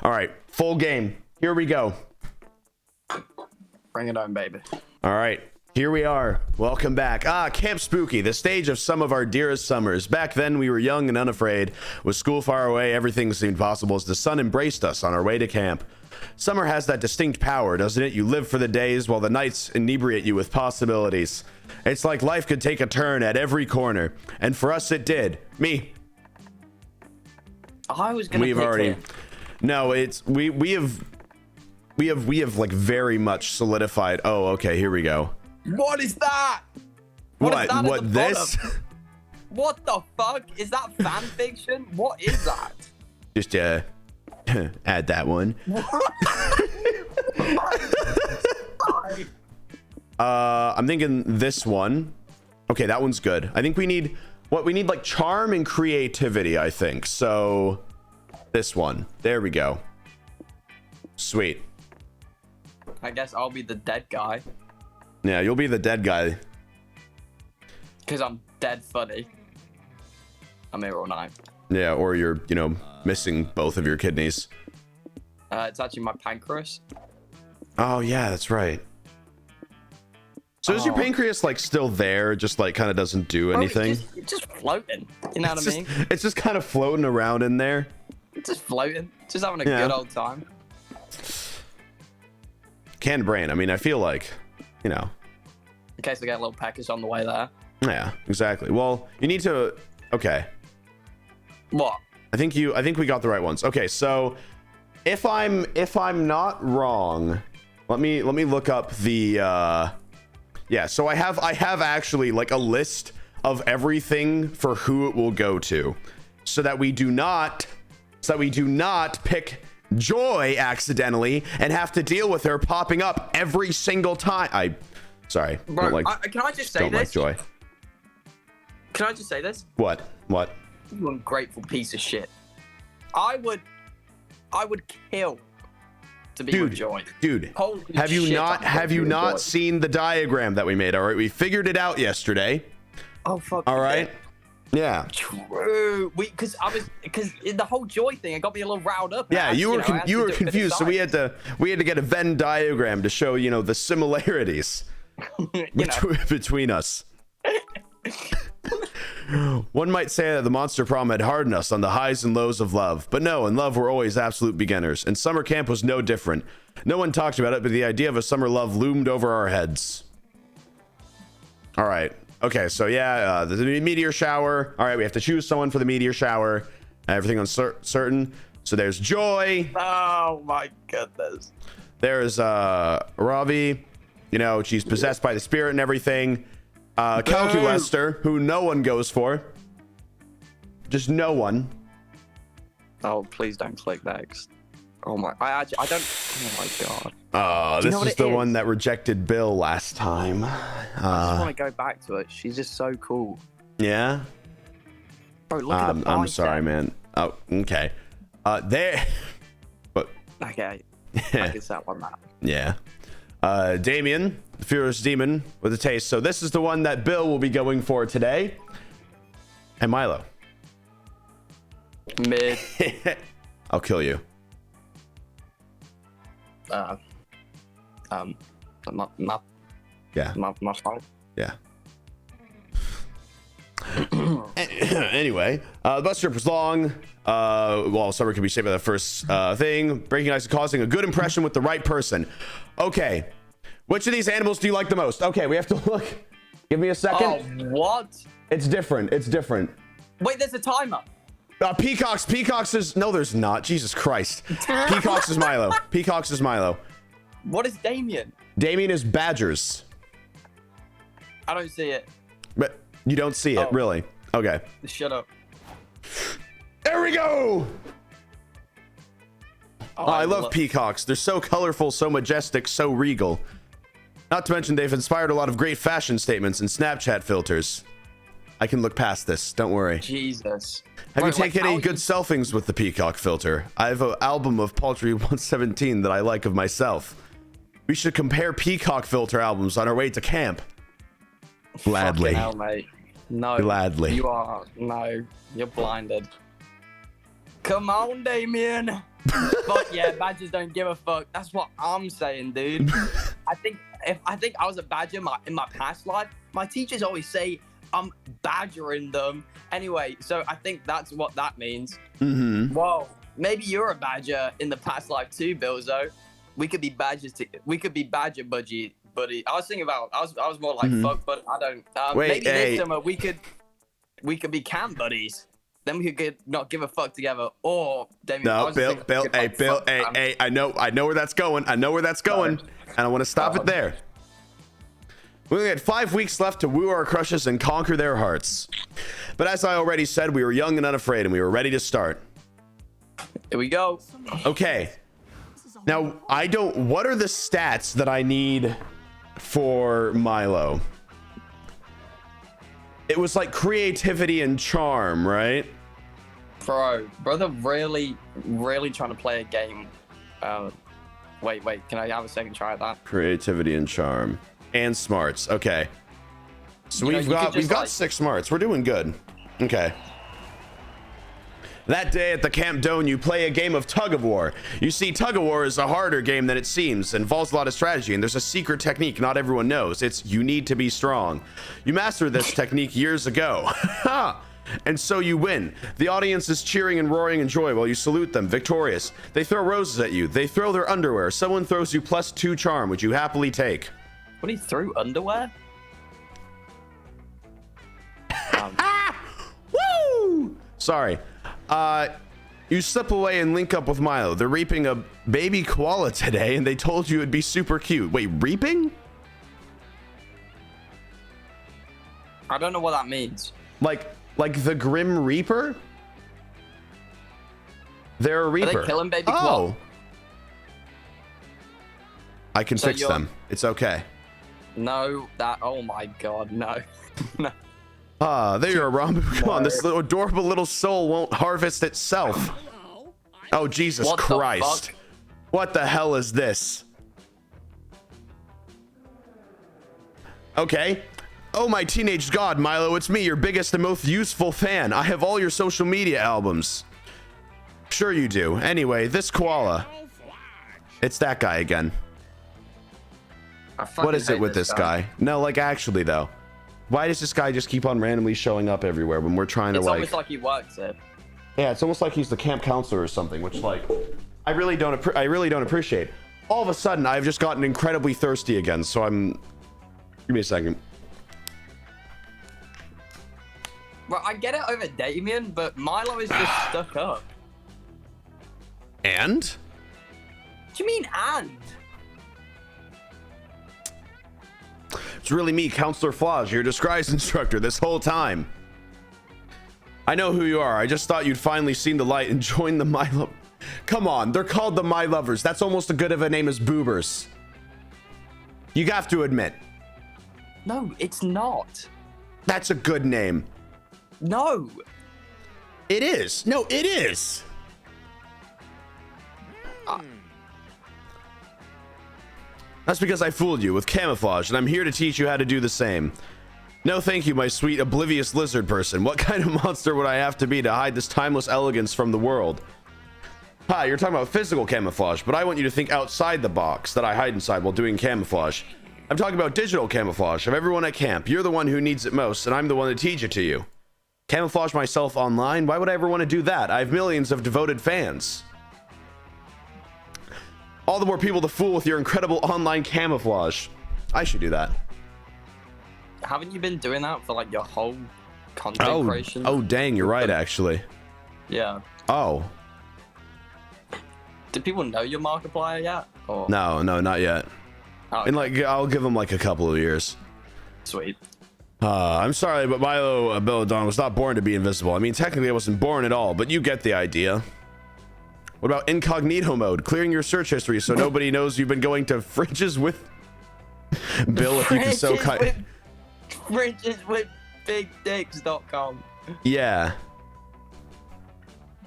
All right, full game. Here we go. Bring it on, baby. All right, here we are. Welcome back. Camp Spooky, the stage of some of our dearest summers. Back then, we were young and unafraid. With school far away, everything seemed possible as the sun embraced us on our way to camp. Summer has that distinct power, doesn't it? You live for the days while the nights inebriate you with possibilities. It's like life could take a turn at every corner. And for us, it did. Me. I was gonna pick him. No, it's we have like very much solidified. Oh, okay, here we go. What is that? What is that what this? What the fuck? Is that fan fiction? What is that? Just add that one. I'm thinking this one. Okay, that one's good. I think we need like charm and creativity, I think. So this one. There we go. Sweet. I guess I'll be the dead guy. Yeah, you'll be the dead guy. Because I'm dead funny. I'm here all night. Yeah, or you're, missing both of your kidneys. It's actually my pancreas. Oh, yeah, that's right. So is your pancreas like still there, just like kind of doesn't do anything? It's just floating. You know what I mean? It's just kind of floating around in there. It's just floating. Just having a good old time. Canned brain. I mean, I feel like, In case I get a little package on the way there. Yeah, exactly. Well, you need to. Okay. What? I think we got the right ones. Okay, so if I'm not wrong, let me look up the. Yeah, so I have actually like a list of everything for who it will go to, so that we do not pick Joy accidentally and have to deal with her popping up every single time. Sorry. Bro, can I just say don't this? Like Joy. Can I just say this? What? You ungrateful piece of shit. I would kill to be with Joy. Dude, Holy have you shit, not seen the diagram that we made? All right, we figured it out yesterday. Oh fuck. All right. Yeah. True. Because the whole Joy thing, it got me a little riled up. Yeah, you were confused, so we had to get a Venn diagram to show the similarities between us. One might say that the Monster Prom had hardened us on the highs and lows of love, but no, in love we're always absolute beginners, and summer camp was no different. No one talked about it, but the idea of a summer love loomed over our heads. All right. Okay, so yeah, the meteor shower. All right, we have to choose someone for the meteor shower. Everything uncertain. So there's Joy. Oh my goodness. There's Ravi. She's possessed by the spirit and everything. Calculester, who no one goes for. Just no one. Oh, please don't click next. Oh my, I don't. Oh my god. This is the one that rejected Bill last time. I just want to go back to it. She's just so cool. Yeah. Bro, look at the I'm sorry, man. Oh, okay. There. But. Okay. I guess that one, man. Yeah. Damien, the Furious Demon with a taste. So this is the one that Bill will be going for today. And Milo. Mid. I'll kill you. Yeah. My fault. Yeah. Anyway, the bus trip was long. Summer can be saved by the first thing. Breaking ice and causing a good impression with the right person. Okay. Which of these animals do you like the most? Okay, we have to look. Give me a second. Oh, what? It's different. Wait, there's a timer. Peacocks is... No, there's not. Jesus Christ. Peacocks is Milo. What is Damien? Damien is badgers. I don't see it. But you don't see it, really? Okay. Shut up. There we go! Oh, I love peacocks. They're so colorful, so majestic, so regal. Not to mention they've inspired a lot of great fashion statements and Snapchat filters. I can look past this, don't worry. Jesus. Have you taken any good selfies with the peacock filter? I have an album of Paltry 117 that I like of myself. We should compare peacock filter albums on our way to camp. Gladly. Fucking hell, mate. No. Gladly. You're blinded. Come on, Damien. Fuck yeah, badgers don't give a fuck. That's what I'm saying, dude. I think I was a badger in my past life, my teachers always say I'm badgering them. Anyway, so I think that's what that means. Mm-hmm. Whoa, maybe you're a badger in the past life too, Billzo. We could be badgers. We could be badger buddy. I was thinking about. I was more like fuck, but I don't. Wait, maybe hey. this summer we could be camp buddies. Then we could not give a fuck together. Or Damien, No, Bill, hey, I know where that's going. And I want to stop it there. We only had 5 weeks left to woo our crushes and conquer their hearts. But as I already said, we were young and unafraid, and we were ready to start. Here we go. Okay. Now, what are the stats that I need for Milo? It was like creativity and charm, right? Brother really trying to play a game. Wait, can I have a second try at that? Creativity and charm. And smarts. Okay. So we've got 6 smarts. We're doing good. Okay. That day at the Camp Doan, you play a game of tug of war. You see, tug of war is a harder game than it seems, involves a lot of strategy, and there's a secret technique not everyone knows. It's you need to be strong. You mastered this technique years ago. And so you win. The audience is cheering and roaring in joy while you salute them, victorious. They throw roses at you. They throw their underwear. Someone throws you +2 charm, which you happily take. What, he threw underwear? Woo! Sorry. You slip away and link up with Milo. They're reaping a baby koala today, and they told you it'd be super cute. Wait, reaping? I don't know what that means. Like the Grim Reaper? They're a reaper. Are they killing baby koala? I can fix them. It's okay. No, oh my god, no. No. There you're a Ranboo. Come on, this little adorable little soul won't harvest itself. Oh, Jesus Christ. What the hell is this? Okay. Oh, my teenage god, Milo, it's me, your biggest and most useful fan. I have all your social media albums. Sure you do. Anyway, this koala. It's that guy again. What is it with this guy? No, like actually though. Why does this guy just keep on randomly showing up everywhere when we're trying to like... It's almost like he works it. Yeah, it's almost like he's the camp counselor or something, which like I really don't appreciate. All of a sudden, I've just gotten incredibly thirsty again, so I'm... Give me a second. Well, I get it over Damien, but Milo is just stuck up. And? What do you mean, and? It's really me, Counselor Flage, your disguise instructor this whole time. I know who you are. I just thought you'd finally seen the light and joined the Milo. Come on, they're called the My Lovers. That's almost as good of a name as Boobers. You have to admit. No, it's not. That's a good name. No. It is. No, it is. That's because I fooled you with camouflage, and I'm here to teach you how to do the same. No thank you, my sweet, oblivious lizard person. What kind of monster would I have to be to hide this timeless elegance from the world? Hi, you're talking about physical camouflage, but I want you to think outside the box that I hide inside while doing camouflage. I'm talking about digital camouflage of everyone at camp. You're the one who needs it most, and I'm the one to teach it to you. Camouflage myself online? Why would I ever want to do that? I have millions of devoted fans. All the more people to fool with your incredible online camouflage. I should do that. Haven't you been doing that for like your whole content creation? Oh, dang, you're right, actually. Yeah. Oh. Do people know you're Markiplier yet? Or... No, not yet. Okay. And like, I'll give them like a couple of years. Sweet. I'm sorry, but Milo Belladon was not born to be invisible. I mean, technically I wasn't born at all, but you get the idea. What about incognito mode? Clearing your search history so nobody knows you've been going to fridges with... Bill, if you can so kind... Fridges with bigdicks.com. Yeah.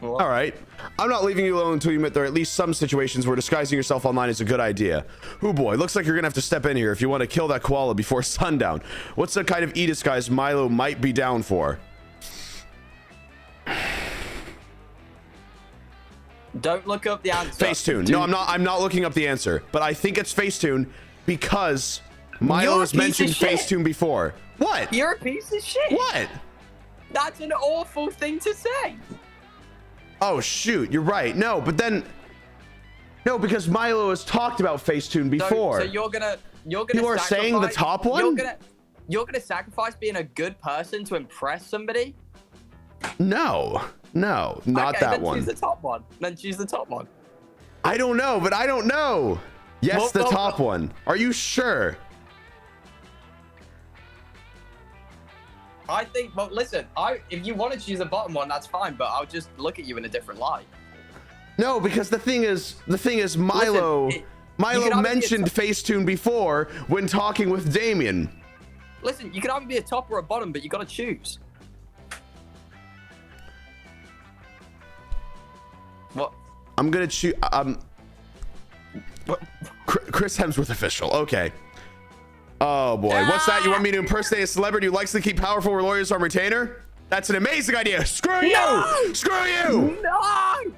What? All right. I'm not leaving you alone until you admit there are at least some situations where disguising yourself online is a good idea. Oh boy, looks like you're gonna have to step in here if you want to kill that koala before sundown. What's the kind of e-disguise Milo might be down for? Don't look up the answer. Facetune. No, I'm not looking up the answer, but I think it's Facetune because Milo has mentioned Facetune before. What? You're a piece of shit. What? That's an awful thing to say. Oh shoot, you're right. No, but then no, because Milo has talked about Facetune before. So you're gonna you are saying the top one? You're gonna sacrifice being a good person to impress somebody? No, not that one. Choose the top one. Then choose the top one. I don't know, but I don't know. Yes, the top one. Are you sure? I think. Well, listen. If you want to choose the bottom one, that's fine. But I'll just look at you in a different light. No, because the thing is, Milo mentioned Facetune before when talking with Damien. Listen, you can either be a top or a bottom, but you got to choose. What? I'm gonna choose. Chris Hemsworth official. Okay. Oh boy, what's that? You want me to impersonate a celebrity who likes to keep powerful or lawyers on retainer? That's an amazing idea. Screw you! Screw you! No!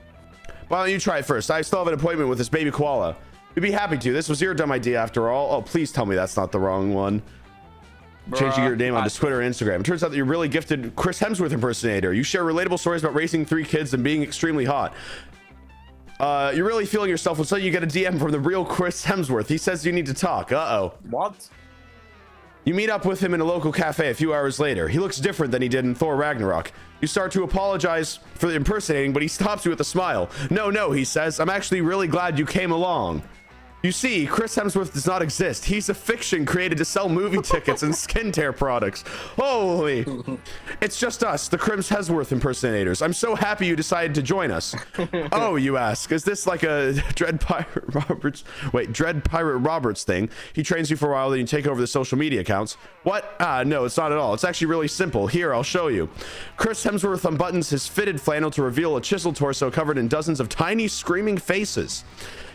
Why don't you try it first? I still have an appointment with this baby koala. We'd be happy to. This was your dumb idea after all. Oh, please tell me that's not the wrong one. Changing your name onto Twitter and Instagram. It turns out that you're really gifted Chris Hemsworth impersonator. You share relatable stories about raising 3 kids and being extremely hot. You're really feeling yourself when suddenly you get a DM from the real Chris Hemsworth. He says you need to talk. Uh-oh. What? You meet up with him in a local cafe a few hours later. He looks different than he did in Thor Ragnarok. You start to apologize for the impersonating, but he stops you with a smile. No, he says. I'm actually really glad you came along. You see, Chris Hemsworth does not exist. He's a fiction created to sell movie tickets and skincare products. Holy. It's just us, the Crims Hemsworth impersonators. I'm so happy you decided to join us. Oh, you ask, is this like a Dread Pirate Roberts thing? He trains you for a while, then you take over the social media accounts. What? No, it's not at all. It's actually really simple. Here, I'll show you. Chris Hemsworth unbuttons his fitted flannel to reveal a chiseled torso covered in dozens of tiny screaming faces.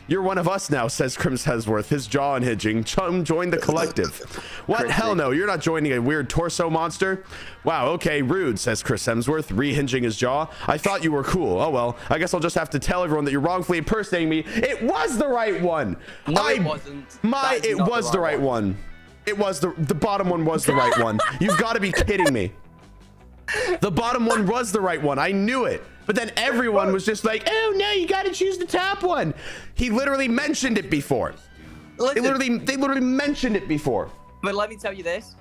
You're one of us now, says Crims Hemsworth, his jaw unhinging. Chum, join the collective. What? Hell no, you're not joining a weird torso monster. Wow, okay, rude, says Chris Hemsworth, rehinging his jaw. I thought you were cool. Oh well, I guess I'll just have to tell everyone that you're wrongfully impersonating me. It was the right one. No, it wasn't. It was the right one. It was the bottom one was the right one. You've got to be kidding me. The bottom one was the right one. I knew it. But then everyone was just like, oh no, you got to choose the top one. He literally mentioned it before. Listen, they literally mentioned it before. But let me tell you this.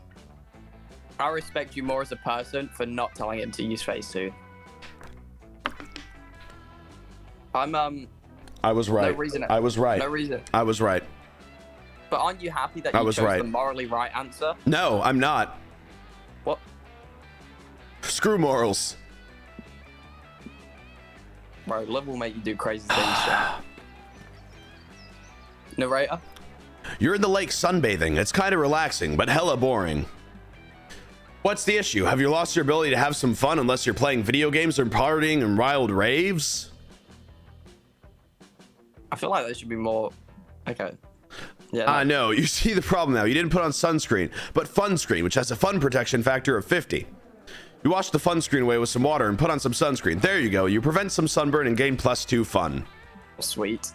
I respect you more as a person for not telling him to use Facetune. I was right. No reason. I was right. No reason. I was right. But aren't you happy that you chose the morally right answer? No, I'm not. What? Screw morals. Bro, love will make you do crazy things. Narrator? You're in the lake sunbathing. It's kind of relaxing, but hella boring. What's the issue? Have you lost your ability to have some fun unless you're playing video games or partying in wild raves? I feel like there should be more. Okay. Yeah. No, you see the problem now. You didn't put on sunscreen, but fun screen, which has a fun protection factor of 50. You wash the fun screen away with some water and put on some sunscreen. There you go. You prevent some sunburn and gain +2 fun. Sweet.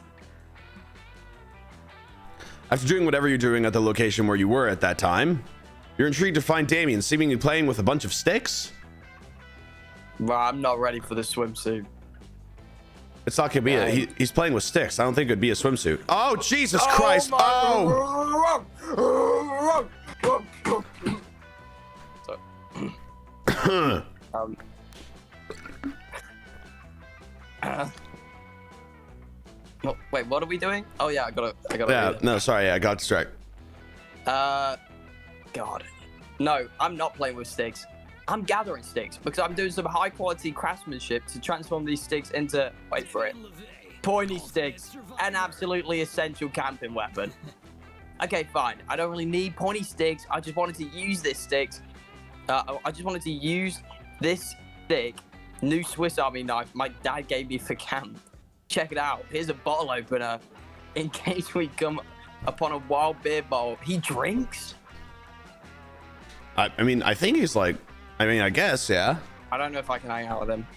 After doing whatever you're doing at the location where you were at that time, you're intrigued to find Damien seemingly playing with a bunch of sticks? Well, I'm not ready for the swimsuit. It's not gonna be he's playing with sticks. I don't think it'd be a swimsuit. Oh, Jesus Christ. Oh! Wait, what are we doing? Oh yeah, I gotta yeah, no, sorry, I got distracted. God. No, I'm not playing with sticks. I'm gathering sticks because I'm doing some high quality craftsmanship to transform these sticks into, wait for it, pointy sticks, an absolutely essential camping weapon. Okay, fine. I don't really need pointy sticks. I just wanted to use this sticks. I just wanted to use this thick new Swiss Army knife my dad gave me for camp. Check it out. Here's a bottle opener in case we come upon a wild beer bowl. He drinks? I mean, I think he's like, I guess, yeah. I don't know if I can hang out with him.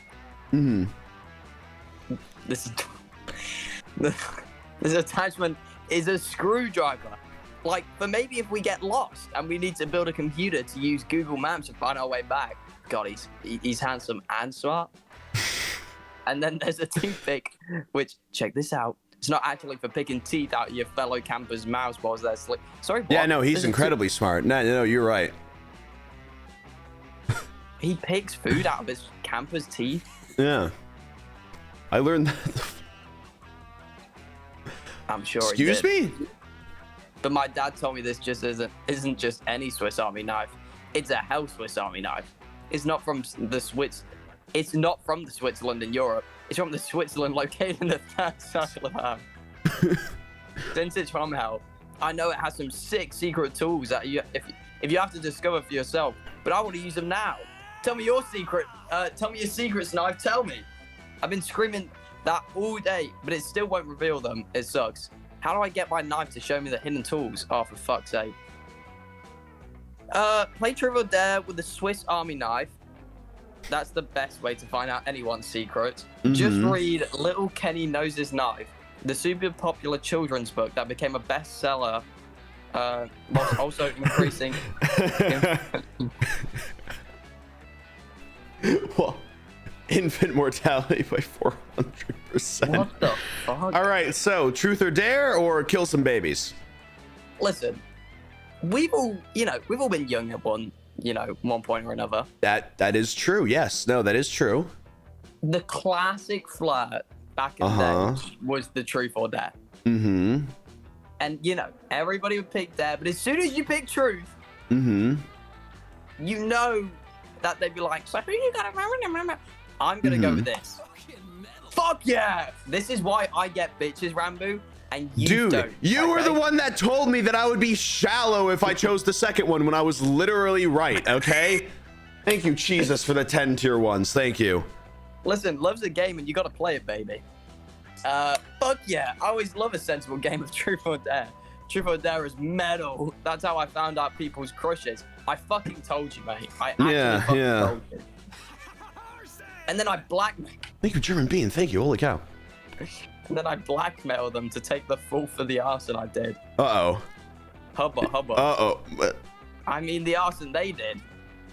Mm-hmm. This is This attachment is a screwdriver. Like, for maybe if we get lost and we need to build a computer to use Google Maps to find our way back. God, he's handsome and smart. And then there's a toothpick, which, check this out. It's not actually for picking teeth out of your fellow campers' mouths while they're asleep. Sorry, what? Yeah, no, he's incredibly smart. No, you're right. He picks food out of his campers' teeth? Yeah. I learned that. I'm sure Excuse me? But my dad told me this just isn't just any Swiss Army knife. It's a hell Swiss Army knife. It's not from the Switzerland in Europe. It's from the Switzerland located in the third circle of hell. Since it's from hell, I know it has some sick secret tools that if you have to discover for yourself. But I want to use them now. Tell me your secret. Tell me your secrets, knife. Tell me. I've been screaming that all day, but it still won't reveal them. It sucks. How do I get my knife to show me the hidden tools? Oh, for fuck's sake. Play Truth or Dare with the Swiss Army knife. That's the best way to find out anyone's secrets. Just read Little Kenny Knows His Knife, the super popular children's book that became a bestseller, whilst also increasing... Well, infant mortality by 400%. What the fuck? All right, so Truth or Dare or kill some babies? Listen, we've all been young at one point or another. That is true. Yes, no, that is true. The classic flirt back in the day was the Truth or Dare. Mm-hmm. And everybody would pick Dare, but as soon as you pick Truth, you know that they'd be like, so who you gonna remember? I'm gonna go with this. Fuck yeah! This is why I get bitches, Ranboo, and you don't. You were the one that told me that I would be shallow if I chose the second one when I was literally right, okay? Thank you, Jesus, for the 10 tier ones. Thank you. Listen, love's a game and you gotta play it, baby. Fuck yeah. I always love a sensible game of Truth or Dare. Truth or Dare is metal. That's how I found out people's crushes. I fucking told you, mate. I actually told you. And then I blackmailed. Thank you, German Bean. Thank you. Holy cow. And then I blackmailed them to take the fall for the arson I did. Uh-oh. Hubba, hubba. Uh-oh. I mean, the arson they did.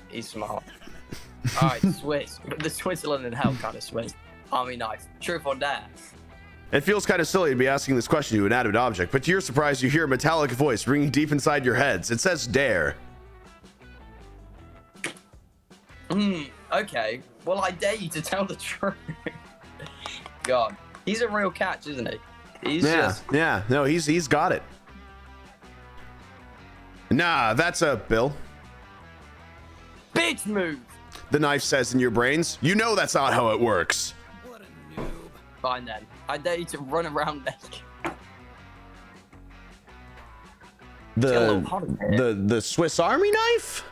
He's smart. All right, Swiss. The Switzerland in hell kind of Swiss. Army knife. Truth or Dare? It feels kind of silly to be asking this question to an inanimate object, but to your surprise, you hear a metallic voice ringing deep inside your heads. It says Dare. Okay. Well, I dare you to tell the truth. God, he's a real catch, isn't he? No, he's got it. Nah, that's a Bill. Bitch move. The knife says in your brains. You know that's not how it works. What a noob. Fine then. I dare you to run around naked. The Swiss Army knife?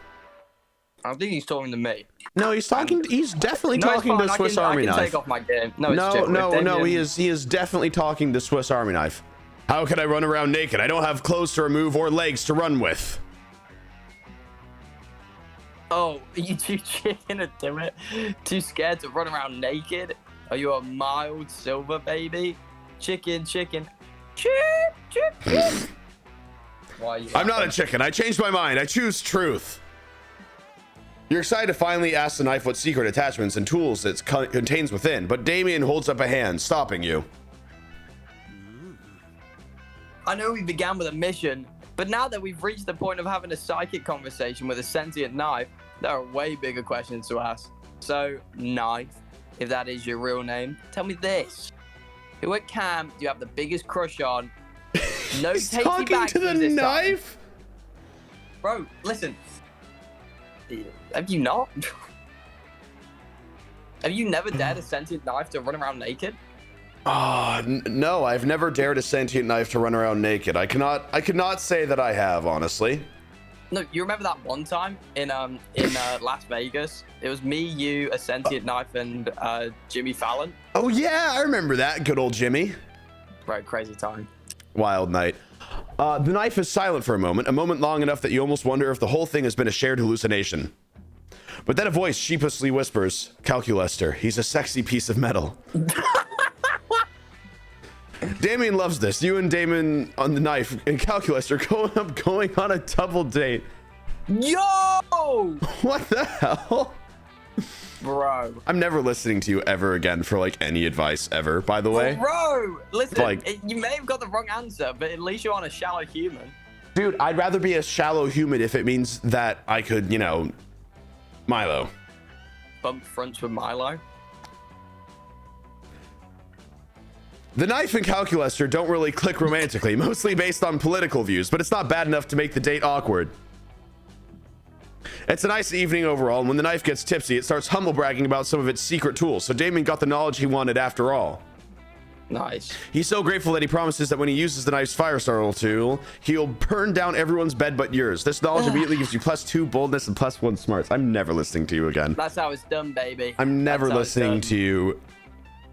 I think he's talking to me. No, he's talking. He's definitely talking to Swiss Army knife. I can take off my game. No. He is definitely talking to Swiss Army knife. How can I run around naked? I don't have clothes to remove or legs to run with. Oh, are you too chicken to do it? Too scared to run around naked? Are you a mild silver baby? Chicken. Why are you I'm not a chicken. I changed my mind. I choose truth. You're excited to finally ask the knife what secret attachments and tools it contains within, but Damien holds up a hand, stopping you. I know we began with a mission, but now that we've reached the point of having a psychic conversation with a sentient knife, there are way bigger questions to ask. So, Knife, if that is your real name, tell me this. Who at camp do you have the biggest crush on? No He's talking to the knife? Bro, listen. Have you not? Have you never dared a sentient knife to run around naked? No, I've never dared a sentient knife to run around naked. I cannot say that I have, honestly. No, you remember that one time in Las Vegas? It was me, you, a sentient knife, and Jimmy Fallon. Oh yeah, I remember that. Good old Jimmy. Right, crazy time. Wild night. The knife is silent for a moment long enough that you almost wonder if the whole thing has been a shared hallucination. But then a voice sheepishly whispers, "Calculester, he's a sexy piece of metal." Damien loves this. You and Damon on the knife and calculus are going on a double date. Yo! What the hell? Bro. I'm never listening to you ever again for like any advice ever, by the way. Bro, listen, Like- you may have got the wrong answer, but at least you're on a shallow human. Dude, I'd rather be a shallow human if it means that I could, you know, Milo. Bump fronts with Milo. The knife and calculuster don't really click romantically, mostly based on political views, but it's not bad enough to make the date awkward. It's a nice evening overall, and when the knife gets tipsy, it starts humble bragging about some of its secret tools, so Damien got the knowledge he wanted after all. Nice. He's so grateful that he promises that when he uses the knife's fire startle tool, he'll burn down everyone's bed but yours. This knowledge immediately gives you +2 boldness and +1 smarts. I'm never listening to you again. That's how it's done, baby. I'm never listening to you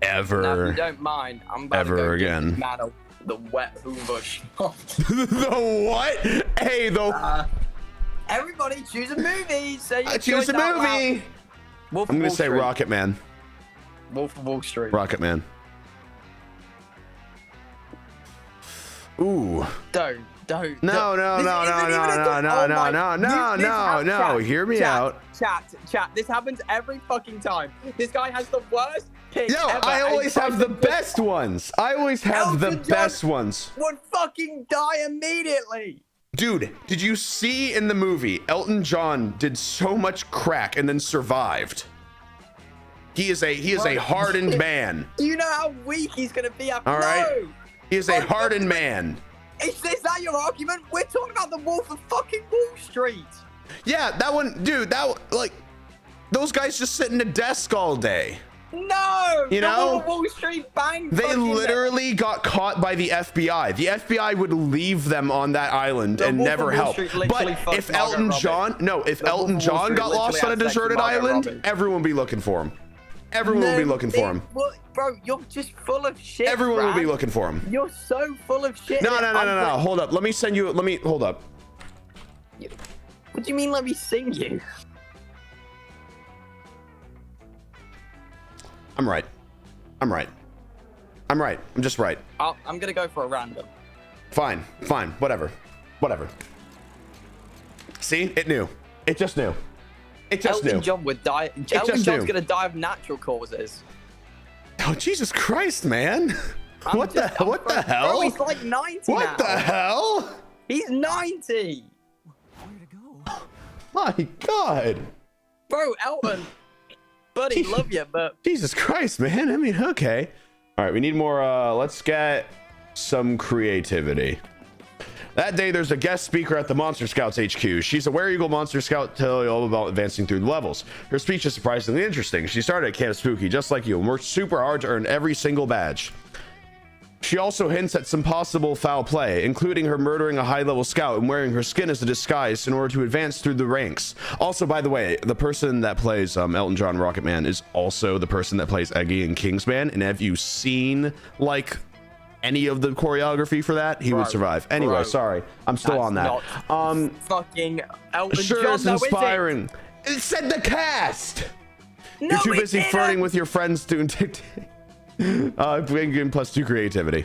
ever. Now, if you don't mind, I'm about Ever to go again. give this man the wet Hoover shot. The what? Hey, Everybody choose a movie. Say I choose a movie. Wolf I'm of gonna Wall say Street. Rocket Man. Wolf of Wall Street. Rocket Man. Ooh. Don't. No. This isn't even a good- No. Hear me out. Chat. This happens every fucking time. This guy has the worst pick No, ever. I and always tries have to the put- best ones. I always have the Elton John best ones. Would fucking die immediately. Dude, did you see in the movie Elton John did so much crack and then survived? He is a hardened man. Do you know how weak he's gonna be after? All right. No. He is a hardened man. Is that your argument? We're talking about the Wolf of fucking Wall Street. Yeah, that one, dude, like, those guys just sit in a desk all day. No. You the know? Wolf of Wall Street banged. They fucking- literally got caught by the FBI. The FBI would leave them on that island The and Wolf never of Wall help. Street literally But fucked if Margot Elton Robbie. John, no, if The Wolf Elton of Wall John Street got lost literally on a had sex with deserted Margot island, Robbie. everyone would be looking for him. Everyone will be looking for him. Bro, you're just full of shit. Everyone will be Brad. looking for him. You're so full of shit. No. Hold up. Hold up. What do you mean? Let me sing you. I'm right. I'm just right. I'm gonna go for a random. Fine. Whatever. See? It knew. It just knew. Elton John would die. Elton John's gonna die of natural causes. Oh, Jesus Christ, man. What the hell? Bro, he's like 90 now. What the hell? He's 90. My God. Bro, Elton. Buddy, love you, but Jesus Christ, man. I mean, okay. All right, we need more. Let's get some creativity. That day, there's a guest speaker at the Monster Scouts HQ. She's a Were-Eagle Monster Scout, tell you all about advancing through the levels. Her speech is surprisingly interesting. She started at Camp Spooky, just like you, and worked super hard to earn every single badge. She also hints at some possible foul play, including her murdering a high-level scout and wearing her skin as a disguise in order to advance through the ranks. Also, by the way, the person that plays Elton John Rocket Man is also the person that plays Eggy in Kingsman. And have you seen, like, any of the choreography for that? He would survive. Anyway, sorry. I'm still on that. Fucking Elton Sure, John, it's though, is it? inspiring. It said the cast! No, You're too it busy didn't. flirting with your friends doing TikTok. Game +2 creativity.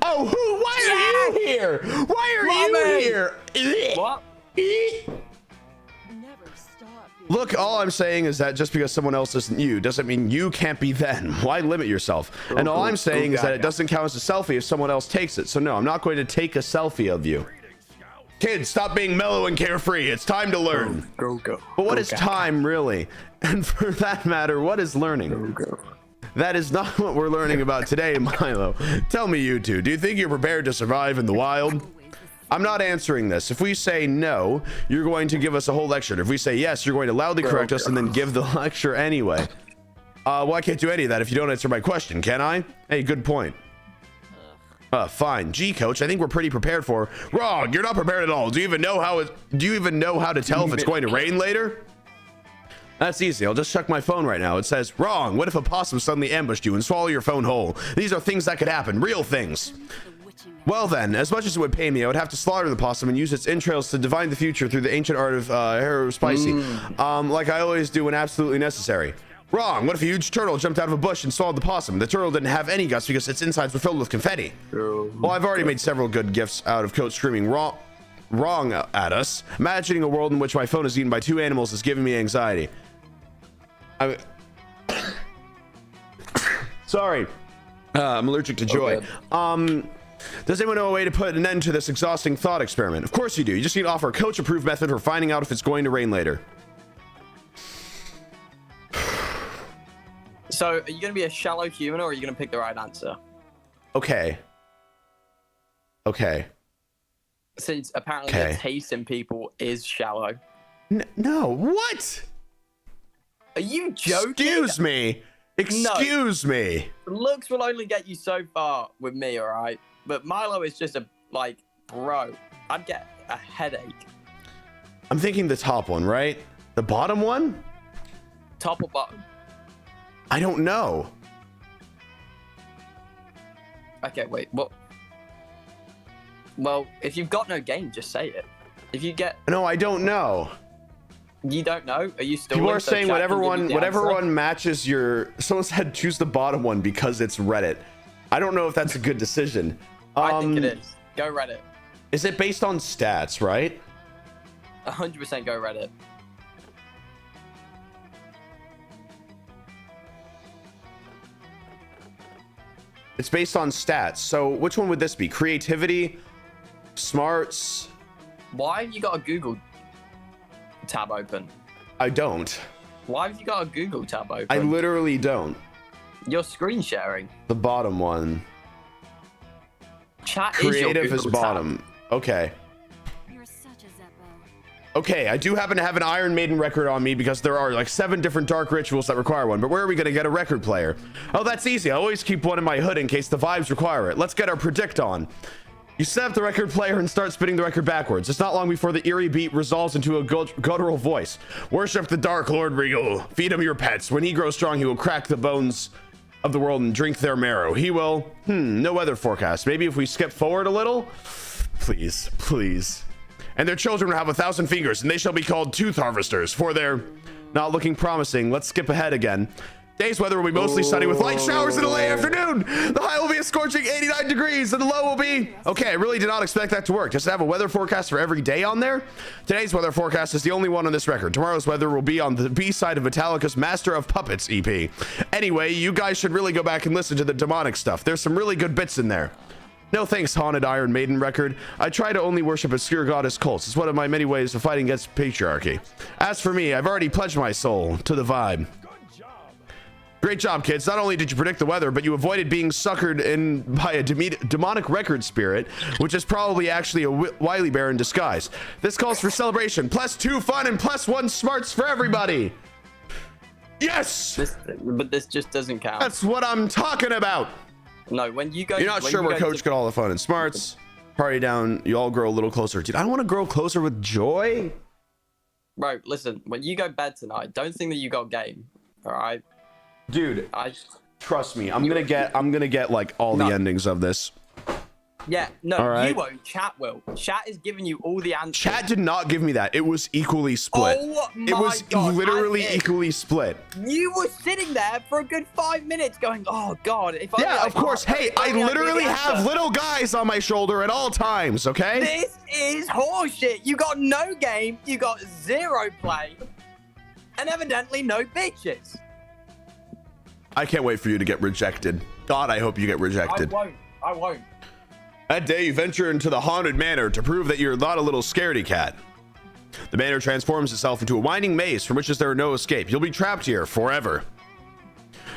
Oh, why are you here? Why are you here? What? Look, all I'm saying is that just because someone else isn't you doesn't mean you can't be them. Why limit yourself? And all I'm saying is that it doesn't count as a selfie if someone else takes it. So no, I'm not going to take a selfie of you. Kids, stop being mellow and carefree. It's time to learn. Go. But what is time, really? And for that matter, what is learning? Go. That is not what we're learning about today, Milo. Tell me, you two, do you think you're prepared to survive in the wild? I'm not answering this. If we say no, you're going to give us a whole lecture. If we say yes, you're going to loudly correct us and then give the lecture anyway. Well, I can't do any of that if you don't answer my question, can I? Hey, good point. Fine. Gee, coach, I think we're pretty prepared for. Wrong. You're not prepared at all. Do you even know how to tell if it's going to rain later? That's easy. I'll just check my phone right now. It says, wrong. What if a possum suddenly ambushed you and swallowed your phone whole? These are things that could happen. Real things. Well then, as much as it would pain me, I would have to slaughter the possum and use its entrails to divine the future through the ancient art of hair spicy. Like I always do when absolutely necessary. Wrong. What if a huge turtle jumped out of a bush and swallowed the possum? The turtle didn't have any guts because its insides were filled with confetti. Well, I've already made several good gifts out of Coach screaming wrong at us. Imagining a world in which my phone is eaten by 2 animals is giving me anxiety. Sorry. I'm allergic to joy. Does anyone know a way to put an end to this exhausting thought experiment? Of course you do. You just need to offer a coach-approved method for finding out if it's going to rain later. So, are you going to be a shallow human, or are you going to pick the right answer? Okay. Since apparently the taste in people is shallow. No, what? Are you joking? Excuse me. Looks will only get you so far with me, all right? But Milo is just bro, I'd get a headache. I'm thinking the top one, right? The bottom one? Top or bottom? I don't know. Okay, wait, what? Well, if you've got no game, just say it. If you get... No, I don't know. You don't know? Are you still... People are saying whatever one matches your... Someone said choose the bottom one because it's Reddit. I don't know if that's a good decision. I think it is. Go Reddit. Is it based on stats, right? 100% go Reddit. It's based on stats. So which one would this be? Creativity, smarts. Why have you got a Google tab open? I don't. Why have you got a Google tab open? I literally don't. You're screen sharing. The bottom one. Chat Creative is Google bottom. tab. Okay. You're such a Zeppo. Okay, I do happen to have an Iron Maiden record on me because there are like 7 different dark rituals that require one. But where are we going to get a record player? Oh, that's easy. I always keep one in my hood in case the vibes require it. Let's get our predict on. You set up the record player and start spinning the record backwards. It's not long before the eerie beat resolves into a guttural voice. Worship the Dark Lord Regal. Feed him your pets. When he grows strong, he will crack the bones of the world and drink their marrow. He will... no weather forecast. Maybe if we skip forward a little? Please, please. And their children will have 1,000 fingers, and they shall be called tooth harvesters, for they're not looking promising. Let's skip ahead again. Day's weather will be mostly sunny with light showers in the late afternoon. The high will be a scorching 89 degrees, and the low will be... Okay, I really did not expect that to work. Just to have a weather forecast for every day on there? Today's weather forecast is the only one on this record. Tomorrow's weather will be on the B-side of Metallica's Master of Puppets EP. Anyway, you guys should really go back and listen to the demonic stuff. There's some really good bits in there. No thanks, Haunted Iron Maiden record. I try to only worship obscure goddess cults. It's one of my many ways of fighting against patriarchy. As for me, I've already pledged my soul to the vibe. Great job, kids. Not only did you predict the weather, but you avoided being suckered in by a demonic record spirit, which is probably actually a wily bear in disguise. This calls for celebration. +2 fun and +1 smarts for everybody. Yes! But this just doesn't count. That's what I'm talking about. No, when you go... You're not sure where Coach got all the fun and smarts. Party down. You all grow a little closer. Dude, I don't want to grow closer with Joy. Bro, listen. When you go bed tonight, don't think that you got game. All right? Dude, trust me. I'm gonna get like all the endings of this. Yeah, no, right. You won't. Chat will. Chat is giving you all the answers. Chat did not give me that. It was equally split. Oh my It was God, literally equally split. You were sitting there for a good 5 minutes going, oh God. If Yeah, of course. Hey, I literally have little guys on my shoulder at all times, okay? This is horseshit. You got no game, you got 0 play, and evidently no bitches. I can't wait for you to get rejected. God, I hope you get rejected. I won't. That day, you venture into the haunted manor to prove that you're not a little scaredy cat. The manor transforms itself into a winding maze from which there are no escape. You'll be trapped here forever.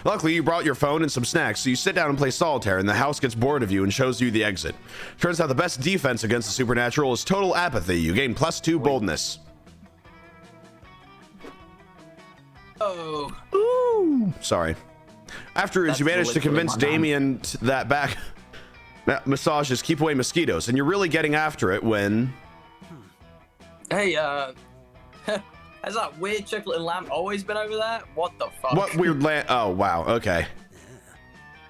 Luckily, you brought your phone and some snacks, so you sit down and play solitaire, and the house gets bored of you and shows you the exit. Turns out the best defense against the supernatural is total apathy. You gain +2 boldness. Oh. Ooh. Sorry. Afterwards, you manage to convince Damien that back massages keep away mosquitoes, and you're really getting after it when... Hey, has that weird chocolate lamp always been over there? What the fuck? What weird lamp? Oh, wow. Okay.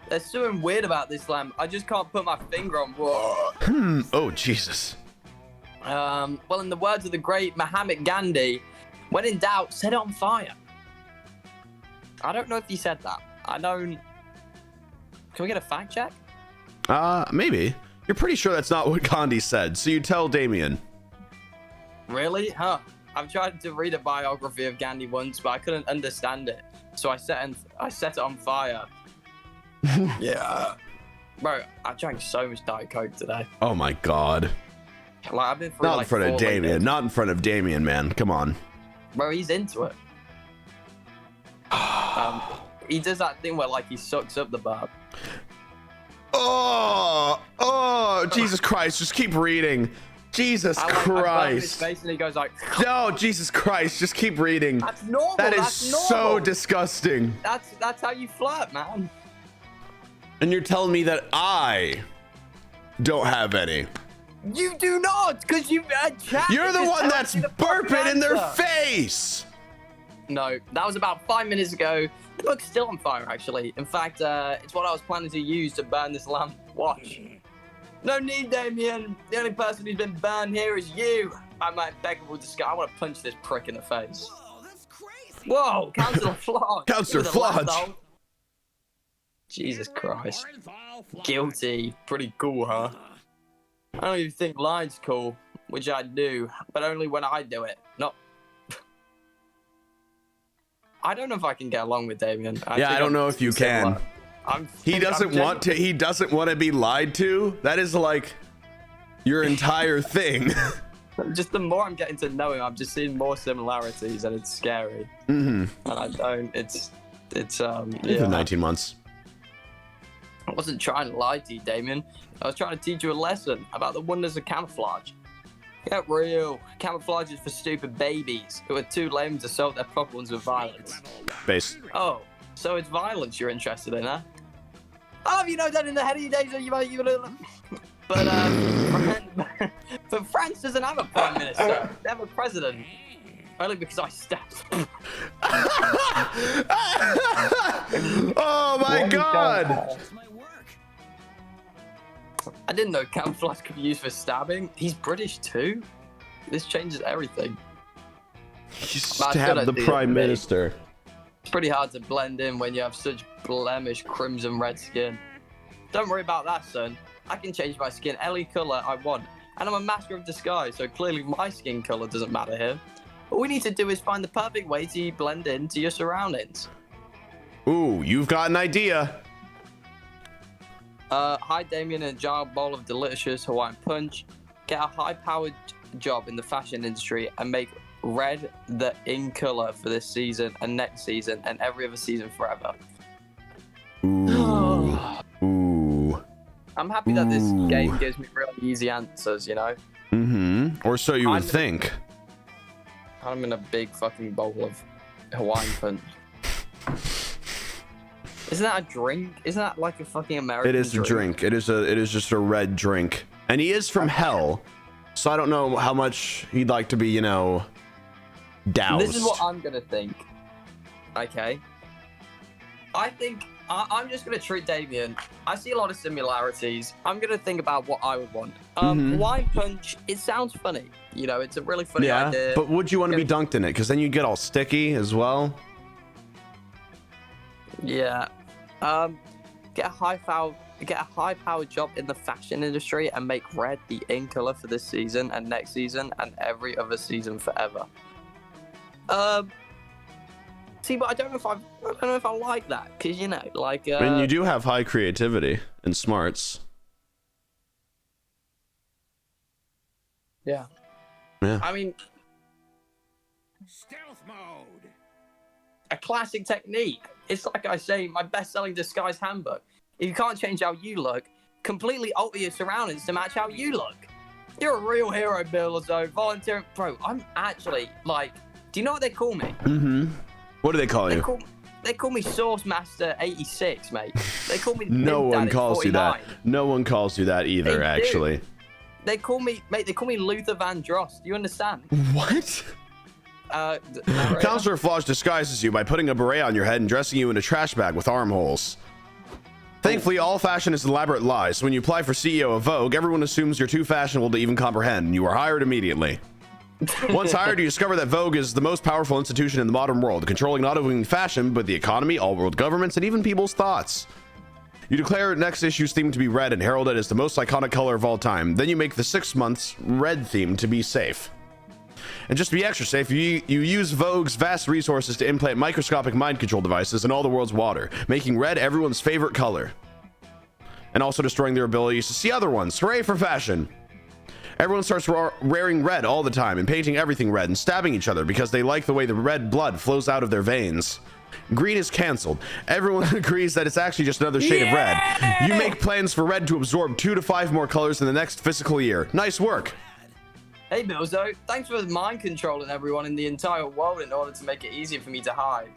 There's something weird about this lamp. I just can't put my finger on. Whoa. Oh, Jesus. Well, in the words of the great Mahatma Gandhi, when in doubt, set it on fire. I don't know if he said that. I don't. Can we get a fact check? Maybe. You're pretty sure that's not what Gandhi said, so you tell Damien. Really? Huh. I've tried to read a biography of Gandhi once, but I couldn't understand it. So I set it on fire. Yeah. Bro, I drank so much Diet Coke today. Oh my god. Like, I've been through Not like in front of 4 Damien. windows. Not in front of Damien, man. Come on. Bro, he's into it. He does that thing where like he sucks up the burp. Oh, Jesus Christ. Just keep reading. Jesus I burn his Christ. face and he goes like, No, Jesus Christ. Just keep reading. that's normal. That is that's so normal. disgusting. That's how you flirt, man. And you're telling me that I don't have any. You do not, because you You're the one that's burping in their face. No, that was about 5 minutes ago. The book's still on fire, actually. In fact, it's what I was planning to use to burn this lamp. Watch. No need, Damien. The only person who's been burned here is you. I'm my impeccable disguise. I want to punch this prick in the face. Whoa, that's crazy. Whoa, Councillor Flodge. Councillor He was a Flodge. lapdog. Jesus Christ. Guilty. Pretty cool, huh? I don't even think line's cool, which I do, but only when I do it. Not. I don't know if I can get along with Damien. Yeah, I don't know if you can. He doesn't want to. He doesn't want to be lied to. That is like your entire thing. Just the more I'm getting to know him, I'm just seeing more similarities, and it's scary. Mm-hmm. And I don't. It's Even yeah. 19 months. I wasn't trying to lie to you, Damien. I was trying to teach you a lesson about the wonders of camouflage. Get real. Camouflage is for stupid babies who are too lame to solve their problems with violence. Base. Oh, so it's violence you're interested in, huh? Oh, have you know that in the head of your days but France doesn't have a prime minister. They have a president. Only because I stepped. Oh my god. I didn't know camouflage could be used for stabbing. He's British too. This changes everything. You But I stabbed couldn't the do it prime for me. minister. It's pretty hard to blend in when you have such blemish crimson red skin. Don't worry about that, son. I can change my skin any color I want. And I'm a master of disguise, so clearly my skin color doesn't matter here. All we need to do is find the perfect way to blend into your surroundings. Ooh, you've got an idea. Hide Damien in a giant bowl of delicious Hawaiian punch. Get a high-powered job in the fashion industry and make red the in color for this season and next season and every other season forever. Ooh. Ooh. I'm happy that this Ooh. game gives me really easy answers, you know? Mm-hmm. Or so you would think. I'm in a big fucking bowl of Hawaiian punch. Isn't that a drink? Isn't that like a fucking American It is a drink. It is just a red drink. And he is from hell. So I don't know how much he'd like to be, you know, doused. This is what I'm gonna think. Okay. I think I'm just gonna treat Damien. I see a lot of similarities. I'm gonna think about what I would want. Hawaiian punch. It sounds funny. You know, it's a really funny Yeah, idea. but would you want to be dunked in it? Because then you'd get all sticky as well. Yeah. Get a high-powered job in the fashion industry and make red the in color for this season and next season and every other season forever. See, but I don't know if I like that because you know, like. I mean, you do have high creativity and smarts. Yeah. Yeah. I mean, Stealth mode. a classic technique. It's like I say, my best-selling disguise handbook. If you can't change how you look, completely alter your surroundings to match how you look. You're a real hero, Billzo. Volunteering, bro. I'm actually like. Do you know what they call me? Mm-hmm. What do they call you? They call me Source Master 86, mate. They call me. No Mint one Daddy calls you that. 49. No one calls you that either, They do. actually. They call me, mate. They call me Luther Vandross. Do you understand? What? Narrator? Counselor Flodge disguises you by putting a beret on your head and dressing you in a trash bag with armholes. Thankfully, all fashion is elaborate lies. So when you apply for CEO of Vogue, everyone assumes you're too fashionable to even comprehend, and you are hired immediately. Once hired, you discover that Vogue is the most powerful institution in the modern world, controlling not only fashion, but the economy, all world governments, and even people's thoughts. You declare next issue's theme to be red and herald it as the most iconic color of all time. Then you make the 6 months red theme to be safe. And just to be extra safe, you use Vogue's vast resources to implant microscopic mind control devices in all the world's water, making red everyone's favorite color. And also destroying their abilities to see other ones. Hooray for fashion! Everyone starts wearing red all the time and painting everything red and stabbing each other because they like the way the red blood flows out of their veins. Green is canceled. Everyone agrees that it's actually just another shade of red. You make plans for red to absorb 2 to 5 more colors in the next fiscal year. Nice work. Hey Billzo, thanks for mind controlling everyone in the entire world in order to make it easier for me to hide.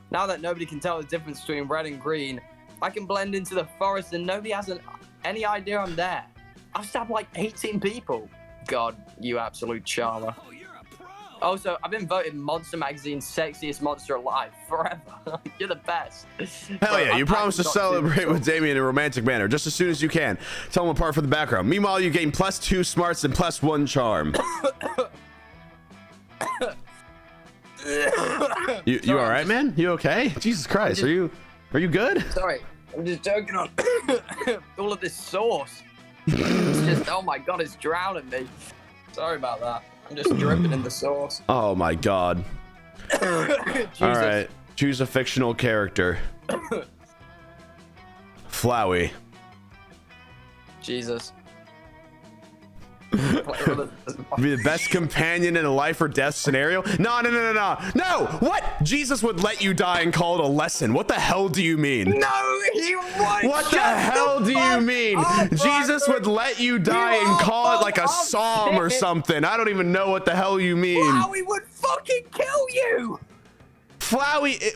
Now that nobody can tell the difference between red and green, I can blend into the forest and nobody has any idea I'm there. I've stabbed like 18 people. God, you absolute charmer. Oh, you're a pro. Also, I've been voted Monster Magazine's sexiest monster alive forever. You're the best. Hell yeah, you promise to celebrate with Damien in a romantic manner just as soon as you can. Tell him apart from the background. Meanwhile, you gain +2 smarts and +1 charm. You all right, man? You okay? Jesus Christ, are you good? Sorry, I'm just joking on all of this sauce. It's just, oh my God, it's drowning me. Sorry about that. I'm just dripping in the sauce. Oh my God. All right, choose a fictional character. Flowey. Jesus. Be the best companion in a life or death scenario. No. What? Jesus would let you die and call it a lesson. What the hell do you mean? No, he won't. What the hell do you mean? Jesus would let you die and call it like a psalm or something. I don't even know what the hell you mean. Flowey would fucking kill you. Flowey,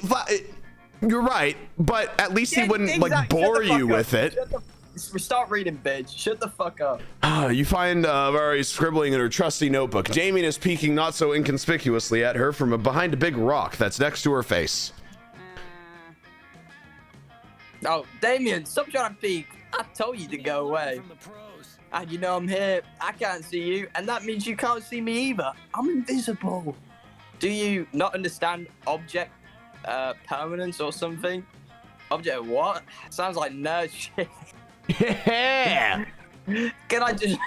you're right, but at least he wouldn't like bore you with it. Start reading, bitch. Shut the fuck up. You find Vari scribbling in her trusty notebook. Damien is peeking not so inconspicuously at her from behind a big rock that's next to her face. Oh, Damien, stop trying to peek. I told you to go away. From the pros. And you know I'm here. I can't see you, and that means you can't see me either. I'm invisible. Do you not understand object permanence or something? Object what? Sounds like nerd shit. Yeah. Can I just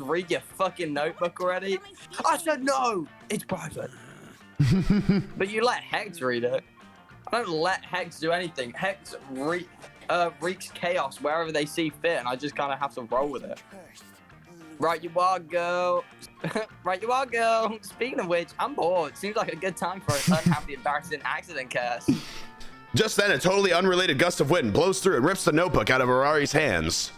read your fucking notebook already? I said no. It's private. But you let Hex read it. I don't let Hex do anything. Hex wreaks chaos wherever they see fit, and I just kind of have to roll with it. Right you are, girl. Right you are, girl. Speaking of which, I'm bored. Seems like a good time for an unhappy, embarrassing accident curse. Just then, a totally unrelated gust of wind blows through and rips the notebook out of Harari's hands.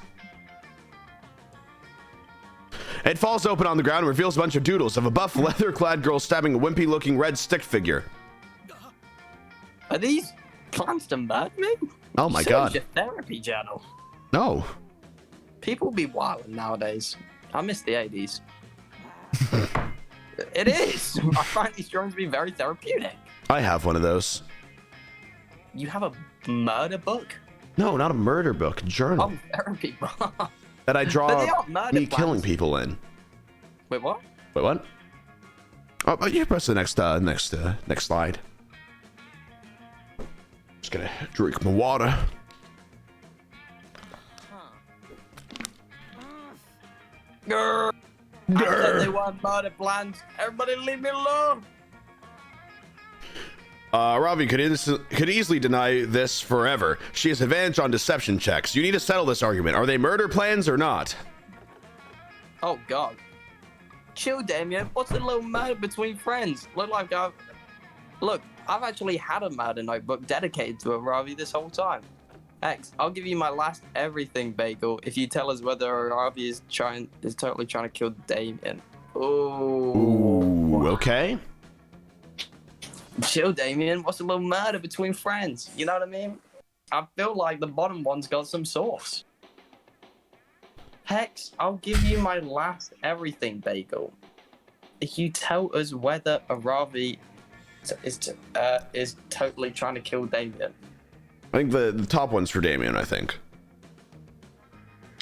It falls open on the ground and reveals a bunch of doodles of a buff, leather-clad girl stabbing a wimpy-looking red stick figure. Are these plans to murder me? Oh my So God. it's your therapy journal. No. People be wild nowadays. I miss the 80s. It is. I find these drawings to be very therapeutic. I have one of those. You have a murder book? No, not a murder book, a journal. Oh, therapy book. That I draw But they are murder me plans. killing people in. Wait, what? Wait, what? Oh, you press the next slide. Just gonna drink my water. Grr. I said they weren't murder plans. Everybody leave me alone. Ravi could easily deny this forever. She has advantage on deception checks. You need to settle this argument. Are they murder plans or not? Oh, God. Chill, Damien. What's a little murder between friends? Look, I've actually had a murder notebook dedicated to a Ravi this whole time. X, I'll give you my last everything bagel if you tell us whether Ravi is totally trying to kill Damien. Ooh, okay. Chill, Damien. What's a little murder between friends? You know what I mean? I feel like the bottom one's got some sauce. Hex, I'll give you my last everything bagel if you tell us whether Aravi is totally trying to kill Damien. I think the top one's for Damien, I think.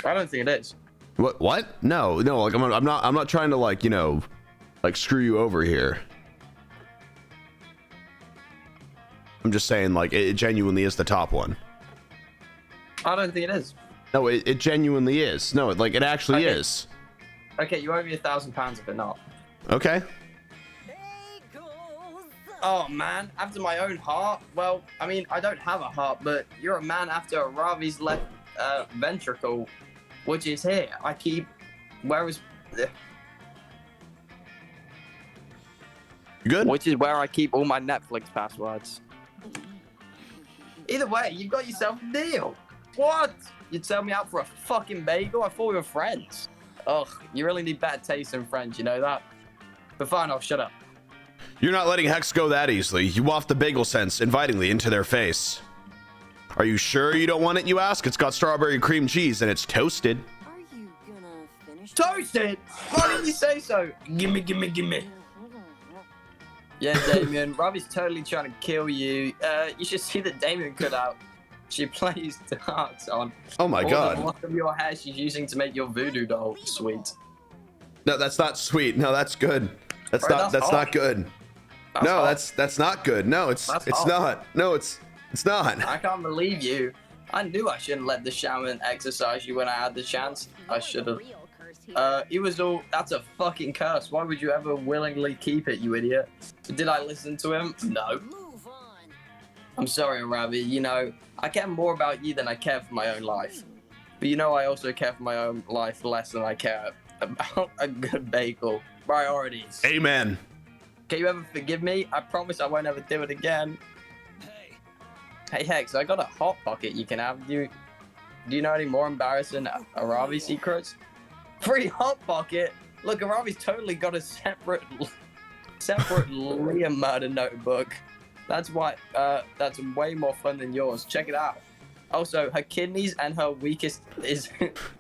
I don't think it is. What? No. Like I'm not trying to like, you know, like screw you over here. I'm just saying like it genuinely is the top one. I don't think it is. No, it genuinely is. No, like it actually Okay. is. Okay, you owe me £1,000 if it not. Okay. Oh man, after my own heart. Well, I mean, I don't have a heart, but you're a man after Ravi's left ventricle, which is here. I keep. Where is? You good? Which is where I keep all my Netflix passwords. Either way, you got yourself a deal. What? You'd sell me out for a fucking bagel? I thought we were friends. Ugh, you really need better taste than friends, you know that? But fine, I'll shut up. You're not letting Hex go that easily. You waft the bagel scents invitingly into their face. Are you sure you don't want it, you ask? It's got strawberry cream cheese and it's toasted. Are you gonna finish? Toasted! Why didn't you say so? Gimme. Yeah, Damien, Robbie's totally trying to kill you. You should see the Damien cut out. She plays darts on. Oh my all god. the lock of your hair she's using to make your voodoo doll sweet. No, that's not sweet. No, that's good. That's Right, not that's that's hot. not good. That's No, hot. that's not good. No, it's That's it's hot. not. No, it's not. I can't believe you. I knew I shouldn't let the shaman exercise you when I had the chance. I should have. It was all. That's a fucking curse. Why would you ever willingly keep it, you idiot? Did I listen to him? No. Move on. I'm sorry, Ravi. You know, I care more about you than I care for my own life. But you know, I also care for my own life less than I care about a good bagel. Priorities. Amen. Can you ever forgive me? I promise I won't ever do it again. Hey, Hey, Hex, I got a hot pocket you can have. Do you know any more embarrassing Aravi secrets? Free hot pocket? Look, Aravi's totally got a separate Liam murder notebook. That's that's way more fun than yours. Check it out. Also, her kidneys and her weakest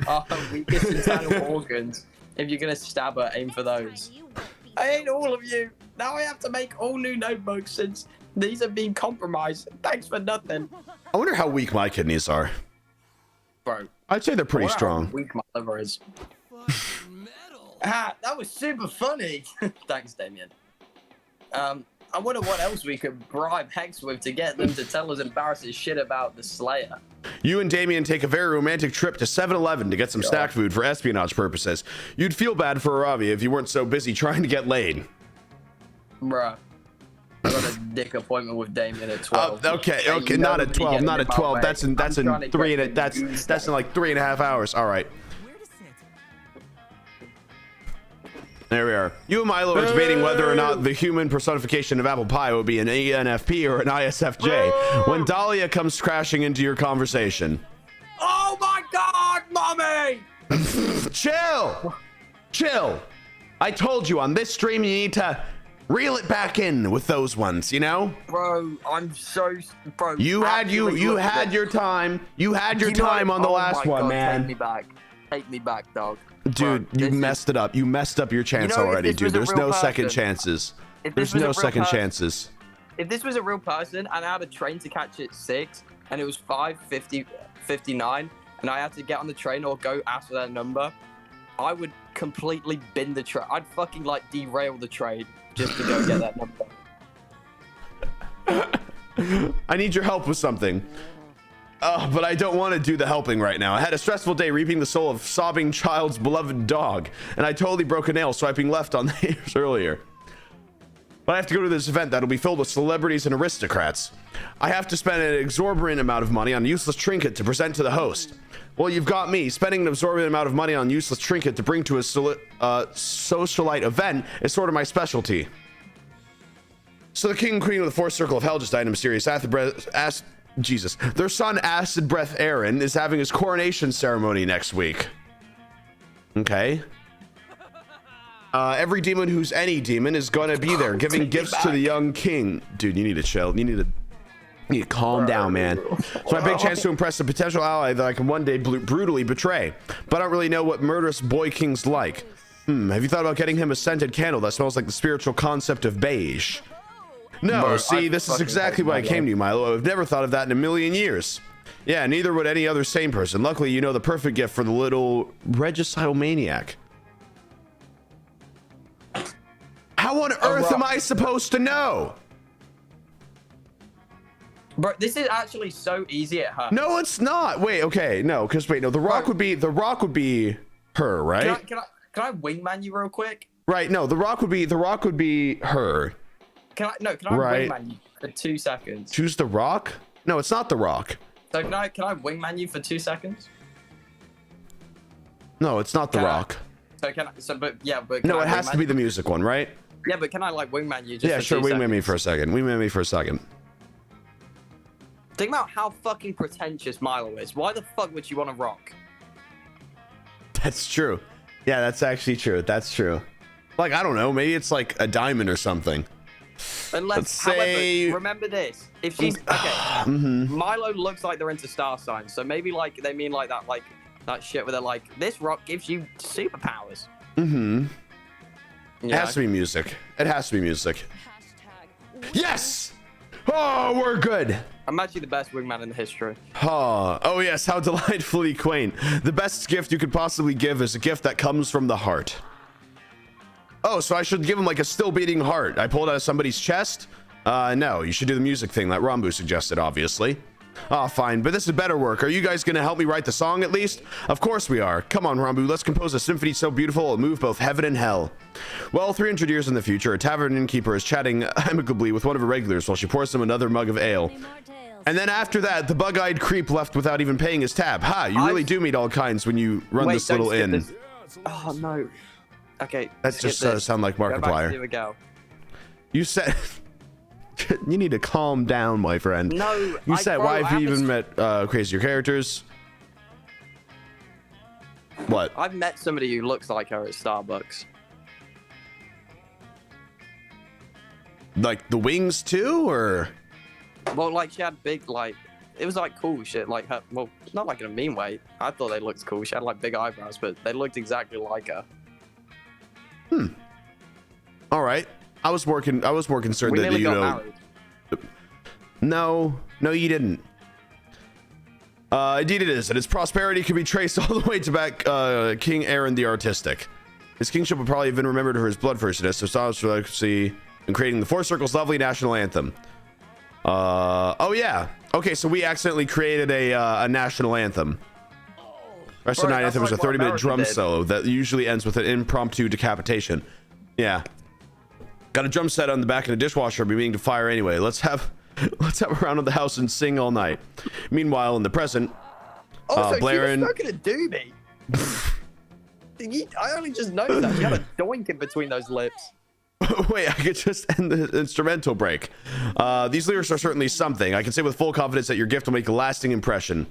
are her weakest internal organs. If you're gonna stab her, aim for those. I hate all of you. Now I have to make all new notebooks since these have been compromised. Thanks for nothing. I wonder how weak my kidneys are. Bro, I'd say they're pretty I wonder how strong. weak my liver is. fucking metal. Ah, that was super funny. Thanks, Damien. I wonder what else we could bribe Hex with to get them to tell us embarrassing shit about the Slayer. You and Damien take a very romantic trip to 7-Eleven to get some snack food for espionage purposes. You'd feel bad for Aravi if you weren't so busy trying to get laid. Bruh. I got a dick appointment with Damien at 12. Okay, Hey, okay, you not know at me 12, getting not in at my 12. way. That's in I'm trying to get that's in like 3.5 hours. All right. Where to sit? There we are. You and Milo are debating whether or not the human personification of apple pie would be an ENFP or an ISFJ when Dahlia comes crashing into your conversation. Oh my god, mommy! Chill. I told you on this stream you need to reel it back in with those ones, you know? Bro, I'm so... Bro, You had your time. You had your time on the last one, man. Take me back, dog. Dude, Bro, you this is- messed it up. You messed up your chance know, if already, this dude. was a There's real no second person- chances. If There's this was a no real second person- chances. If this was a real person and I had a train to catch at 6 and it was 5:59 and I had to get on the train or go after that number, I would completely bin the train. I'd fucking like derail the train just to go get that number. I need your help with something. But I don't want to do the helping right now. I had a stressful day reaping the soul of sobbing child's beloved dog, and I totally broke a nail swiping left on the ears earlier. But I have to go to this event that'll be filled with celebrities and aristocrats. I have to spend an exorbitant amount of money on a useless trinket to present to the host. Well, you've got me. Spending an exorbitant amount of money on useless trinket to bring to a socialite event is sort of my specialty. So the king and queen of the fourth circle of hell just died in a mysterious their son Acid Breath Aaron is having his coronation ceremony next week. Okay. Every demon who's any demon is gonna be there giving gifts to the young king. Dude, you need to chill. You need to calm down, man. It's my big chance to impress a potential ally that I can one day brutally betray. But I don't really know what murderous boy king's like. Have you thought about getting him a scented candle that smells like the spiritual concept of beige? No, Bro, see, I this is fucking exactly hate why I my came to you, Milo. I've never thought of that in a million years. Yeah, neither would any other sane person. Luckily, you know the perfect gift for the little regicidal maniac. How on earth am I supposed to know? Bro, this is actually so easy at her. No, it's not. Wait, okay, no, because wait, no, the rock would be her, right? Can I wingman you real quick? Right, no, the rock would be her. Can I Right. wingman you for 2 seconds? Choose the rock? No, it's not the rock. So can I wingman you for 2 seconds? No, it's not the Can I- rock. But No, it has to be the music one, right? Yeah, but can I like wingman you just Yeah, for sure. 2 Wingman seconds? me for a second. Wingman me for a second. Think about how fucking pretentious Milo is. Why the fuck would you want to rock? That's true. Yeah, that's actually true. That's true. Like, I don't know. Maybe it's like a diamond or something. Unless, Let's say- however, remember this. If she's okay, Mm-hmm. Milo looks like they're into star signs, so maybe like they mean like that shit where they're like, this rock gives you superpowers. Mm-hmm. It Yeah. has to be music. It has to be music. Hashtag Yes! Oh, we're good. I'm actually the best wingman in the history. Oh yes, how delightfully quaint. The best gift you could possibly give is a gift that comes from the heart. Oh, so I should give him like a still beating heart. I pulled out of somebody's chest? No, you should do the music thing that Ranboo suggested, obviously. Oh, fine, but this is better work. Are you guys gonna help me write the song at least? Of course we are. Come on, Ranboo, let's compose a symphony so beautiful it'll move both heaven and hell. Well, 300 years in the future, a tavern innkeeper is chatting amicably with one of her regulars while she pours him another mug of ale. more tales. And then after that, the bug-eyed creep left without even paying his tab. Ha, you really do meet all kinds when you run Wait, this don't little skip inn. this. Oh no. Okay. That skip just this. sound like Go back to Markiplier. the other girl. You said... you need to calm down, my friend. No. You said, why have you even met crazier characters? What? I've met somebody who looks like her at Starbucks. Like the wings too, or? Well, like she had big like. It was like cool shit, like her. Well, not like in a mean way. I thought they looked cool. She had like big eyebrows, but they looked exactly like her. All right. I was more concerned We that nearly you got know. married. No, you didn't. Indeed it is, and its prosperity can be traced all the way to back King Aaron the Artistic. His kingship would probably have been remembered for his bloodthirstiness, so legacy in creating the Four Circles' lovely national anthem. Oh yeah. Okay, so we accidentally created a national anthem. Rest of the Bro, night that's anthem is a like what 30-minute America drum did. solo that usually ends with an impromptu decapitation. Yeah. Got a drum set on the back of the dishwasher, be meaning to fire anyway. Let's have a round of the house and sing all night. Meanwhile, in the present, Also, Blair she and- was smoking a doobie. I only just noticed that. She had a doink in between those lips. wait, I could just end the instrumental break. These lyrics are certainly something. I can say with full confidence that your gift will make a lasting impression.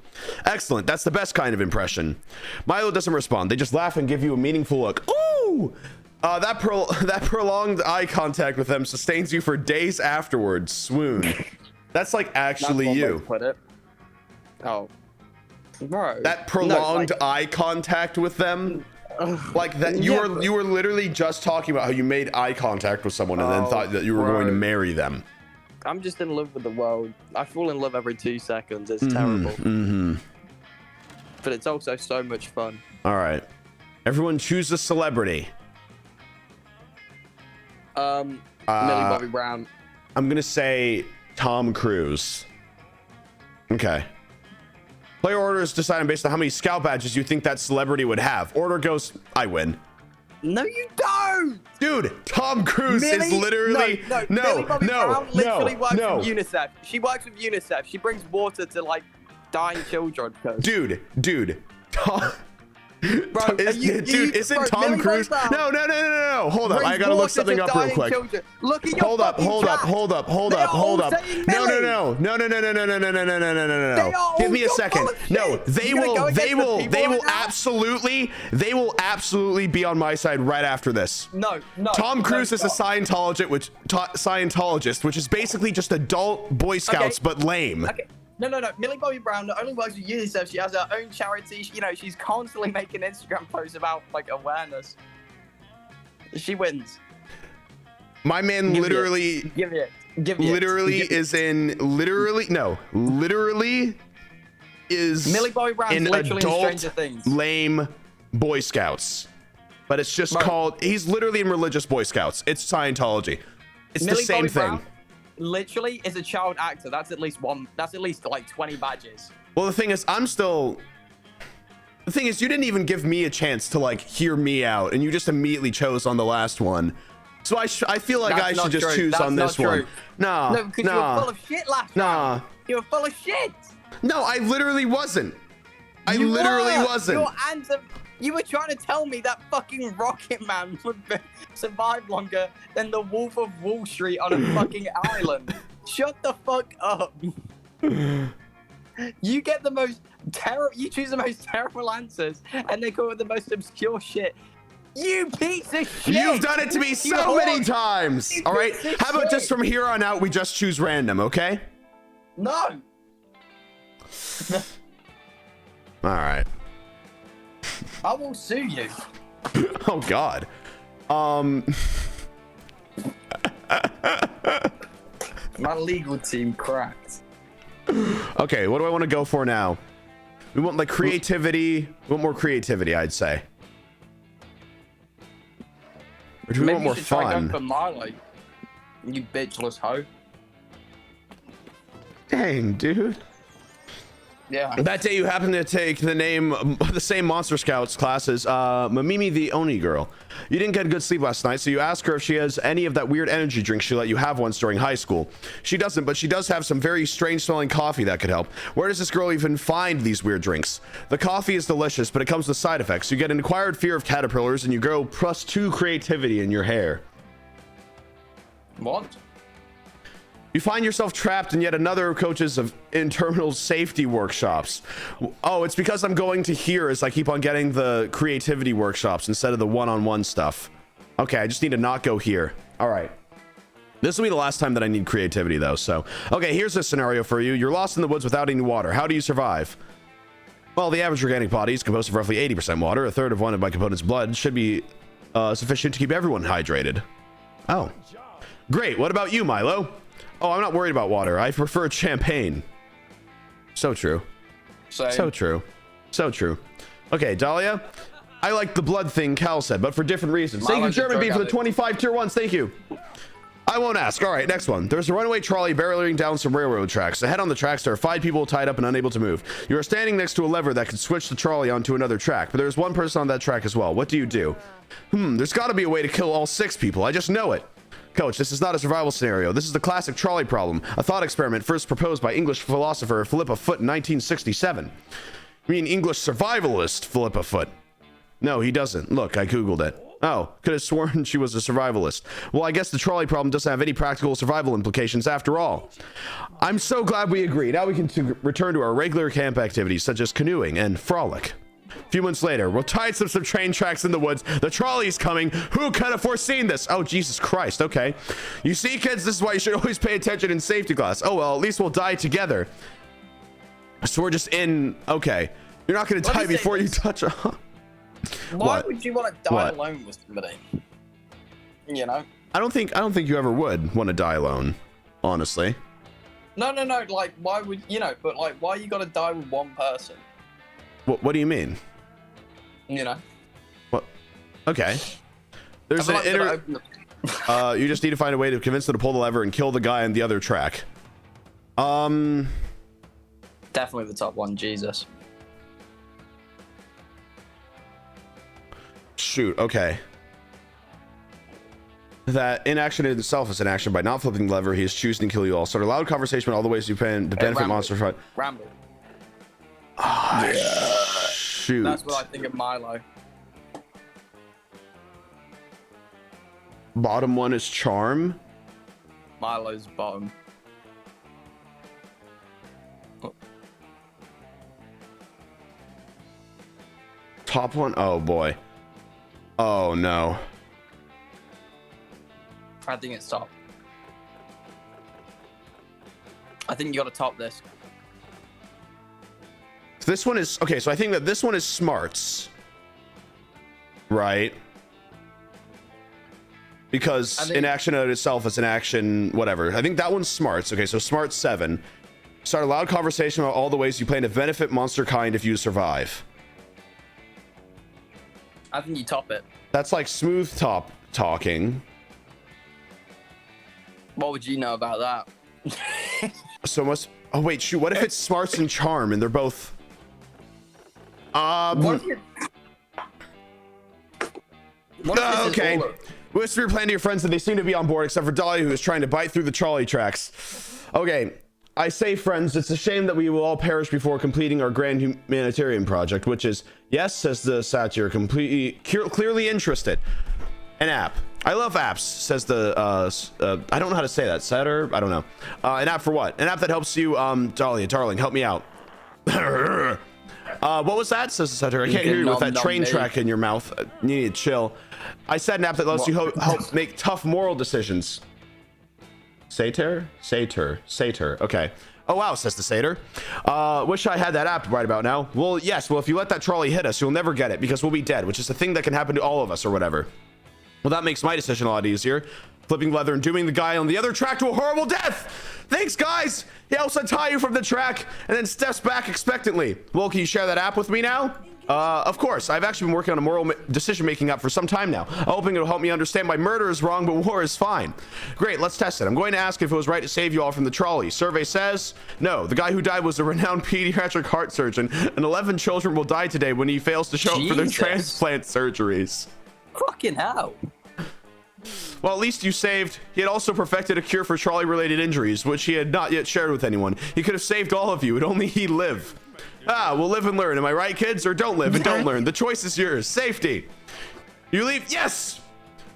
Excellent. That's the best kind of impression. Milo doesn't respond. They just laugh and give you a meaningful look. Ooh! That prolonged eye contact with them sustains you for days afterwards. Swoon. That's like actually That's one way to you. put it. Oh. Bro. That prolonged No, like, eye contact with them. Like that you Yeah, were but- you were literally just talking about how you made eye contact with someone and then Oh, thought that you were going to bro. marry them. I'm just in love with the world. I fall in love every 2 seconds. It's terrible. Mm-hmm. But it's also so much fun. All right. Everyone choose a celebrity. Millie Bobby Brown. I'm gonna say Tom Cruise. Okay. Player order is decided based on how many scout badges you think that celebrity would have. Order goes, I win. No, you don't! Dude, Tom Cruise is literally Millie Bobby Brown literally works no. with UNICEF. She works with UNICEF. She brings water to like dying children. Dude, Tom. Bro, Isn't Tom Millie Cruise? Bobby Brown No. Hold up. I brings gotta look water something to up real dying quick. children. Look at your Hold up. fucking chat. They are all saying Millie. No. They are Give all me a full second. of No, shit. they You gonna go will against the people they will absolutely be on my side right after this. No. Tom Cruise is a stop. Scientologist, which is basically just adult Boy Scouts, but lame. Okay. No. Millie Bobby Brown not only works with UNICEF, she has her own charity. She's constantly making Instagram posts about like awareness. She wins. My man Give me literally Give me it. Give me it. literally Give me it. is in literally is Millie Bobby Brown's in literally in adult Stranger Things. lame Boy Scouts, but it's just Right. called. He's literally in religious Boy Scouts. It's Scientology. It's Millie the same Bobby thing. Brown literally is a child actor. That's at least one. That's at least like 20 badges. Well, the thing is, the thing is, you didn't even give me a chance to like hear me out, and you just immediately chose on the last one. So I feel like That's I not should just true. choose That's on this not one. true. Nah, No, because you were full of shit last Nah. round. You were full of shit. No, I literally wasn't. I You literally were. wasn't. Your answer. You were trying to tell me that fucking Rocket Man would survive longer than the Wolf of Wall Street on a fucking island. Shut the fuck up. You get the most terrible. You choose the most terrible answers, and they come with the most obscure shit. You piece of shit. You've done it to me so whore. many times. You All right. piece of How about just shit. from here on out, we just choose random, okay? No. All right. I will sue you. Oh God. My legal team cracked. Okay. What do I want to go for now? We want like creativity. We want more creativity, I'd say. Or do we Maybe want you more should try going fun? for Milo. You bitchless hoe. Dang, dude. Yeah. That day you happened to take the same Monster Scouts class as Mamimi the Oni girl. You didn't get good sleep last night, so you ask her if she has any of that weird energy drink she let you have once during high school. She doesn't, but she does have some very strange smelling coffee that could help. Where does this girl even find these weird drinks? The coffee is delicious, but it comes with side effects. You get an acquired fear of caterpillars, and you grow +2 creativity in your hair. What? You find yourself trapped in yet another coaches of internal safety workshops. Oh, it's because I'm going to here as I keep on getting the creativity workshops instead of the one-on-one stuff. Okay, I just need to not go here. All right. This will be the last time that I need creativity though, so. Okay, here's a scenario for you. You're lost in the woods without any water. How do you survive? Well, the average organic body is composed of roughly 80% water. A third of one of my components' blood should be sufficient to keep everyone hydrated. Oh. Great, what about you, Milo? Oh, I'm not worried about water. I prefer champagne. So true. Same. So true. So true. Okay, Dahlia. I like the blood thing Cal said, but for different reasons. Thank you, Milo's a German drug B, for the addict. 25 tier 1s. Thank you. I won't ask. All right, next one. There's a runaway trolley barreling down some railroad tracks. Ahead on the tracks, there are 5 people tied up and unable to move. You are standing next to a lever that can switch the trolley onto another track, but there's one person on that track as well. What do you do? There's got to be a way to kill all 6 people. I just know it. Coach, this is not a survival scenario. This is the classic trolley problem, a thought experiment first proposed by English philosopher Philippa Foot in 1967. You mean English survivalist Philippa Foot? No, he doesn't. Look, I googled it. Oh, could have sworn she was a survivalist. Well, I guess the trolley problem doesn't have any practical survival implications after all. I'm so glad we agree. Now we can return to our regular camp activities such as canoeing and frolic. A few months later, we're tied to some train tracks in the woods. The trolley's coming. Who could have foreseen this? Oh, Jesus Christ. Okay. You see, kids, this is why you should always pay attention in safety class. Oh, well, at least we'll die together. So we're just in. Okay. You're not going to Let me die say before you this. touch. Why What? would you want to die What? alone with somebody? You know? I don't think you ever would want to die alone, honestly. No. Like, why would you know? But like, why you gotta die with one person? What do you mean? You know? What? Okay. There's I an feel like we gotta open you just need to find a way to convince them to pull the lever and kill the guy on the other track. Definitely the top one. Jesus. Shoot. Okay. That inaction in itself is an action. By not flipping the lever, he is choosing to kill you all. Start a loud conversation about all the ways you can to benefit Ranboo. monster fight. Ranboo. Shoot. That's what I think of Milo. Bottom one is charm. Milo's bottom. Top one. Oh boy. Oh no. I think it's top. I think you gotta top this. This one is okay. So I think that this one is smarts, right? Because I think- inaction in itself is an action, whatever. I think that one's smarts. Okay, so smarts 7. Start a loud conversation about all the ways you plan to benefit monster kind if you survive. I think you top it. That's like smooth talking. What would you know about that? So must. Oh wait, shoot. What if it's smarts and charm and they're both? What if it- what if this is Okay. all of- Whisper your plan to your friends that they seem to be on board, except for Dolly, who is trying to bite through the trolley tracks. Okay. I say, friends, it's a shame that we will all perish before completing our grand humanitarian project, which is, yes, says the satyr, completely clearly interested. An app. I love apps, says the I don't know how to say that. Satyr? I don't know. An app for what? An app that helps you, Dolly, darling, help me out. What was that? Says the satyr. I can't hear you with that train track in your mouth. You need to chill. I said an app that lets you help make tough moral decisions. Satyr? Satyr. Okay. Oh, wow, says the satyr. Wish I had that app right about now. Well, yes. Well, if you let that trolley hit us, you'll never get it because we'll be dead, which is a thing that can happen to all of us or whatever. Well, that makes my decision a lot easier. Flipping leather and dooming the guy on the other track to a horrible death. Thanks, guys. He helps untie you from the track and then steps back expectantly. Well, can you share that app with me now? Of course. I've actually been working on a moral decision-making app for some time now. I'm hoping it'll help me understand why murder is wrong, but war is fine. Great, let's test it. I'm going to ask if it was right to save you all from the trolley. Survey says, no. The guy who died was a renowned pediatric heart surgeon, and 11 children will die today when he fails to show up for their transplant surgeries. Fucking hell. Well, at least you saved. He had also perfected a cure for trolley-related injuries, which he had not yet shared with anyone. He could have saved all of you, and only he'd live. We'll live and learn. Am I right, kids? Or don't live and don't learn. The choice is yours. Safety. You leave. Yes.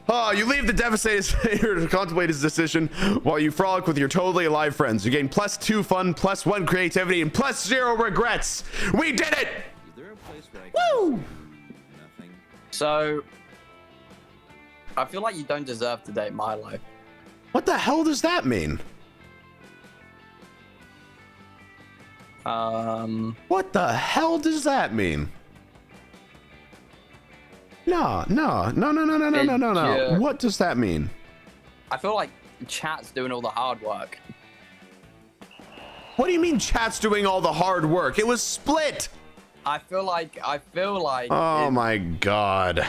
You leave the devastated satyr to contemplate his decision while you frolic with your totally alive friends. You gain +2 fun, +1 creativity, and +0 regrets. We did it. Is there a place where I can do nothing? So, I feel like you don't deserve to date Milo. What the hell does that mean? What the hell does that mean? No. What does that mean? I feel like chat's doing all the hard work. What do you mean chat's doing all the hard work? It was split. I feel like. Oh my god.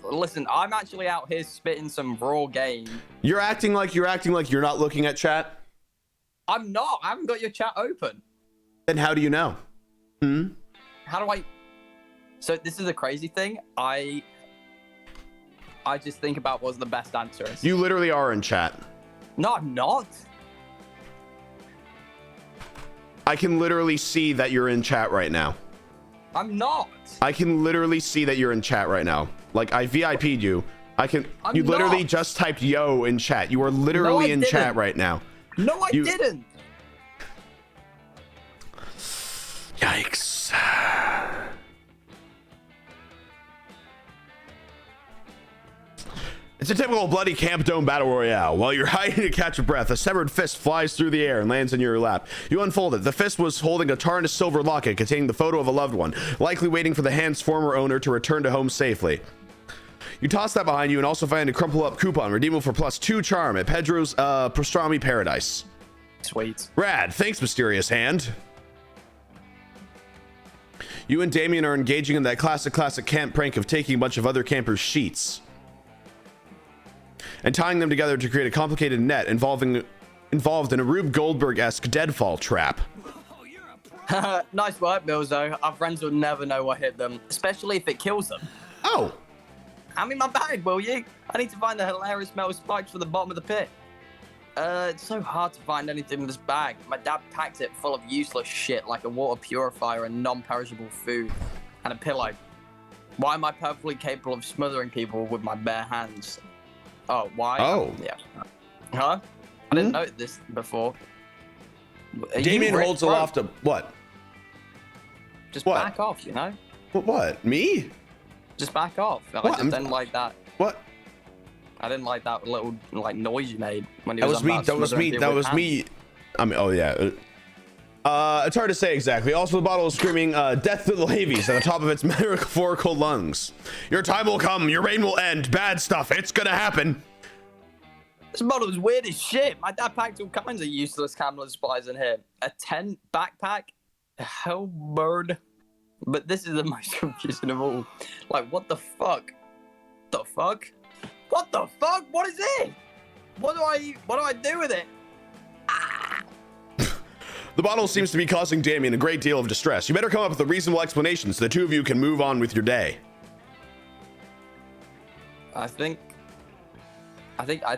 Listen, I'm actually out here spitting some raw game. You're acting like you're not looking at chat? I'm not. I haven't got your chat open. Then how do you know? How do I? So this is a crazy thing. I just think about what's the best answer is. You literally are in chat. No, I'm not. I can literally see that you're in chat right now. I'm not. I can literally see that you're in chat right now. Like, I VIP'd you. You literally just typed yo in chat. You are literally in chat right now. No, I didn't. Yikes. It's a typical bloody Camp Dome battle royale. While you're hiding to catch your breath, a severed fist flies through the air and lands in your lap. You unfold it. The fist was holding a tarnished silver locket containing the photo of a loved one, likely waiting for the hand's former owner to return to home safely. You toss that behind you and also find a crumpled up coupon redeemable for +2 charm at Pedro's Pastrami Paradise. Sweet. Rad. Thanks, mysterious hand. You and Damien are engaging in that classic camp prank of taking a bunch of other campers' sheets and tying them together to create a complicated net involved in a Rube Goldberg-esque deadfall trap. Nice work, Billzo. Our friends will never know what hit them, especially if it kills them. Oh. Hand me my bag, will you? I need to find the hilarious metal spikes for the bottom of the pit. It's so hard to find anything in this bag. My dad packed it full of useless shit like a water purifier and non-perishable food and a pillow. Why am I perfectly capable of smothering people with my bare hands? Oh, why? Oh. Yeah. Huh? I didn't know this before. Damien holds aloft a what? Just what? back off, you know? What? Me? Just back off. I What? just didn't like that. What? I didn't like that little noise you made when you That was me. That was me. I mean, oh yeah. It's hard to say exactly. Also, the bottle is screaming death to the Levies at the top of its metaphorical lungs. Your time will come. Your reign will end. Bad stuff. It's gonna happen. This model is weird as shit. My dad packed all kinds of useless camera supplies in here. A tent backpack, a halberd. But this is the most confusing of all. Like, what the fuck? The fuck? What the fuck? What is it? What do I do with it? The bottle seems to be causing Damien a great deal of distress. You better come up with a reasonable explanation so the two of you can move on with your day. I think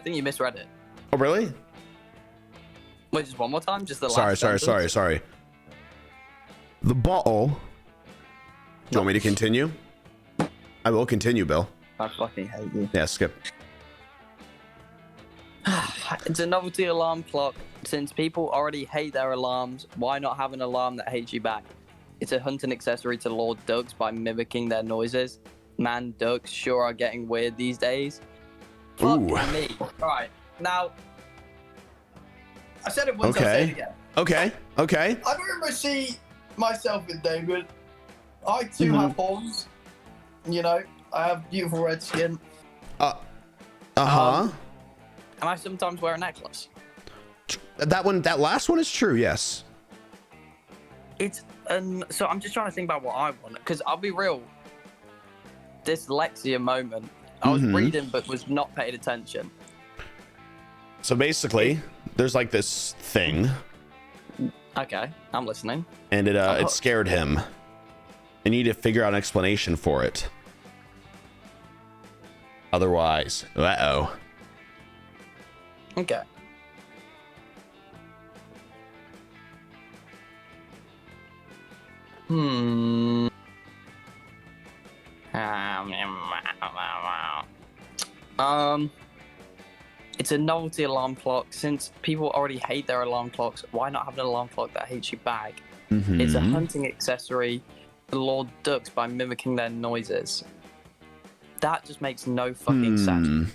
you misread it. Oh, really? Wait, just one more time? Just the last Sorry. The bottle. Do you want me to continue? I will continue, Bill. I fucking hate you. Yeah, skip. It's a novelty alarm clock. Since people already hate their alarms, why not have an alarm that hates you back? It's a hunting accessory to lure ducks by mimicking their noises. Man, ducks sure are getting weird these days. Fuck Ooh. me. Right, now, I said it once, I'll say it again. Okay. I don't ever see myself in David. I too have horns. You know, I have beautiful red skin. Uh-huh. And I sometimes wear a necklace. That last one is true, yes. So I'm just trying to think about what I want, because I'll be real. Dyslexia moment. I was reading but was not paying attention. So basically, there's like this thing, Okay, I'm listening. and it scared him. I need to figure out an explanation for it. Otherwise, uh-oh. Okay. It's a novelty alarm clock. Since people already hate their alarm clocks, why not have an alarm clock that hates you back? It's a hunting accessory to lure ducks by mimicking their noises. That just makes no fucking sense.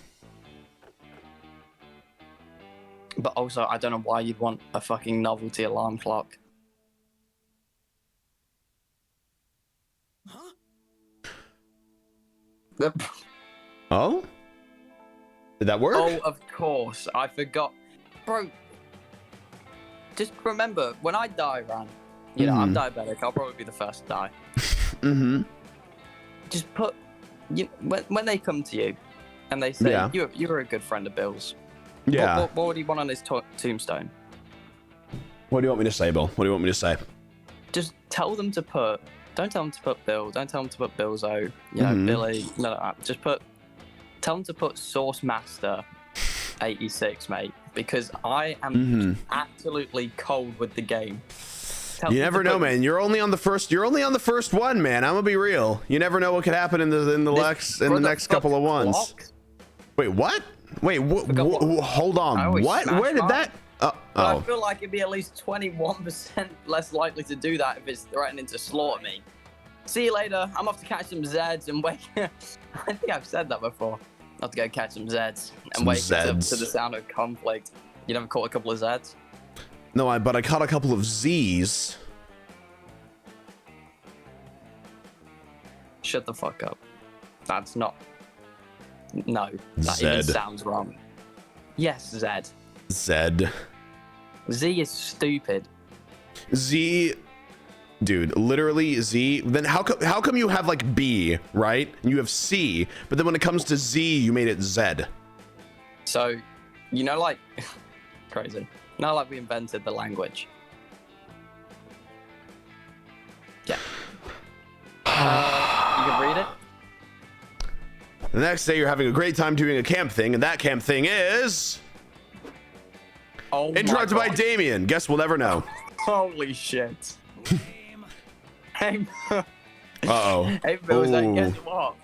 But also, I don't know why you'd want a fucking novelty alarm clock. Oh? Did that work? Oh, of course. I forgot. Bro, just remember, when I die, Ran, you know, I'm diabetic. I'll probably be the first to die. Just put, when they come to you and they say, you're a good friend of Bill's. Yeah. What would he want on his tombstone? What do you want me to say, Bill? What do you want me to say? Just tell them to put, don't tell them to put Bill, don't tell them to put Billzo, you know, Billy, no, just tell them to put Source Master 86, mate, because I am absolutely cold with the game. You never know, man. You're only on the first one, man. I'm gonna be real. You never know what could happen in the next couple of ones. Wait, what? Wait, hold on. What? Where did that? I feel like it'd be at least 21% less likely to do that if it's threatening to slaughter me. See you later. I'm off to catch some Zeds and wake. I think I've said that before. I have to go catch some Zeds and wake up to the sound of conflict. You never caught a couple of Zeds? No, but I caught a couple of Z's. Shut the fuck up. That's not. No, that Zed. even sounds wrong. Yes, Zed. Zed. Z is stupid. Z, dude, literally Z. Then how come you have like B, right? And you have C, but then when it comes to Z, you made it Z. So, you know, like, crazy. Not like we invented the language. Yeah. You can read it. The next day, you're having a great time doing a camp thing, and that camp thing is interrupted by Damien. Guess we'll never know. Holy shit. Hey, Uh-oh. hey, Bill, so guess what?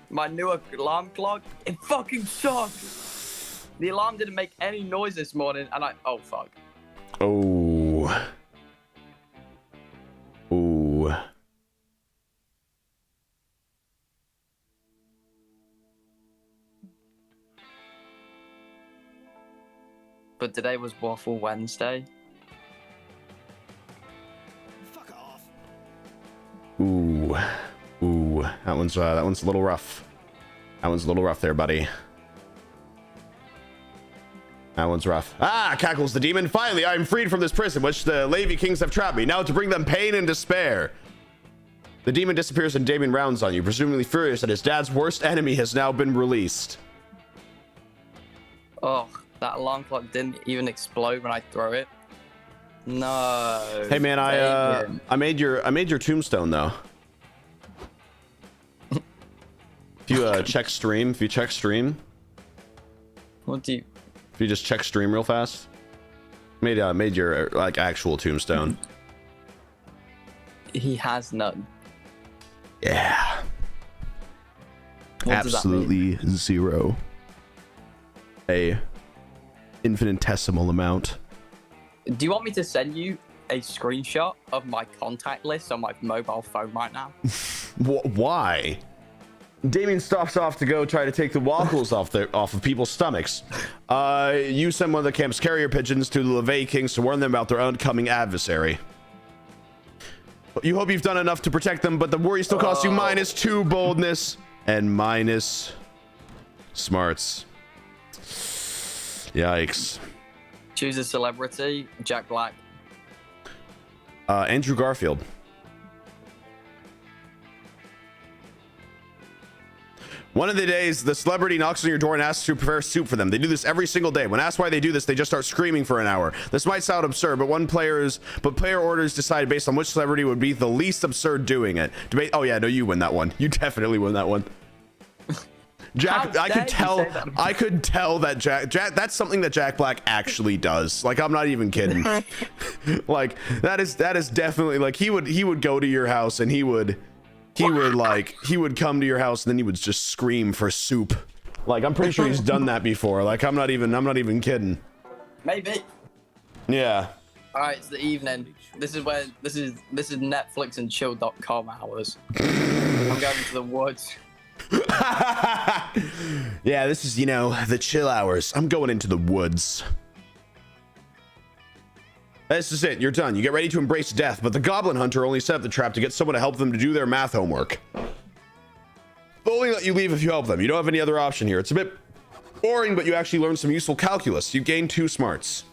My new alarm clock, it fucking sucks. The alarm didn't make any noise this morning, and oh, fuck. Oh. Ooh. But today was Waffle Wednesday. Fuck off. Ooh. Ooh. That one's a little rough. That one's a little rough there, buddy. That one's rough. Ah, cackles the demon. Finally, I am freed from this prison, which the Levy Kings have trapped me. Now to bring them pain and despair. The demon disappears and Damien rounds on you, presumably furious that his dad's worst enemy has now been released. Oh, that alarm clock didn't even explode when I throw it. No. Hey man, I made your tombstone though. If you check stream, What do you? if you just check stream real fast, made your like actual tombstone. He has none. Yeah. What does that mean? Absolutely zero. A infinitesimal amount. Do you want me to send you a screenshot of my contact list on my mobile phone right now? Why? Damien stops off to go try to take the waffles off of people's stomachs. You send one of the camp's carrier pigeons to the Levay Kings to warn them about their oncoming adversary. You hope you've done enough to protect them, but the worry still costs you -2 boldness and minus smarts. Yikes. Choose a celebrity. Jack Black. Andrew Garfield. One of the days, the celebrity knocks on your door and asks you to prepare soup for them. They do this every single day. When asked why they do this, they just start screaming for an hour. This might sound absurd, but player orders decide based on which celebrity would be the least absurd doing it. Debate. Oh yeah, no, you win that one. You definitely win that one. Jack, I could tell that Jack, that's something that Jack Black actually does. Like, I'm not even kidding. Like, that is definitely, like, he would go to your house and he would come to your house and then he would just scream for soup. Like, I'm pretty sure he's done that before. Like, I'm not even kidding. Maybe. Yeah. All right, it's the evening. This is Netflix and chill.com hours. I'm going to the woods. Yeah, this is, the chill hours. I'm going into the woods. This is it. You're done. You get ready to embrace death, but the goblin hunter only set up the trap to get someone to help them to do their math homework. They'll only let you leave if you help them. You don't have any other option here. It's a bit boring, but you actually learn some useful calculus. You gain 2 smarts.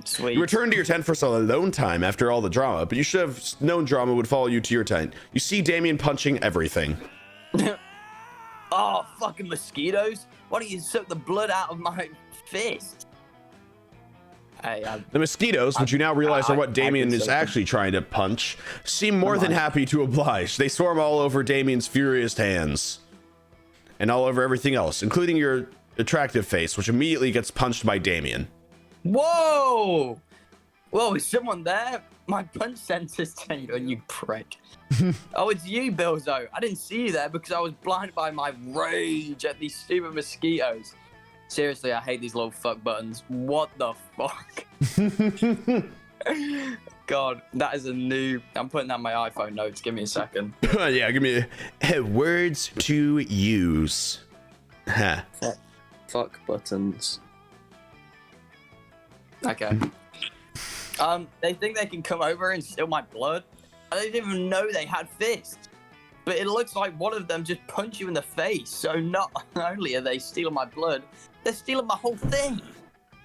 Sweet. You return to your tent for some alone time after all the drama, but you should have known drama would follow you to your tent. You see Damien punching everything. Oh, fucking mosquitoes. Why don't you suck the blood out of my fist? Hey, the mosquitoes, which you now realize are what Damien is actually trying to punch, seem more than happy to oblige. They swarm all over Damien's furious hands. And all over everything else, including your attractive face, which immediately gets punched by Damien. Whoa! Whoa, is someone there? My punch sensor's turned on, you prick. Oh, it's you, Billzo. I didn't see you there because I was blinded by my rage at these stupid mosquitoes. Seriously, I hate these little fuck buttons. What the fuck? God, that is a new... I'm putting that in my iPhone notes. Give me a second. Yeah, give me words to use. Huh. Fuck buttons. Okay. They think they can come over and steal my blood. I didn't even know they had fists. But it looks like one of them just punched you in the face. So not only are they stealing my blood, they're stealing my whole thing.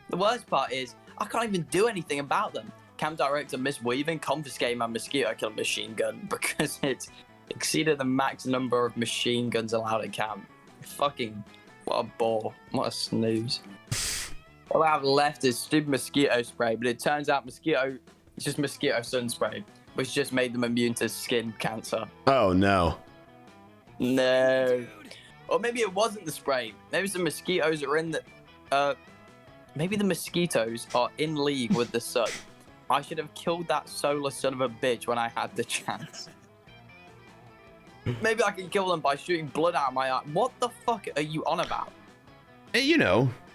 The worst part is, I can't even do anything about them. Camp director Miss Weaving confiscated my mosquito killer machine gun because it exceeded the max number of machine guns allowed at camp. Fucking, what a bore. What a snooze. All I have left is stupid mosquito spray, but it turns out it's just mosquito sun spray, which just made them immune to skin cancer. Oh, no. No. Or maybe it wasn't the spray. Maybe some mosquitoes are in the... maybe the mosquitoes are in league with the sun. I should have killed that solar son of a bitch when I had the chance. Maybe I can kill them by shooting blood out of my eye. What the fuck are you on about? Hey,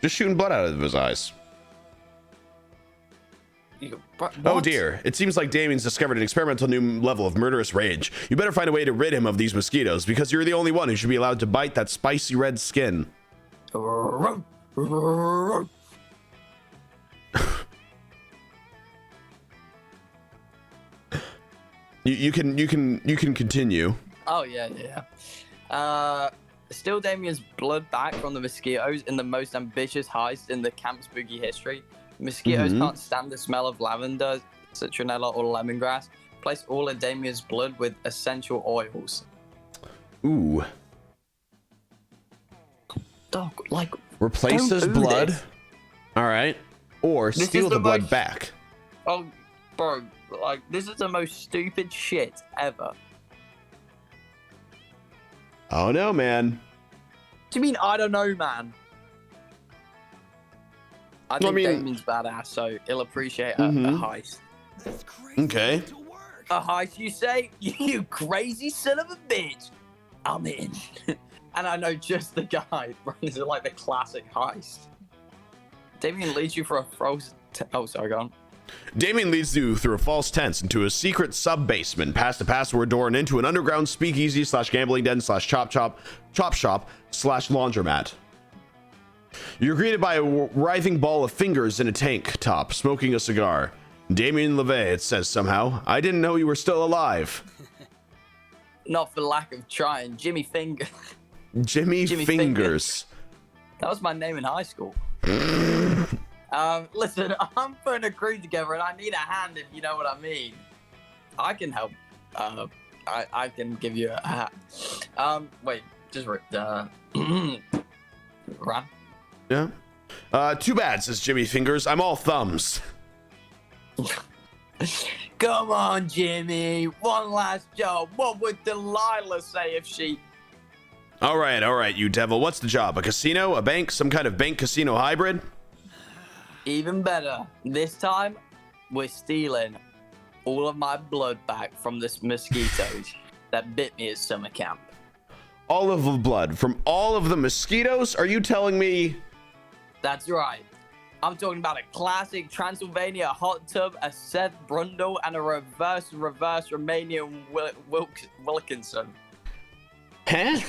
just shooting blood out of his eyes. Oh dear, it seems like Damien's discovered an experimental new level of murderous rage. You better find a way to rid him of these mosquitoes, because you're the only one who should be allowed to bite that spicy red skin. You can continue. Oh yeah. steal Damien's blood back from the mosquitoes in the most ambitious heist in the Camp Spooky history. Mosquitoes can't stand the smell of lavender, citronella, or lemongrass. Place all of Damien's blood with essential oils. Ooh. Dog, like, Replace don't his do blood. this. All right. Or This steal is the the blood most- back. Oh, bro, like, this is the most stupid shit ever. Oh no, man. What do you mean, I don't know, man? I think mean- Damien's badass, so he'll appreciate a heist. That's crazy. Okay. To work. A heist, you say? You crazy son of a bitch! I'm in. And I know just the guy. This is like the classic heist. Damien leads you for a frozen... Oh, sorry, go on. Damien leads you through a false tense into a secret sub-basement, past a password door, and into an underground speakeasy / gambling den / chop shop / laundromat. You're greeted by a writhing ball of fingers in a tank top, smoking a cigar. Damien LeVay, it says somehow. I didn't know you were still alive. Not for lack of trying. Jimmy Finger. Jimmy Jimmy Fingers. That was my name in high school. Listen, I'm putting a crew together and I need a hand if you know what I mean. I can help. I can give you a hat. Wait, just Ran. Yeah. Too bad, says Jimmy Fingers. I'm all thumbs. Come on, Jimmy. One last job. What would Delilah say if she... All right, you devil. What's the job? A casino? A bank? Some kind of bank-casino hybrid? Even better. This time, we're stealing all of my blood back from the mosquitoes that bit me at summer camp. All of the blood from all of the mosquitoes? Are you telling me? That's right. I'm talking about a classic Transylvania hot tub, a Seth Brundle, and a reverse Romanian Wilkinson. Huh?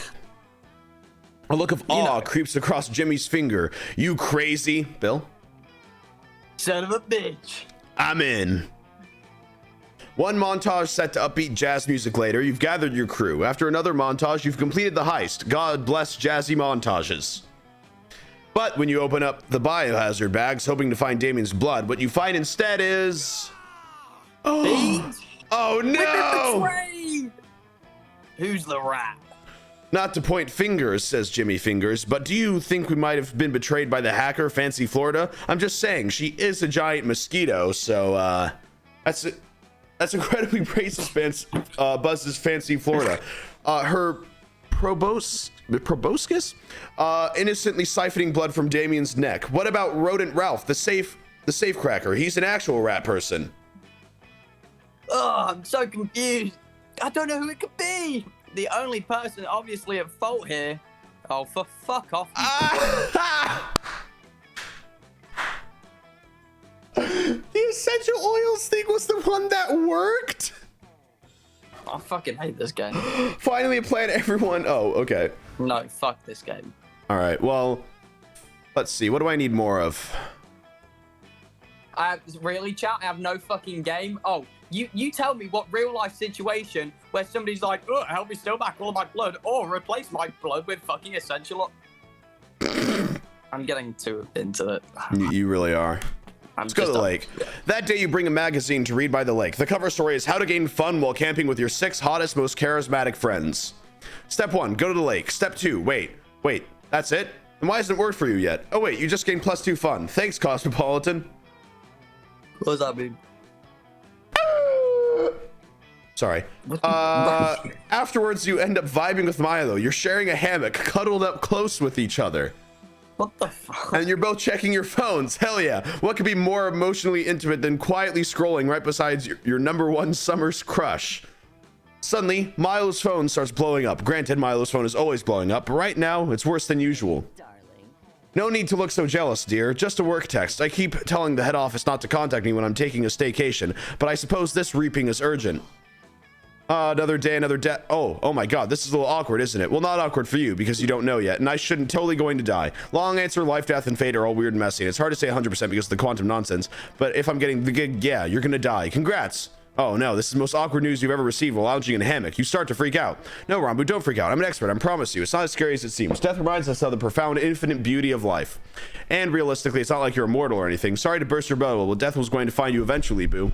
A look of awe creeps across Jimmy's finger. You crazy, Bill? Son of a bitch. I'm in. One montage set to upbeat jazz music later, you've gathered your crew. After another montage, you've completed the heist. God bless jazzy montages. But when you open up the biohazard bags, hoping to find Damien's blood, what you find instead is... Pete? Oh We've been no! betrayed! Who's the rat? Not to point fingers, says Jimmy Fingers, but do you think we might have been betrayed by the hacker, Fancy Florida? I'm just saying, she is a giant mosquito, so, that's incredibly racist, Buzz's Fancy Florida. Her proboscis? Innocently siphoning blood from Damien's neck. What about Rodent Ralph, the safe cracker? He's an actual rat person. Oh, I'm so confused. I don't know who it could be. The only person obviously at fault here. Oh, for fuck off. The essential oils thing was the one that worked? I fucking hate this game. Finally a plan, everyone. Oh, okay. No, fuck this game. All right, well, let's see. What do I need more of? Really, chat? I have no fucking game. Oh, you tell me what real life situation where somebody's like, oh, help me steal back all of my blood or replace my blood with fucking essential. I'm getting too into it. You really are. Let's go to the lake. That day you bring a magazine to read by the lake. The cover story is how to gain fun while camping with your 6 hottest, most charismatic friends. Step 1, go to the lake. Step 2, wait, that's it? And why hasn't it worked for you yet? Oh wait, you just gained +2 fun. Thanks, Cosmopolitan. What does that mean? Sorry. Afterwards, you end up vibing with Milo. You're sharing a hammock, cuddled up close with each other. What the fuck? And you're both checking your phones. Hell yeah. What could be more emotionally intimate than quietly scrolling right beside your number 1 summer's crush? Suddenly, Milo's phone starts blowing up. Granted, Milo's phone is always blowing up, but right now, it's worse than usual. No need to look so jealous, dear. Just a work text. I keep telling the head office not to contact me when I'm taking a staycation, but I suppose this reaping is urgent. Another day, another day. Oh my god, this is a little awkward, isn't it? Well, not awkward for you, because you don't know yet, and I shouldn't totally going to die. Long answer, life, death, and fate are all weird and messy. It's hard to say 100% because of the quantum nonsense, but if I'm getting the gig, yeah, you're gonna die. Congrats. Oh no, this is the most awkward news you've ever received while lounging in a hammock. You start to freak out. No, Ranboo, don't freak out. I'm an expert, I promise you. It's not as scary as it seems. Death reminds us of the profound, infinite beauty of life. And realistically, it's not like you're immortal or anything. Sorry to burst your bubble, but death was going to find you eventually, Boo.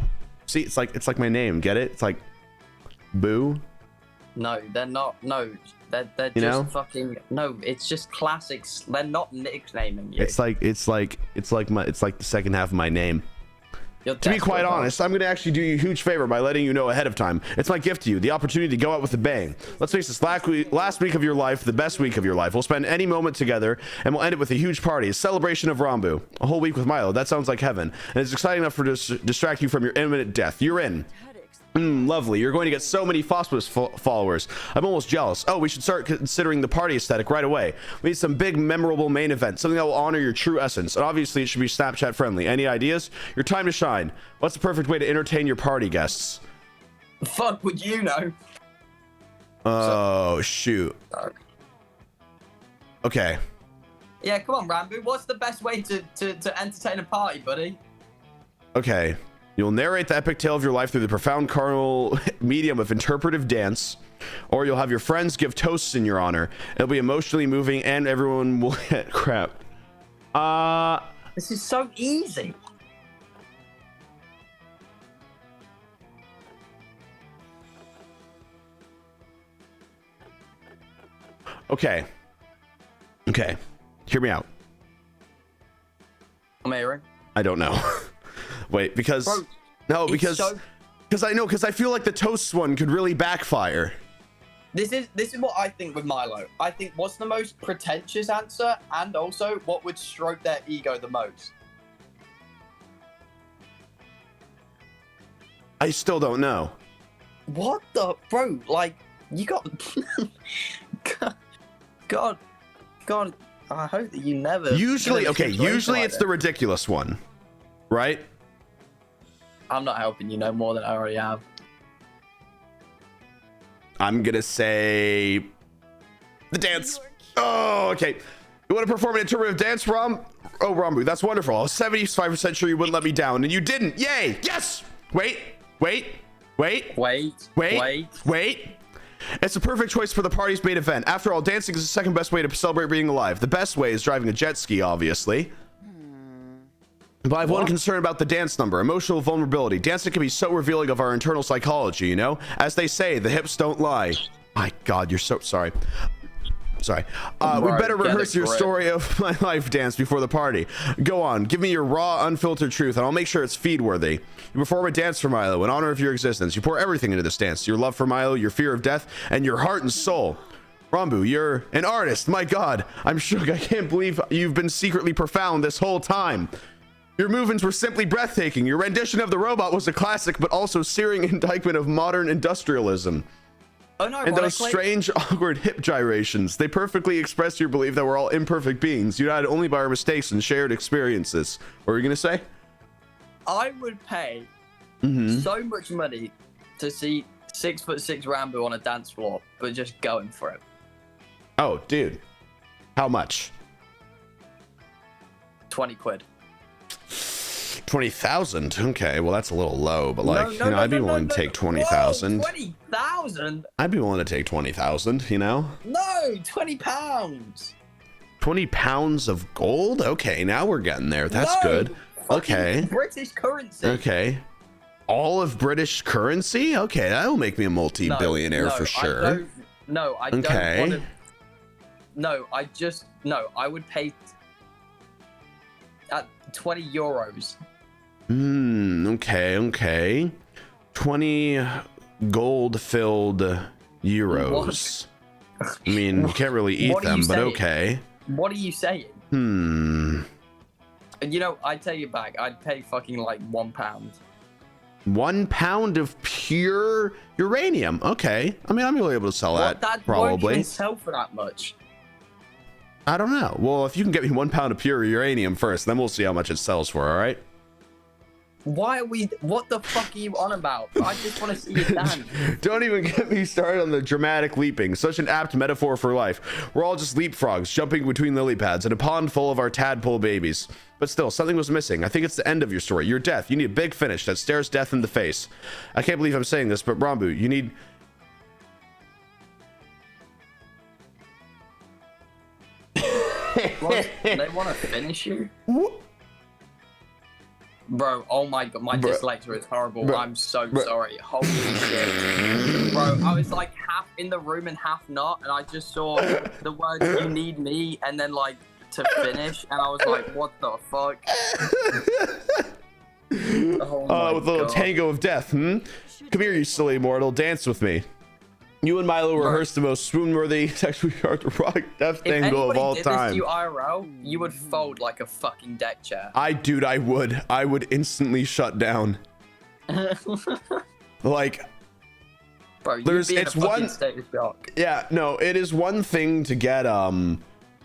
See, it's like my name, get it? It's like Boo. No, they're not. No, they're You know? just fucking. No, it's just classics. They're not nicknaming you. It's like the second half of my name. You're To be quite desperate, honest, I'm going to actually do you a huge favor by letting you know ahead of time. It's my gift to you, the opportunity to go out with a bang. Let's face this, last week of your life, the best week of your life. We'll spend any moment together, and we'll end it with a huge party, a celebration of Ranboo. A whole week with Milo, that sounds like heaven. And it's exciting enough to distract you from your imminent death. You're in. Lovely. You're going to get so many Phosphorus followers. I'm almost jealous. Oh, we should start considering the party aesthetic right away. We need some big, memorable main event, something that will honor your true essence. And obviously, it should be Snapchat friendly. Any ideas? Your time to shine. What's the perfect way to entertain your party guests? Fuck, would you know? Oh, shoot. Okay. Yeah, come on, Ranboo. What's the best way to entertain a party, buddy? Okay. You'll narrate the epic tale of your life through the profound carnal medium of interpretive dance, or you'll have your friends give toasts in your honor. It'll be emotionally moving, and everyone will get crap. This is so easy. Okay. Okay. Hear me out. I'm hearing. I don't know. Wait, because Bro, no, it's because so- I feel like the toasts one could really backfire. This is what I think with Milo. I think what's the most pretentious answer, and also what would stroke their ego the most. I still don't know. What the bro? Like you got God. I hope that you never. Usually, get in a okay. situation Usually, like it's this. the ridiculous one, right? I'm not helping you no more than I already have. I'm gonna say the dance. Oh, okay. You want to perform an interpretive dance, Rom? Oh, Ranboo, that's wonderful. I was 75% sure you wouldn't let me down, and you didn't. Yay! Yes. Wait. It's the perfect choice for the party's main event. After all, dancing is the second best way to celebrate being alive. The best way is driving a jet ski, obviously. But I have one concern about the dance number: emotional vulnerability. Dancing can be so revealing of our internal psychology, you know? As they say, the hips don't lie. My God, you're so sorry. We better rehearse your story of my life dance before the party. Go on, give me your raw, unfiltered truth, and I'll make sure it's feed-worthy. You perform a dance for Milo in honor of your existence. You pour everything into this dance: your love for Milo, your fear of death, and your heart and soul. Ranboo, you're an artist. My God, I'm shook. I can't believe you've been secretly profound this whole time. Your movements were simply breathtaking. Your rendition of the robot was a classic, but also searing indictment of modern industrialism. Oh no! And those strange, awkward hip gyrations, they perfectly express your belief that we're all imperfect beings, united only by our mistakes and shared experiences. What were you gonna say? I would pay so much money to see 6'6" Ranboo on a dance floor, but just going for it. Oh, dude. How much? 20 quid. 20,000. Okay, well that's a little low, but like, I'd be willing to take 20,000. 20,000? I'd be willing to take 20,000, you know? No, 20 pounds. 20 pounds of gold? Okay, now we're getting there. That's No, good. fucking Okay. British currency. Okay. All of British currency? Okay, that'll make me a multi-billionaire for sure. I don't want to. I would pay at 20 euros. Okay. 20 gold-filled euros. I mean, you can't really eat What are you them, but saying? okay. What are you saying? You know, I'd take it back. I'd pay fucking like £1. 1 pound of pure uranium. Okay. I mean, I'm really able to sell that, That won't probably. even sell for that much. I don't know. Well, if you can get me 1 pound of pure uranium first, then we'll see how much it sells for, all right? Why are we? What the fuck are you on about? I just want to see it done. Don't even get me started on the dramatic leaping. Such an apt metaphor for life. We're all just leapfrogs jumping between lily pads in a pond full of our tadpole babies. But still, something was missing. I think it's the end of your story. Your death. You need a big finish that stares death in the face. I can't believe I'm saying this, but Ranboo, you need... What? They want to finish you? Bro, oh my god, my dyslexia is horrible. Bro. I'm so sorry. Holy shit. Bro, I was like half in the room and half not, and I just saw the words "you need me" and then like "to finish," and I was like, what the fuck? Oh with a little tango of death, Come here, you silly mortal. Dance with me. You and Milo rehearsed the most swoon-worthy sexually characterized death tango of all time. If anybody did this to you IRL, you would fold like a fucking deck chair. Dude, I would instantly shut down. Like, bro, it's one state of shock. Yeah, no, it is one thing to get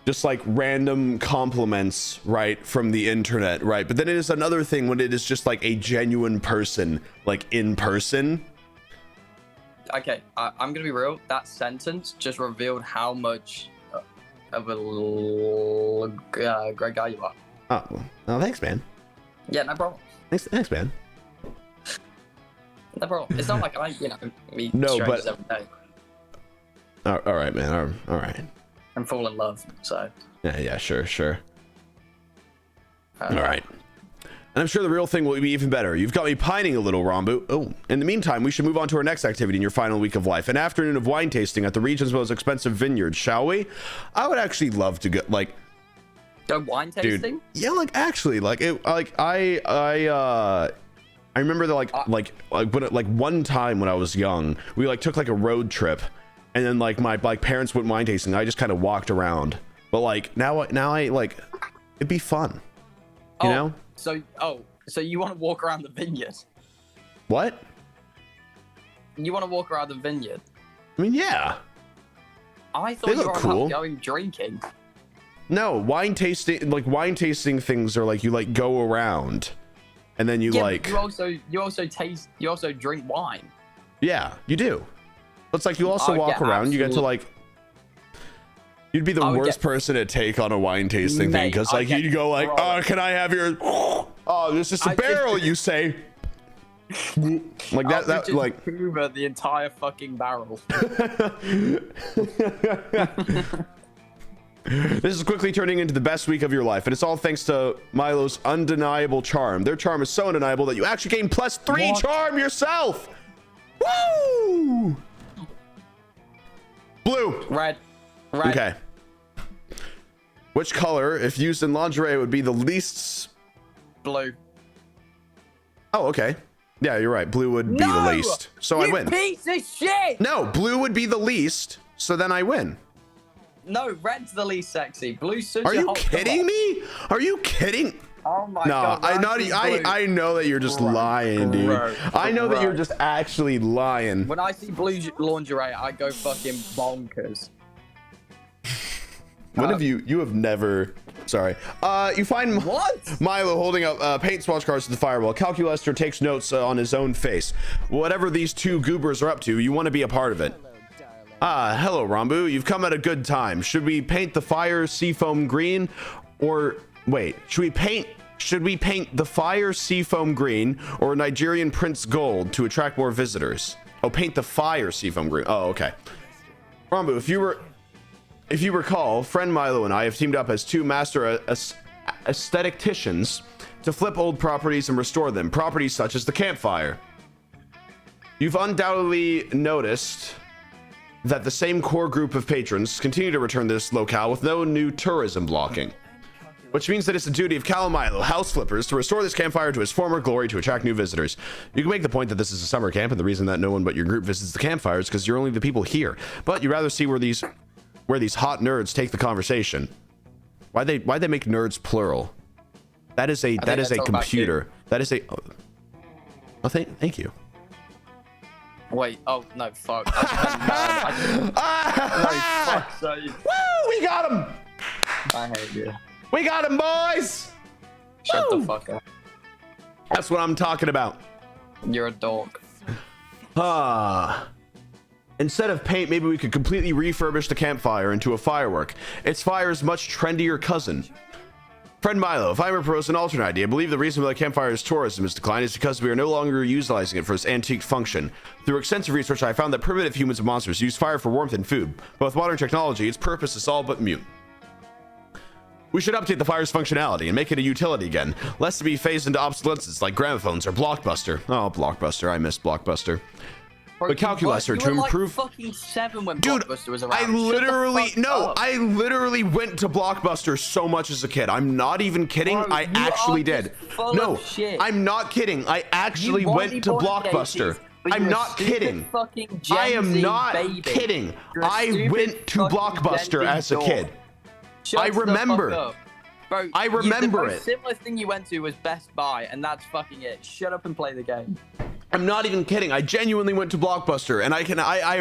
just like random compliments, right, from the internet, right? But then it is another thing when it is just like a genuine person, like in person. Okay, I'm gonna be real. That sentence just revealed how much of a great guy you are. Oh, well, thanks, man. Yeah, no problem. Thanks, man. No problem. It's not like I, meet strangers every day. All right, man. All right. And fall in love, so. Yeah, sure. All right. And I'm sure the real thing will be even better. You've got me pining a little, Ranboo. Oh, in the meantime, we should move on to our next activity in your final week of life. An afternoon of wine tasting at the region's most expensive vineyard, shall we? I would actually love to go, like... Go wine tasting? Dude, yeah, like, actually, like, I remember that, one time when I was young, we, like, took, like, a road trip, and then, like, my, parents went wine tasting, and I just kind of walked around. But, like, now I, like, it'd be fun. You know? So you want to walk around the vineyard? What? You want to walk around the vineyard? I mean, yeah. I thought you were cool. Going drinking. No, wine tasting things are like you like go around, and then you like. You also drink wine. Yeah, you do. It's like you also walk around. Absolutely. You get to like. You'd be the worst person to take on a wine tasting thing because like you'd go like, oh, can I have your? Oh, this is a barrel, you say. Like that like Hoover the entire fucking barrel. This is quickly turning into the best week of your life, and it's all thanks to Milo's undeniable charm. Their charm is so undeniable that you actually gain +3 charm yourself. Woo! Blue. Red. Okay. Which color, if used in lingerie, would be the least? Blue. Oh, okay. Yeah, you're right. Blue would be the least. So I win. Piece of shit! No, blue would be the least, so then I win. No, red's the least sexy. Blue's such Are you kidding me? Are you kidding? Oh my god. I know that you're just lying, dude. I know that you're just actually lying. When I see blue lingerie, I go fucking bonkers. When have you have never, sorry. You find Milo holding up paint swatch cards to the firewall. Calculaster takes notes on his own face. Whatever these two goobers are up to, you want to be a part of it. Hello, Ranboo. You've come at a good time. Should we paint the fire seafoam green, or wait? Should we paint the fire seafoam green or Nigerian Prince gold to attract more visitors? Oh, paint the fire seafoam green. Oh, okay. Ranboo, if you recall, friend Milo and I have teamed up as two master aestheticians to flip old properties and restore them. Properties such as the campfire. You've undoubtedly noticed that the same core group of patrons continue to return to this locale with no new tourism blocking, which means that it's the duty of Cal and Milo, house flippers, to restore this campfire to its former glory to attract new visitors. You can make the point that this is a summer camp, and the reason that no one but your group visits the campfire is because you're only the people here. But you'd rather see where these hot nerds take the conversation. Why they make nerds plural? That is a computer. That is a. Oh, thank you. Wait, oh no, fuck. No, fuck, sorry. Woo! We got him! I hate you. We got him, boys! Shut the fuck up. That's what I'm talking about. You're a dog. Instead of paint, maybe we could completely refurbish the campfire into a firework. Its fire's much trendier cousin. Friend Milo, if I were to propose an alternate idea, I believe the reason why the campfire's tourism is declined is because we are no longer utilizing it for its antique function. Through extensive research, I found that primitive humans and monsters use fire for warmth and food, but with modern technology, its purpose is all but mute. We should update the fire's functionality and make it a utility again, lest it be phased into obsolescence like gramophones or Blockbuster. Oh, Blockbuster, I miss Blockbuster. But Calculator to improve. Like fucking 7 when Dude, Blockbuster was around. I literally went to Blockbuster so much as a kid. I'm not even kidding. Bro, I actually did. No, I'm not kidding. I actually went to Blockbuster. I'm not kidding. I am not kidding. I went to Blockbuster as a kid. I remember. Bro, I remember the it. simplest thing you went to was Best Buy, and that's fucking it. Shut up and play the game. I'm not even kidding. I genuinely went to Blockbuster, and I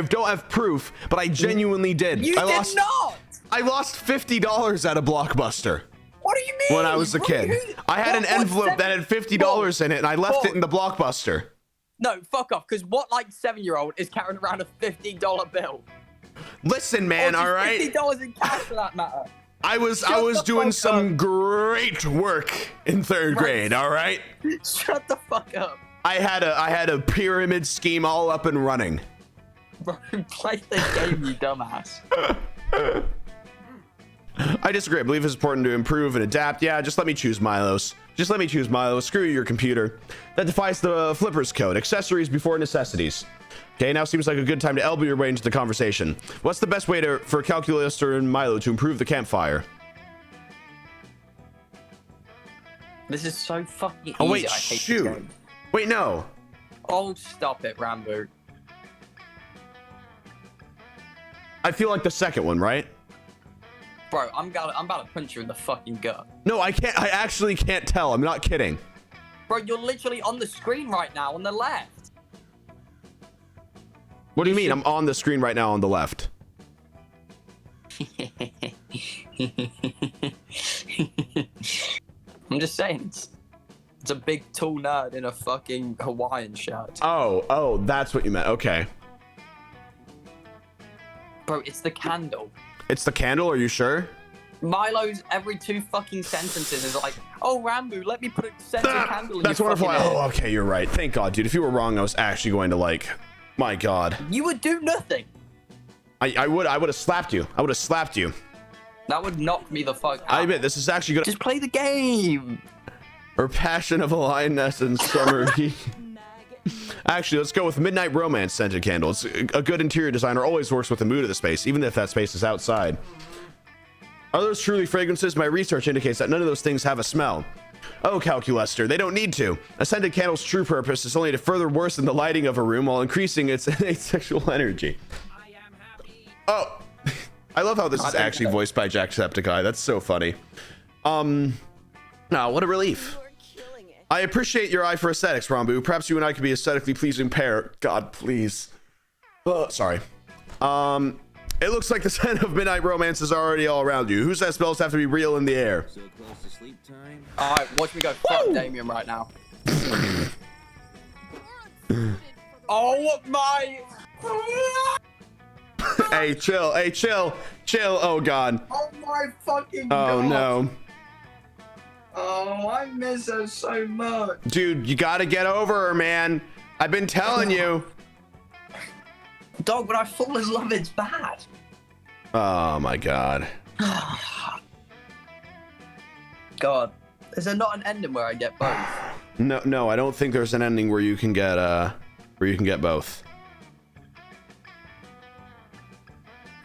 don't have proof, but I genuinely did. You did not. I lost $50 at a Blockbuster. What do you mean? When I was a kid, I had an envelope that had $50 in it, and I left it in the Blockbuster. No, fuck off. Because what like 7-year-old is carrying around a $50 bill? Listen, man. All right. $50 in cash for that matter. I was doing some great work in 3rd grade. All right. Shut the fuck up. I had a pyramid scheme all up and running. Bro, play the game, you dumbass. I disagree. I believe it's important to improve and adapt. Yeah, just let me choose Milos. Just let me choose Milos. Screw your computer. That defies the Flippers code. Accessories before necessities. Okay, now seems like a good time to elbow your way into the conversation. What's the best way for Calculator and Milo to improve the campfire? This is so fucking easy. Oh wait, I hate shoot. this game. Wait, no. Oh, stop it, Ranboo. I feel like the second one, right? Bro, I'm about to punch you in the fucking gut. No, I can't. I actually can't tell. I'm not kidding. Bro, you're literally on the screen right now on the left. What do you mean? I'm on the screen right now on the left. I'm just saying. It's a big tall nerd in a fucking Hawaiian shirt. Oh, that's what you meant. Okay. Bro, it's the candle. It's the candle, are you sure? Milo's every 2 fucking sentences is like, oh, Ranboo, let me put a scented candle in That's your wonderful. fucking head. Oh, okay, you're right. Thank God, dude. If you were wrong, I was actually going to like, my God. You would do nothing. I would have slapped you. I would have slapped you. That would knock me the fuck out. I admit, this is actually good. Just play the game. Or Passion of a Lioness and Summer Heat. Actually, let's go with Midnight Romance scented candle. It's a good interior designer always works with the mood of the space, even if that space is outside. Are those truly fragrances? My research indicates that none of those things have a smell. Oh, Calculator, they don't need to. A scented candle's true purpose is only to further worsen the lighting of a room while increasing its innate sexual energy. I am happy. Oh, I love how this is actually voiced by Jacksepticeye. That's so funny. No, what a relief. I appreciate your eye for aesthetics, Ranboo. Perhaps you and I could be aesthetically pleasing pair. God, please. Oh, sorry. It looks like the scent of Midnight Romance is already all around you. Who says spells have to be real in the air? So close to sleep time. All right, watch me go fuck Damien right now. Oh my! Hey, chill. Hey, chill. Chill. Oh, God. Oh my fucking god! Oh, no. Oh, I miss her so much. Dude, you gotta get over her, man. I've been telling you. Dog, when I fall in love, it's bad. Oh, my God. God, is there not an ending where I get both? No, I don't think there's an ending where you can get both.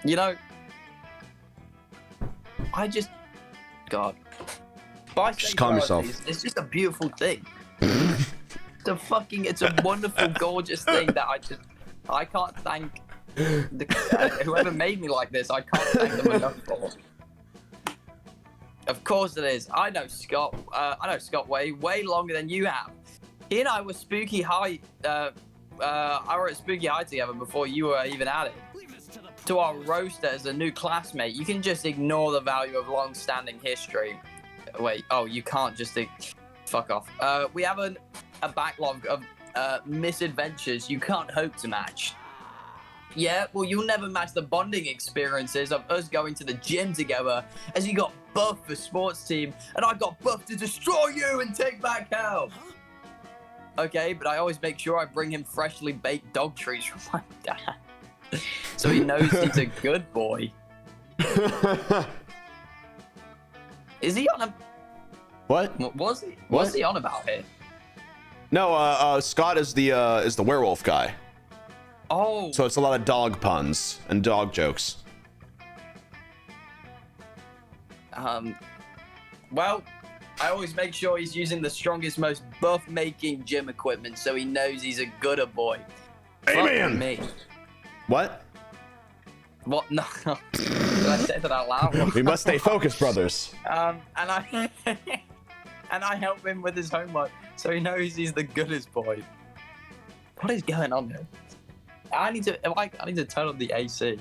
You know, God. Just calm yourself. It's just a beautiful thing. It's a wonderful, gorgeous thing that I can't thank whoever made me like this. I can't thank them enough for. Of course it is. I know Scott way longer than you have. He and I were spooky high. I were at spooky high together before you were even at it. To our roaster as a new classmate, you can just ignore the value of long-standing history. Wait, oh, you can't just. Fuck off. We have a backlog of misadventures you can't hope to match. Yeah, well, you'll never match the bonding experiences of us going to the gym together, as you got buff for sports team, and I got buff to destroy you and take back hell. Okay, but I always make sure I bring him freshly baked dog treats from my dad, so he knows he's a good boy. Is he on a... What? What was he? What? What's he on about here? No, Scott is the werewolf guy. Oh. So it's a lot of dog puns and dog jokes. Well, I always make sure he's using the strongest, most buff-making gym equipment, so he knows he's a gooder boy. Amen. Fuck me. What? What? No. Did I say that out loud? We must stay focused, brothers. And I and I help him with his homework, so he knows he's the goodest boy. What is going on here? I need to turn on the AC.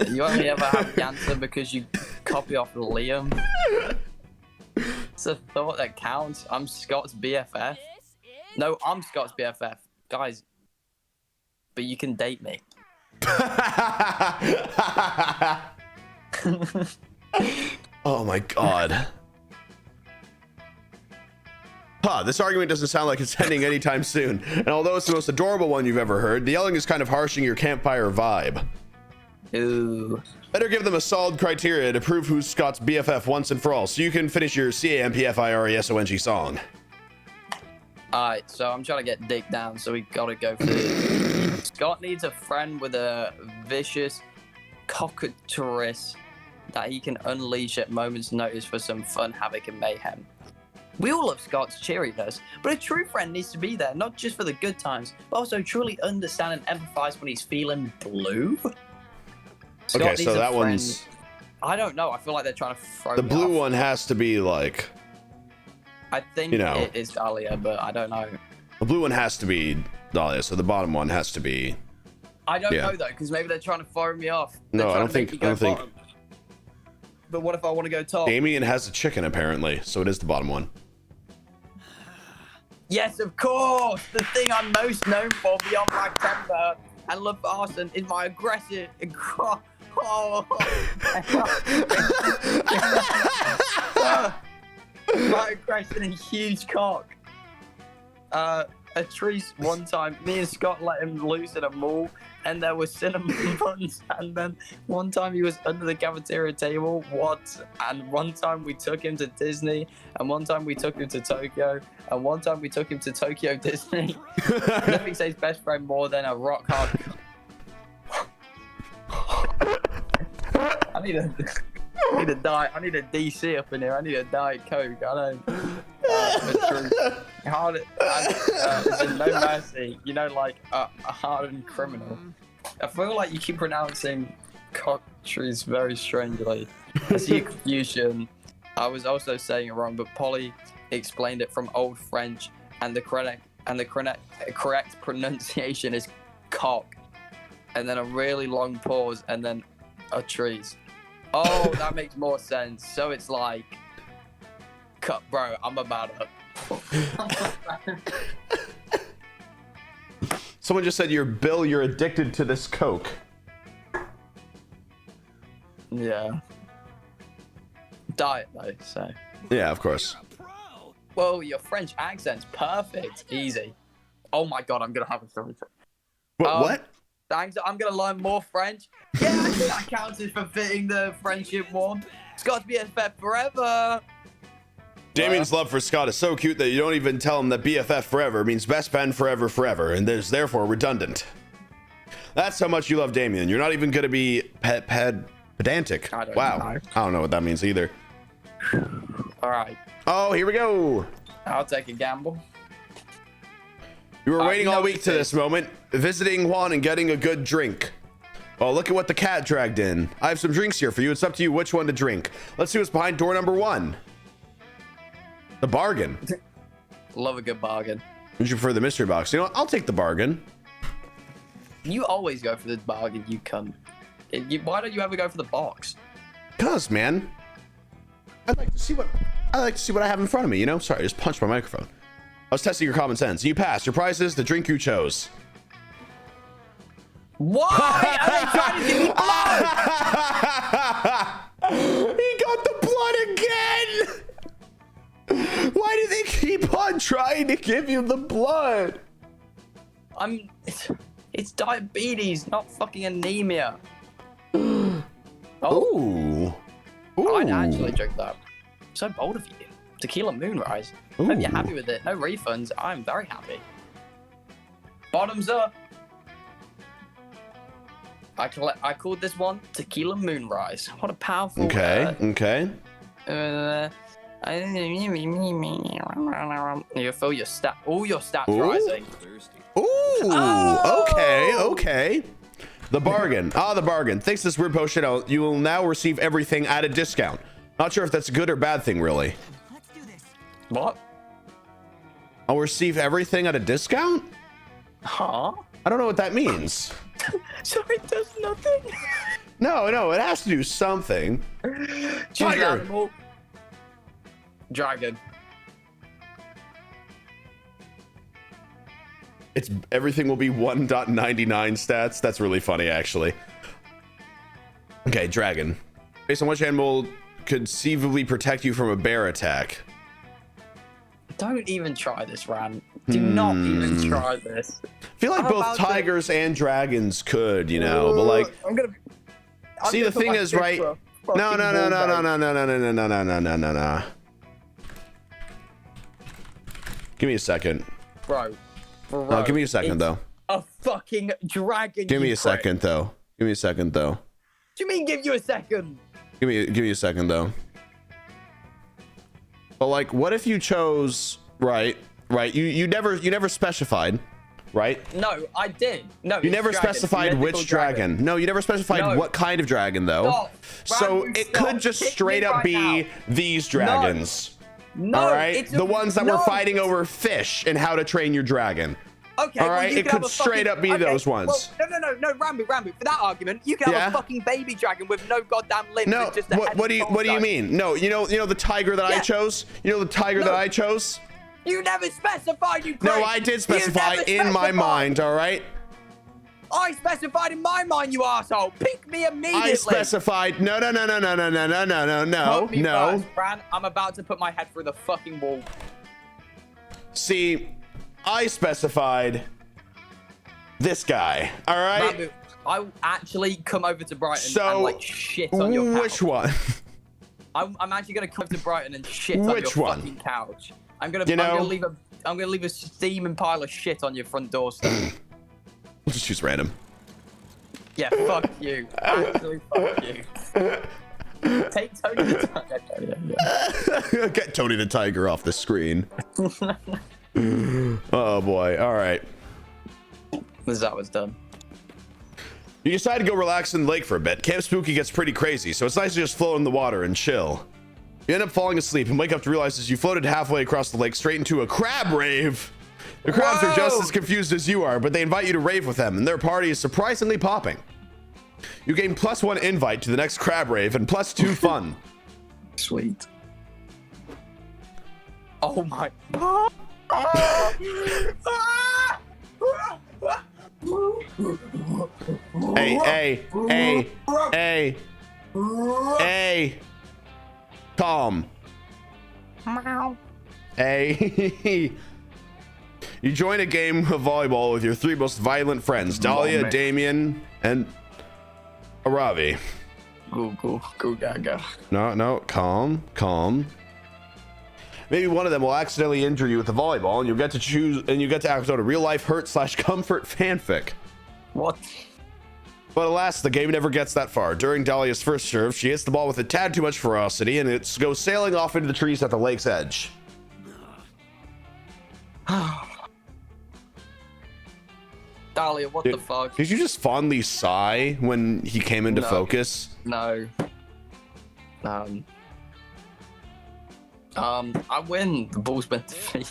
You only ever have cancer because you copy off Liam. It's a thought that counts. I'm Scott's BFF. No, I'm Scott's BFF. Guys, but you can date me. Oh my god. Huh, this argument doesn't sound like it's ending anytime soon. And although it's the most adorable one you've ever heard, the yelling is kind of harshing your campfire vibe. Ooh. Better give them a solid criteria to prove who's Scott's BFF once and for all, so you can finish your CAMPFIRESONG song. Alright, so I'm trying to get Dick down, so we gotta go for this. Scott needs a friend with a vicious cockatrice that he can unleash at moment's notice for some fun, havoc, and mayhem. We all love Scott's cheeriness, but a true friend needs to be there, not just for the good times, but also truly understand and empathize when he's feeling blue. Scott Okay, needs so a that friend- one's... I don't know, I feel like they're trying to throw The me blue off. one has to be like... I think you know. it is Dahlia, but I don't know. The blue one has to be Dahlia, so the bottom one has to be... I don't Yeah. know though, because maybe they're trying to throw me off. No, They're I trying don't to make think- me I go don't think- bottom. But what if I want to go top? Damien has a chicken, apparently, so it is the bottom one. Yes, of course! The thing I'm most known for beyond my temper and love for arson is my aggressive... my aggression and huge cock. A tree one time, me and Scott let him loose in a mall, and there was cinnamon buns, and then one time he was under the cafeteria table, and one time we took him to Disney, and one time we took him to Tokyo, and one time we took him to Tokyo Disney. Nothing says best friend more than a rock hard... I need a diet. I need a DC up in here. I need a Diet Coke. I don't. It's in No Mercy. You know, like a hardened criminal. I feel like you keep pronouncing countries very strangely. I see your confusion. I was also saying it wrong, but Polly explained it from Old French, and the correct pronunciation is cock, and then a really long pause, and then a trees. Oh, that makes more sense. So it's like, cut, bro. I'm about to. Someone just said, Bill, you're addicted to this Coke. Yeah. Diet though, so. Yeah, of course. Pro. Well, your French accent's perfect. Easy. Oh my god, I'm gonna have a story. What? Thanks. I'm gonna learn more French. Yeah, I think that counted for fitting the friendship one. Scott's BFF forever. Damien's love for Scott is so cute that you don't even tell him that BFF forever means best friend forever forever, and is therefore redundant. That's how much you love Damien. You're not even gonna be pedantic. I don't Wow. know. I don't know what that means either. All right, Oh, here we go. I'll take a gamble. You were waiting you know all what week it to is. this moment, visiting Juan and getting a good drink. Oh, look at what the cat dragged in. I have some drinks here for you. It's up to you which one to drink. Let's see what's behind door number 1. The bargain. Love a good bargain. Would you prefer the mystery box? You know what? I'll take the bargain. You always go for the bargain, you cunt. Why don't you ever go for the box? Cause, man, I'd like to see what I like to see what I have in front of me, you know? Sorry, I just punched my microphone. I was testing your common sense. You passed. Your prize is the drink you chose. Why are they trying to give me blood? He got the blood again! Why do they keep on trying to give you the blood? It's diabetes, not fucking anemia. Ooh. I'd actually drink that. So bold of you. Tequila Moonrise. Hope you're happy with it. No refunds. I'm very happy. Bottoms up. I called this one Tequila Moonrise. What a powerful. Okay. Okay. You feel your all your stats rising. Thirsty. Ooh. Oh! Okay. Okay. The bargain. The bargain. Thanks to this weird potion, you will now receive everything at a discount. Not sure if that's a good or bad thing, really. What? I'll receive everything at a discount? Huh? I don't know what that means. So it does nothing. No, it has to do something. Choose Tiger. animal. Dragon. It's everything will be 1.99 stats. That's really funny, actually. Okay, dragon. Based on which animal could conceivably protect you from a bear attack? Don't even try this, Ran. Do not even try this. I feel like I'm both about to- tigers and dragons could, you know, but like, I'm gonna see, the put thing my is, fist right? for a No, fucking no, no, wall no, no, bag. no, no, no, no, no, no, no, no, no, no. Give me a second. Bro. No, give me a second, it's though. A fucking dragon. Give me you a prick. second, though. Give me a second, though. What do you mean give you a second? Give me a second, though. But like, what if you chose right? You never specified, right? No, I did. No, You never specified which dragon. No, you never specified No. what kind of dragon, though. Stop. So Ranboo, it stop. could just Kick straight me up right be now. these dragons. No, All right, it's the ones that no. were fighting over fish and how to train your dragon. Okay, All well, right, you it could have could a straight fucking- up be okay, those ones. Well, no, Ranboo. For that argument, you could have Yeah? a fucking baby dragon with no goddamn limbs. No, and just a head what do you and what do you torso. mean? No, you know the tiger that I Yeah. chose. You know the tiger No. that I chose. You never specified, you No, prick. I did You specify never in my specified. mind. All right. I specified in my mind, you asshole. Pick me immediately. I specified. No. Put me No. first, Fran. I'm about to put my head through the fucking wall. See, I specified this guy. All right. Ranboo, I will actually come over to Brighton So, and like shit on your couch. which one? I'm actually gonna come to Brighton and shit on Which your one? fucking couch. I'm gonna leave a steaming pile of shit on your front doorstep. We'll just choose random. Yeah, fuck you. Actually, fuck you. Take Tony the Tiger. Yeah. Get Tony the Tiger off the screen. Oh boy. All right. That was done. You decide to go relax in the lake for a bit. Camp Spooky gets pretty crazy, so it's nice to just float in the water and chill. You end up falling asleep and wake up to realize as you floated halfway across the lake straight into a crab rave. The crabs are just Whoa! as confused as you are, but they invite you to rave with them, and their party is surprisingly popping. You gain +1 invite to the next crab rave and +2 fun. Sweet. Oh my. Hey. Calm. Hey. You join a game of volleyball with your 3 most violent friends, Dahlia, man. Damien, and Aravi. Go gaga. No, calm. Maybe one of them will accidentally injure you with the volleyball, and you get to act out a real life hurt/comfort fanfic. What? But alas, the game never gets that far. During Dahlia's first serve, she hits the ball with a tad too much ferocity, and it goes sailing off into the trees at the lake's edge. Dahlia, what the fuck? Did you just fondly sigh when he came into No. focus? No. I win. The ball's meant to be.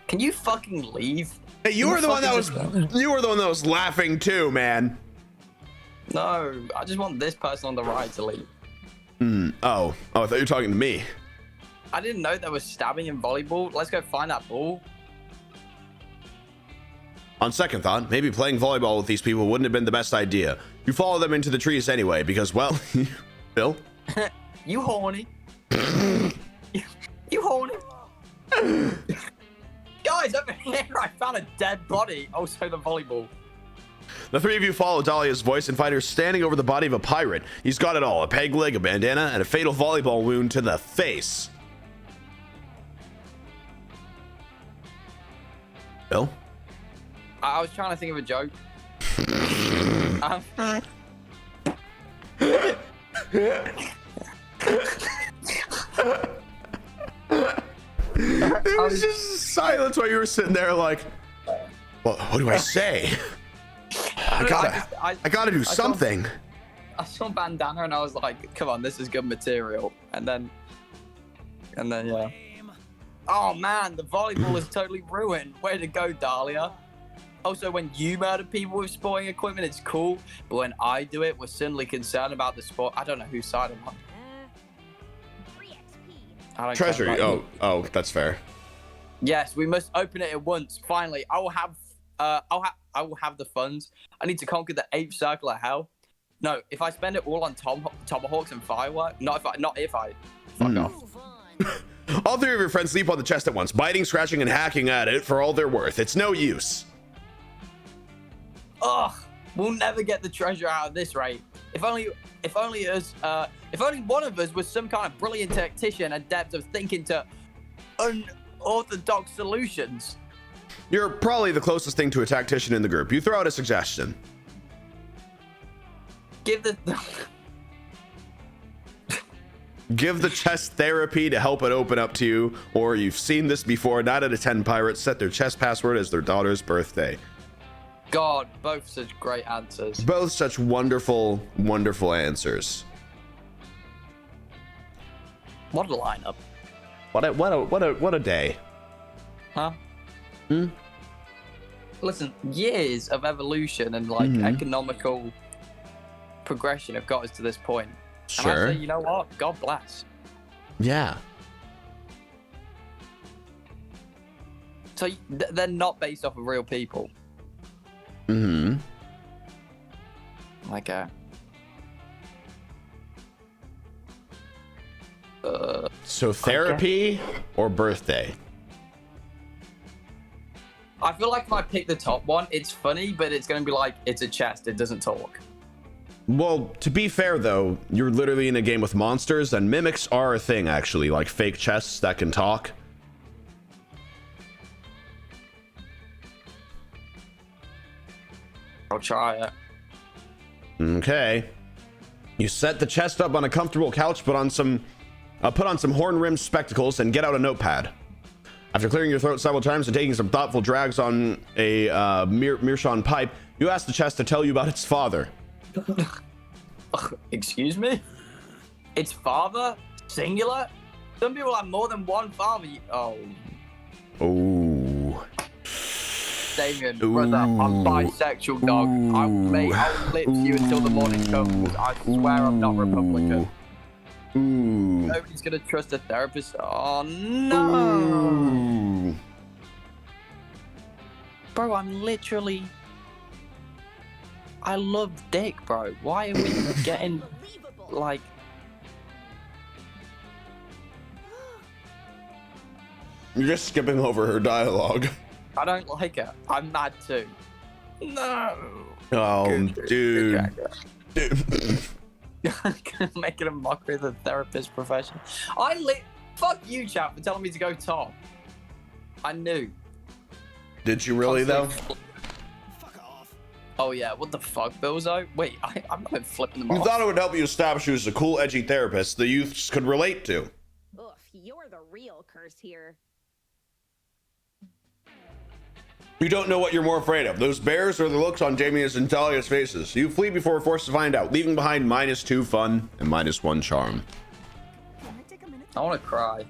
Can you fucking leave? Hey, you were the one that was laughing too, man. No, I just want this person on the right to leave. Oh, I thought you were talking to me. I didn't know there was stabbing in volleyball. Let's go find that ball. On second thought, maybe playing volleyball with these people wouldn't have been the best idea. You follow them into the trees anyway, because, well, Bill? You horny. you horny. Guys, over here, I found a dead body. Oh, so the volleyball. The three of you follow Dahlia's voice and find her standing over the body of a pirate. He's got it all, a peg leg, a bandana, and a fatal volleyball wound to the face. Bill? I was trying to think of a joke. It was just silence while you were sitting there like, well, what do I say? I gotta do something. I saw bandana and I was like, come on, this is good material. And then yeah. Oh man, the volleyball is totally ruined. Way to go, Dahlia. Also, when you murder people with sporting equipment, it's cool. But when I do it, we're suddenly concerned about the sport. I don't know whose side I'm on. Free XP. I don't Treasury. care about you. Oh, that's fair. Yes, we must open it at once. Finally, I will have the funds. I need to conquer the 8th circle of hell. No, if I spend it all on tomahawks and fireworks, not if I fuck off. Move on. All three of your friends leap on the chest at once, biting, scratching, and hacking at it for all they're worth. It's no use. Ugh, we'll never get the treasure out of this rate. If only one of us was some kind of brilliant tactician adept of thinking to unorthodox solutions. You're probably the closest thing to a tactician in the group. You throw out a suggestion. Give the chest therapy to help it open up to you, or you've seen this before. 9 out of 10 pirates set their chest password as their daughter's birthday. God, both such great answers. Both such wonderful, wonderful answers. What a lineup. What a day. Huh? Hmm? Listen, years of evolution and like economical progression have got us to this point. And Sure. I say, you know what? God bless. Yeah. So they're not based off of real people. Mm-hmm. Like So therapy or birthday? I feel like if I pick the top one, it's funny, but it's gonna be like it's a chest. It doesn't talk. Well, to be fair though, you're literally in a game with monsters, and mimics are a thing actually, like fake chests that can talk. I'll try it. Okay. You set the chest up on a comfortable couch, put on some horn-rimmed spectacles, and get out a notepad. After clearing your throat several times and taking some thoughtful drags on a meerschaum pipe, you ask the chest to tell you about its father. Excuse me? Its father? Singular? Some people have more than one father. Oh, Ooh. Damien, brother, I'm bisexual, dog. I'll lips you until the morning comes. I swear I'm not Republican. Ooh. Nobody's gonna trust a therapist. Oh no, Ooh. bro! I love dick, bro. Why are we getting Unbelievable. like? You're just skipping over her dialogue. I don't like it. I'm mad too. No. Oh, dude. Dude. Making a mockery of the therapist profession. Fuck you, chap, for telling me to go top. I knew. Did you really though? Fuck off. Oh yeah, what the fuck, Billzo? Wait, I'm not flipping them You off. thought it would help you establish you as a cool, edgy therapist the youths could relate to. Ugh, you're the real curse here. You don't know what you're more afraid of, those bears or the looks on Damien's and Dahlia's faces. You flee before forced to find out, leaving behind -2 fun and -1 charm. Can I take a minute? I want to cry.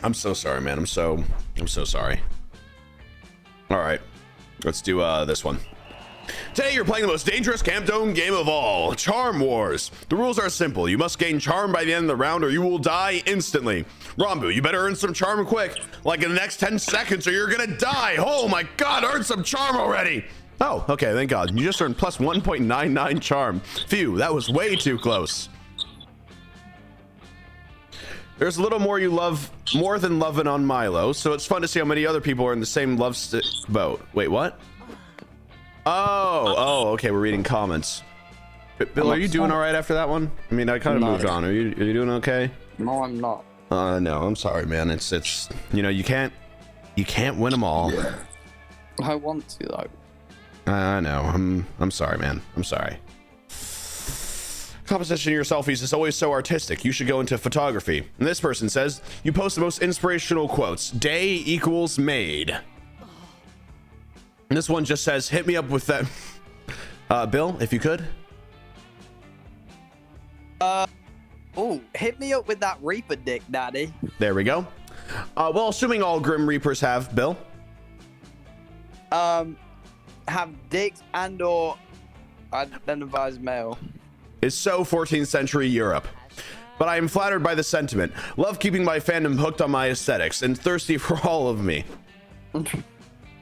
I'm so sorry, man. I'm so sorry. All right, let's do this one. Today you're playing the most dangerous Camp Dome game of all, Charm Wars. The rules are simple. You must gain charm by the end of the round or you will die instantly. Ranboo, you better earn some charm quick, like in the next 10 seconds or you're gonna die. Oh my god, earn some charm already. Oh, okay, thank god. You just earned plus 1.99 charm. Phew, that was way too close. There's a little more you love, more than loving on Milo, so it's fun to see how many other people are in the same love boat. Wait, what? Oh, okay, we're reading comments. Bill, are you doing all right after that one? I mean, I kind of moved on. Are you doing okay? No, I'm not. No, I'm sorry, man. It's you know, you can't win them all. Yeah. I want to though. I know. I'm sorry, man. I'm sorry. Composition of your selfies is always so artistic. You should go into photography. And this person says, you post the most inspirational quotes. Day equals made. And this one just says, hit me up with that. Bill, if you could. Oh, hit me up with that Reaper dick, daddy. There we go. Well, assuming all Grim Reapers have, Bill. Have dicks and or identify as male. Is so 14th century Europe. But I am flattered by the sentiment. Love keeping my fandom hooked on my aesthetics and thirsty for all of me.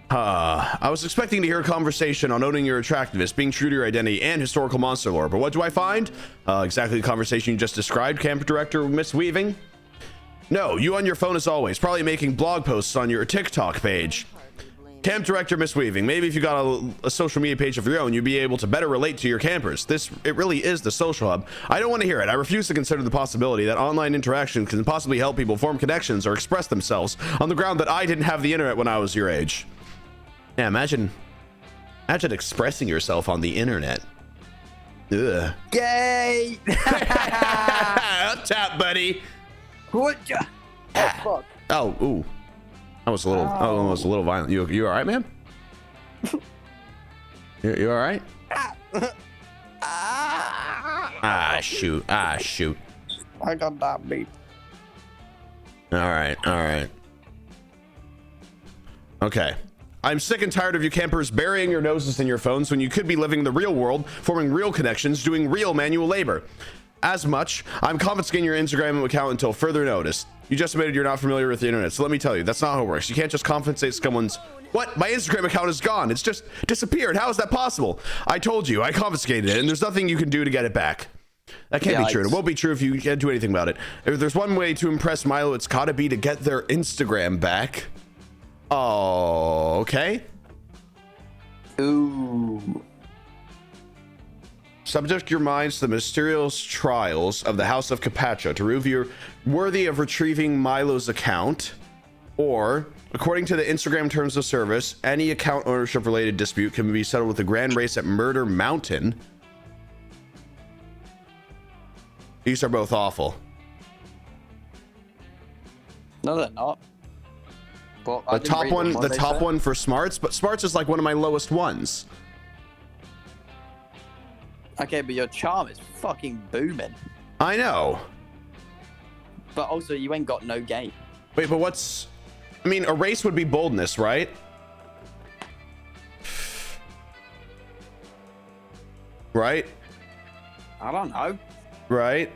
I was expecting to hear a conversation on owning your attractiveness, being true to your identity, and historical monster lore, but what do I find? Exactly the conversation you just described, Camp Director Miss Weaving. No, you on your phone as always, probably making blog posts on your TikTok page. Camp Director Miss Weaving, maybe if you got a social media page of your own, you'd be able to better relate to your campers. It really is the social hub. I don't want to hear it. I refuse to consider the possibility that online interaction can possibly help people form connections or express themselves on the ground that I didn't have the internet when I was your age. Yeah, imagine expressing yourself on the internet. Ugh. Gay! Up top, buddy. What? Oh, fuck. Oh, ooh. That was a little, almost a little violent. You all right, man? you all right? Shoot. Shoot. I got that beat. All right. Okay. I'm sick and tired of you campers burying your noses in your phones when you could be living the real world, forming real connections, doing real manual labor. As much, I'm confiscating your Instagram account until further notice. You just admitted you're not familiar with the internet, so let me tell you, that's not how it works. You can't just compensate someone's... What? My Instagram account is gone. It's just disappeared. How is that possible? I told you, I confiscated it, and there's nothing you can do to get it back. That can't be true. It won't be true if you can't do anything about it. If there's one way to impress Milo, it's gotta be to get their Instagram back. Oh, okay. Ooh. Subject your minds to the mysterious trials of the House of Capacha to prove you're worthy of retrieving Milo's account, or, according to the Instagram terms of service, any account ownership related dispute can be settled with the grand race at Murder Mountain. These are both awful. No, they're not. Well, The top one for Smarts, but Smarts is like one of my lowest ones. Okay, but your charm is fucking booming. I know. But also, you ain't got no game. Wait, but what's... I mean, a race would be boldness, right? Right? I don't know. Right?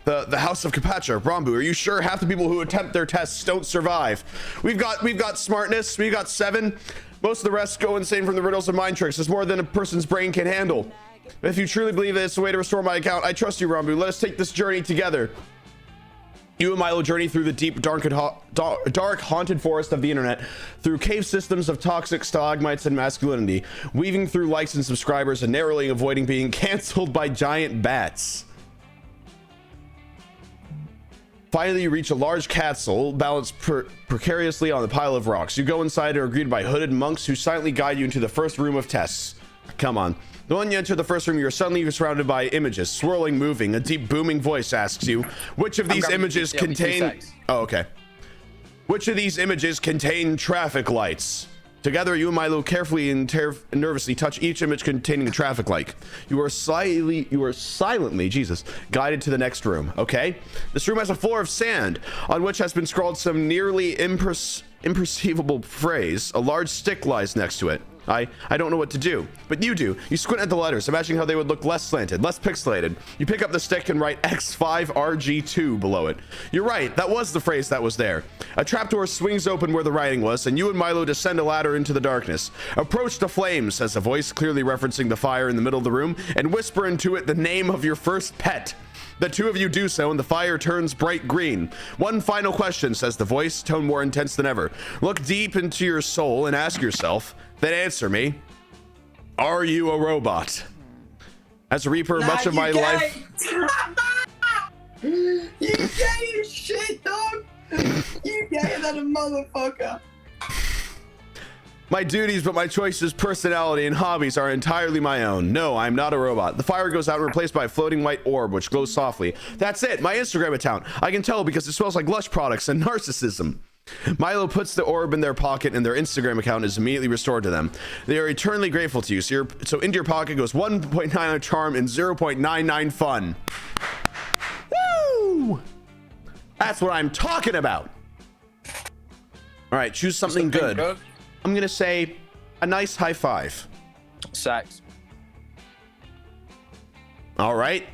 The House of Capacha, Ranboo, are you sure half the people who attempt their tests don't survive? We've got smartness, we've got 7. Most of the rest go insane from the riddles and mind tricks. It's more than a person's brain can handle. If you truly believe that it's the way to restore my account, I trust you, Ranboo. Let us take this journey together. You and Milo journey through the deep, dark, haunted forest of the internet, through cave systems of toxic stalagmites and masculinity, weaving through likes and subscribers and narrowly avoiding being canceled by giant bats. Finally, you reach a large castle balanced precariously on a pile of rocks. You go inside and are greeted by hooded monks who silently guide you into the first room of tests. Come on. The moment you enter the first room, you're suddenly surrounded by images, swirling, moving. A deep, booming voice asks you, which of these images contain... Oh, okay. Which of these images contain traffic lights? Together, you and Milo carefully and nervously touch each image containing a traffic light. You are silently, Jesus, guided to the next room, okay? This room has a floor of sand on which has been scrawled some nearly imperceivable phrase. A large stick lies next to it. I don't know what to do, but you do. You squint at the letters, imagining how they would look less slanted, less pixelated. You pick up the stick and write X5RG2 below it. You're right, that was the phrase that was there. A trapdoor swings open where the writing was, and you and Milo descend a ladder into the darkness. Approach the flame, says a voice, clearly referencing the fire in the middle of the room, and whisper into it the name of your first pet. The two of you do so, and the fire turns bright green. One final question, says the voice, tone more intense than ever. Look deep into your soul and ask yourself, then answer me, are you a robot? As a Reaper, much of my life... You gay as shit, dog! You gay than a motherfucker! My duties, but my choices, personality, and hobbies are entirely my own. No, I'm not a robot. The fire goes out and replaced by a floating white orb, which glows softly. That's it, my Instagram account. I can tell because it smells like Lush products and narcissism. Milo puts the orb in their pocket and their Instagram account is immediately restored to them. They are eternally grateful to you. So into your pocket goes 1.99 charm and 0.99 fun. Woo! That's what I'm talking about. All right, choose something good. I'm gonna say a nice high five. Sex. All right.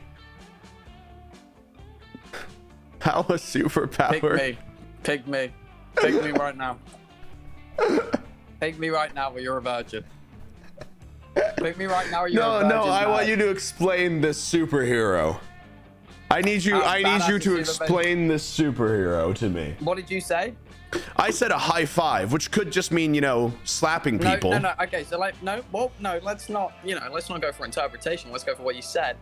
How a superpower. Pick me. Pick me. Pick me right now. Pick me right now, or you're a virgin. Pick me right now, or you're a virgin. No, I want you to explain this superhero. I need you to explain this superhero to me. What did you say? I said a high five, which could just mean, you know, slapping people. No. Okay, so like, no, let's not go for interpretation. Let's go for what you said.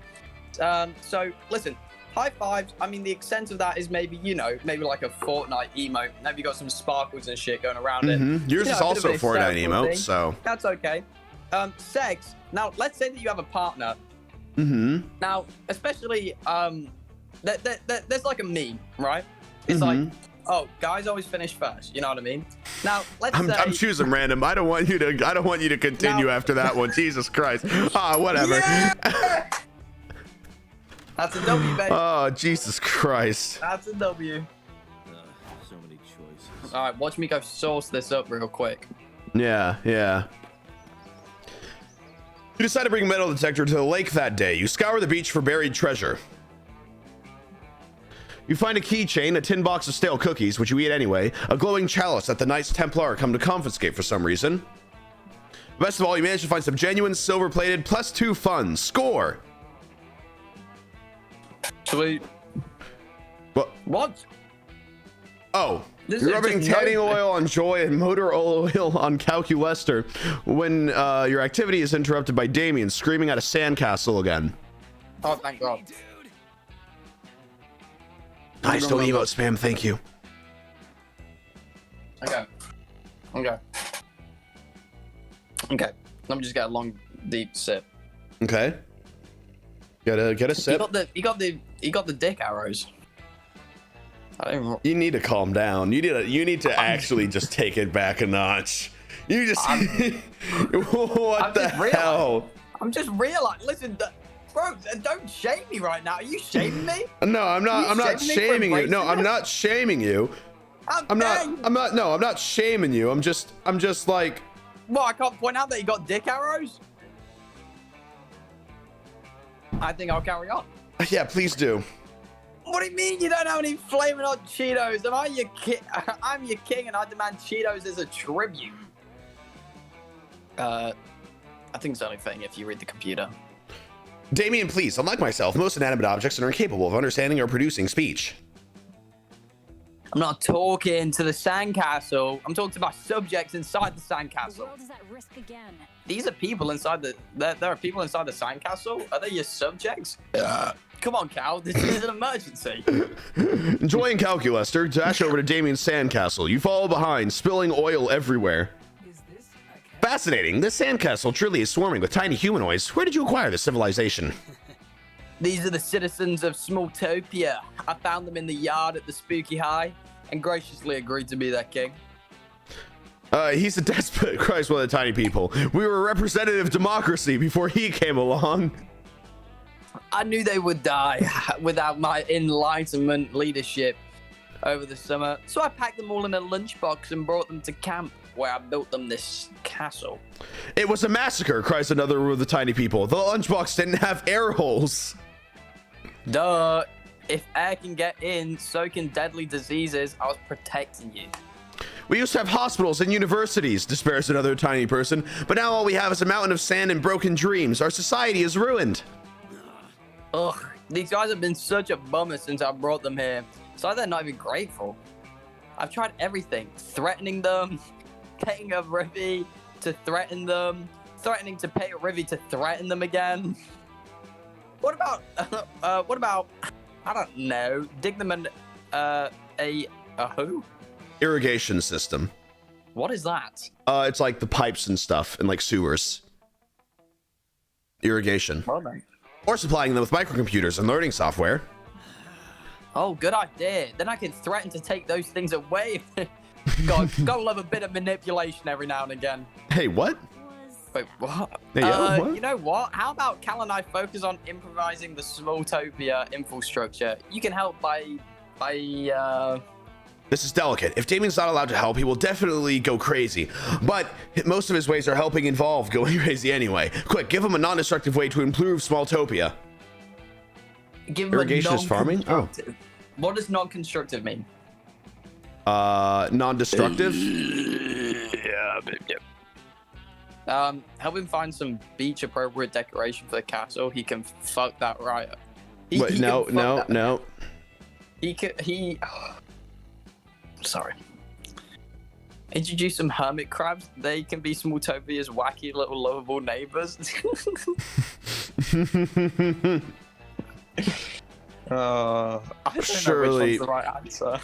So listen, high fives. I mean, the extent of that is maybe, you know, maybe like a Fortnite emote. Maybe you got some sparkles and shit going around it. Yours is also a Fortnite emote, thing. so that's okay. Sex. Now, let's say that you have a partner. Now, especially, there's like a meme, right? It's like, oh, guys always finish first. You know what I mean? Now, I'm choosing random. I don't want you to continue after that one. Jesus Christ. Whatever. Yeah! That's a W, baby. Oh, Jesus Christ. That's a W. So many choices. All right, watch me go source this up real quick. Yeah. You decide to bring a metal detector to the lake that day. You scour the beach for buried treasure. You find a keychain, a tin box of stale cookies, which you eat anyway, a glowing chalice that the Knights Templar come to confiscate for some reason. Best of all, you manage to find some genuine silver-plated +2 fun. Score! Sweet. What? Oh, This you're is rubbing just tanning no- oil on Joy and motor oil on Calculester when your activity is interrupted by Damien screaming at a sandcastle again. Oh, thank God. Nice little emote spam, thank you. Okay. Let me just get a long, deep sip. Okay. Get a sip. He got the dick arrows. I don't even... You need to calm down. You need to actually just take it back a notch. You just what the hell? I'm just realizing. Listen, bro, don't shame me right now. Are you shaming me? No, I'm not shaming you. No, I'm not shaming you. I'm not shaming you. I'm just like, well, I can't point out that you got dick arrows. I think I'll carry on. yeah, please do. What do you mean you don't have any flaming hot Cheetos? Am I your king? I'm your king, and I demand Cheetos as a tribute. I think it's only fitting if you read the computer. Damien, please. Unlike myself, most inanimate objects are incapable of understanding or producing speech. I'm not talking to the sandcastle. I'm talking to my subjects inside the The sandcastle. world is at risk again. These are people inside the. There are people inside the sandcastle. Are they your subjects? Come on, Cal. This is an emergency. Enjoying Calculester, dash over to Damien's sandcastle. You follow behind, spilling oil everywhere. Fascinating. This sandcastle truly is swarming with tiny humanoids. Where did you acquire this civilization? These are the citizens of Smalltopia. I found them in the yard at the Spooky High and graciously agreed to be their king. He's a despot. Christ, one of the tiny people. We were a representative democracy before he came along. I knew they would die without my enlightenment leadership. over the summer, so I packed them all in a lunchbox and brought them to camp, where I built them this castle. It was a massacre, cries another of the tiny people. The lunchbox didn't have air holes. Duh. If air can get in, so can deadly diseases. I was protecting you. We used to have hospitals and universities, despairs another tiny person, but now all we have is a mountain of sand and broken dreams. Our society is ruined. Ugh, these guys have been such a bummer since I brought them here. So they're not even grateful. I've tried everything. Threatening them, paying a Rivy to threaten them, threatening to pay a Rivy to threaten them again. What about, I don't know, dig them in a who? Irrigation system. What is that? It's like the pipes and stuff and like sewers. Irrigation. Well then. Or supplying them with microcomputers and learning software. Oh, good idea. Then I can threaten to take those things away. Gotta love a bit of manipulation every now and again. Hey, what? Wait, what? Hey, yo, what? You know what? How about Cal and I focus on improvising the Smalltopia infrastructure? You can help by This is delicate. If Damien's not allowed to help, he will definitely go crazy. But most of his ways are helping involve going crazy anyway. Quick, give him a non-destructive way to improve Smalltopia. give him Irrigation a is farming? Oh. non-constructive. What does non-constructive mean? Non-destructive? Help him find some beach-appropriate decoration for the castle. He can fuck that right up. Wait, no. Sorry. Introduce some hermit crabs. They can be Smalltopia's wacky little lovable neighbors. I don't Surely. know which one's the right answer.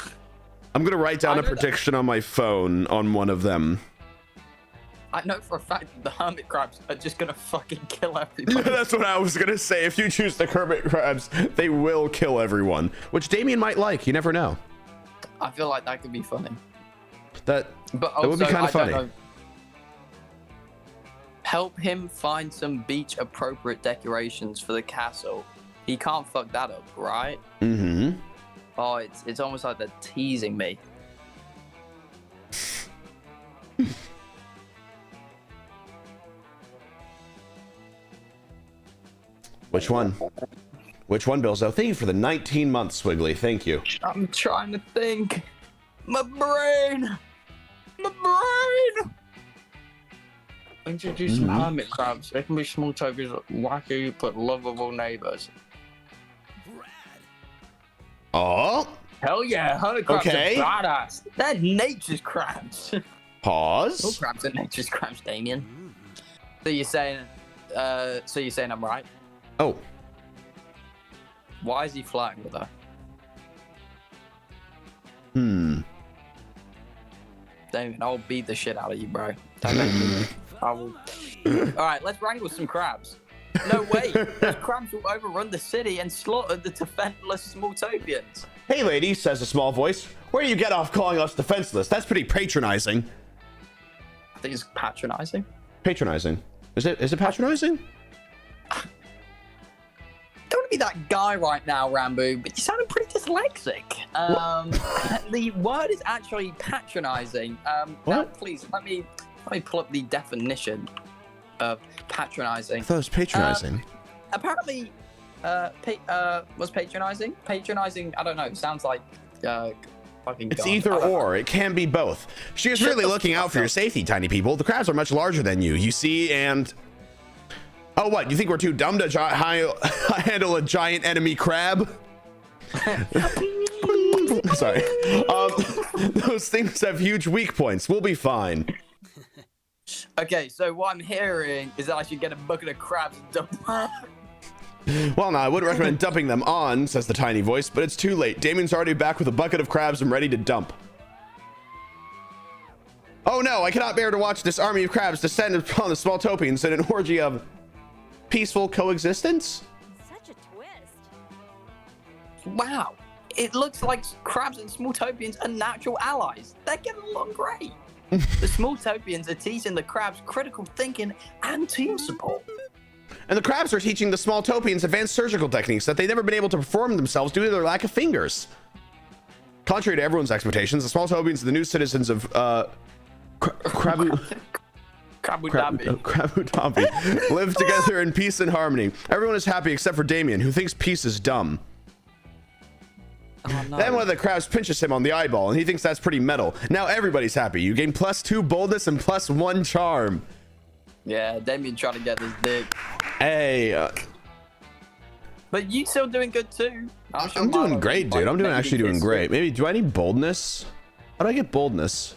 I'm gonna write down a prediction on my phone on one of them. I know for a fact that the hermit crabs are just gonna fucking kill everybody. That's what I was gonna say. If you choose the hermit crabs, they will kill everyone, which Damien might like. You never know. I feel like that could be funny. That would be kind of funny. Help him find some beach-appropriate decorations for the castle. He can't fuck that up, right? Mm-hmm. Oh, it's almost like they're teasing me. Which one? Which one, Billzo? Thank you for the 19 months, Swiggly. Thank you. I'm trying to think. My brain! Introduce some hermit crabs. They can be Smalltopia's wacky but lovable neighbors. Oh. Hell yeah, hermit crabs Okay. are badass. They're nature's crabs. All Pause. crabs are nature's crabs, Damien. So you're saying I'm right? Oh. Why is he flirting with her? Damien, I'll beat the shit out of you, bro. Don't make me. I will. Alright, let's wrangle some crabs. No way. Those crabs will overrun the city and slaughter the defenseless Smalltopians. Hey, lady, says a small voice. Where do you get off calling us defenseless? That's pretty patronizing. I think it's patronizing. Patronizing. Is it patronizing? Don't want to be that guy right now, Ranboo, but you sounded pretty dyslexic. The word is actually patronizing. Now, What? please, let me pull up the definition of patronizing. I thought it was patronizing. Apparently, was patronizing? Patronizing, I don't know, sounds like fucking It's God. either I don't know. or. It can be both. She is Shut really the looking out fuck for your up. safety, tiny people. The crabs are much larger than you see, and... Oh, what? You think we're too dumb to handle a giant enemy crab? Sorry. Those things have huge weak points. We'll be fine. Okay, so what I'm hearing is that I should get a bucket of crabs and dump them. Well, now, I would recommend dumping them on, says the tiny voice, but it's too late. Damien's already back with a bucket of crabs and ready to dump. Oh no, I cannot bear to watch this army of crabs descend upon the Smalltopians in an orgy of peaceful coexistence? Such a twist. Wow, it looks like crabs and Smalltopians are natural allies. They're getting along great. The Smalltopians are teaching the crabs critical thinking and team support. And the crabs are teaching the Smalltopians advanced surgical techniques that they've never been able to perform themselves due to their lack of fingers. Contrary to everyone's expectations, the small Tobians, the new citizens of Krabu Dhabi live together in peace and harmony. Everyone is happy except for Damien, who thinks peace is dumb. Oh, no. Then one of the crabs pinches him on the eyeball, and he thinks that's pretty metal. Now everybody's happy. You gain +2 boldness and +1 charm. Yeah, Damien trying to get this dick. Hey, But you still doing good too. Sure I'm doing Milo great, is, dude. like, I'm doing maybe actually doing kiss great. you. Maybe, do I need boldness? How do I get boldness?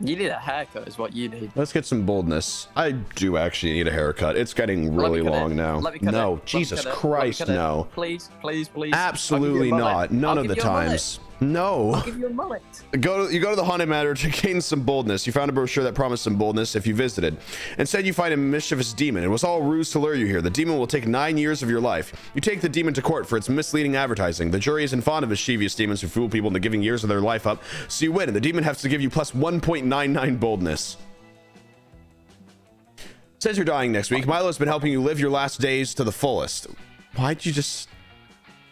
You need a haircut is what you need. Let's get some boldness. I do actually need a haircut. It's getting really long now. No, Jesus Christ, no. Please, please, please. Absolutely not. None of the times. No. I'll give you a mullet. You go to the haunted manor to gain some boldness. You found a brochure that promised some boldness if you visited. Instead, you find a mischievous demon. It was all a ruse to lure you here. The demon will take 9 years of your life. You take the demon to court for its misleading advertising. The jury isn't fond of mischievous demons who fool people into giving years of their life up, so you win, and the demon has to give you +1.99 boldness. Says you're dying next week. Milo's been helping you live your last days to the fullest. Why'd you just...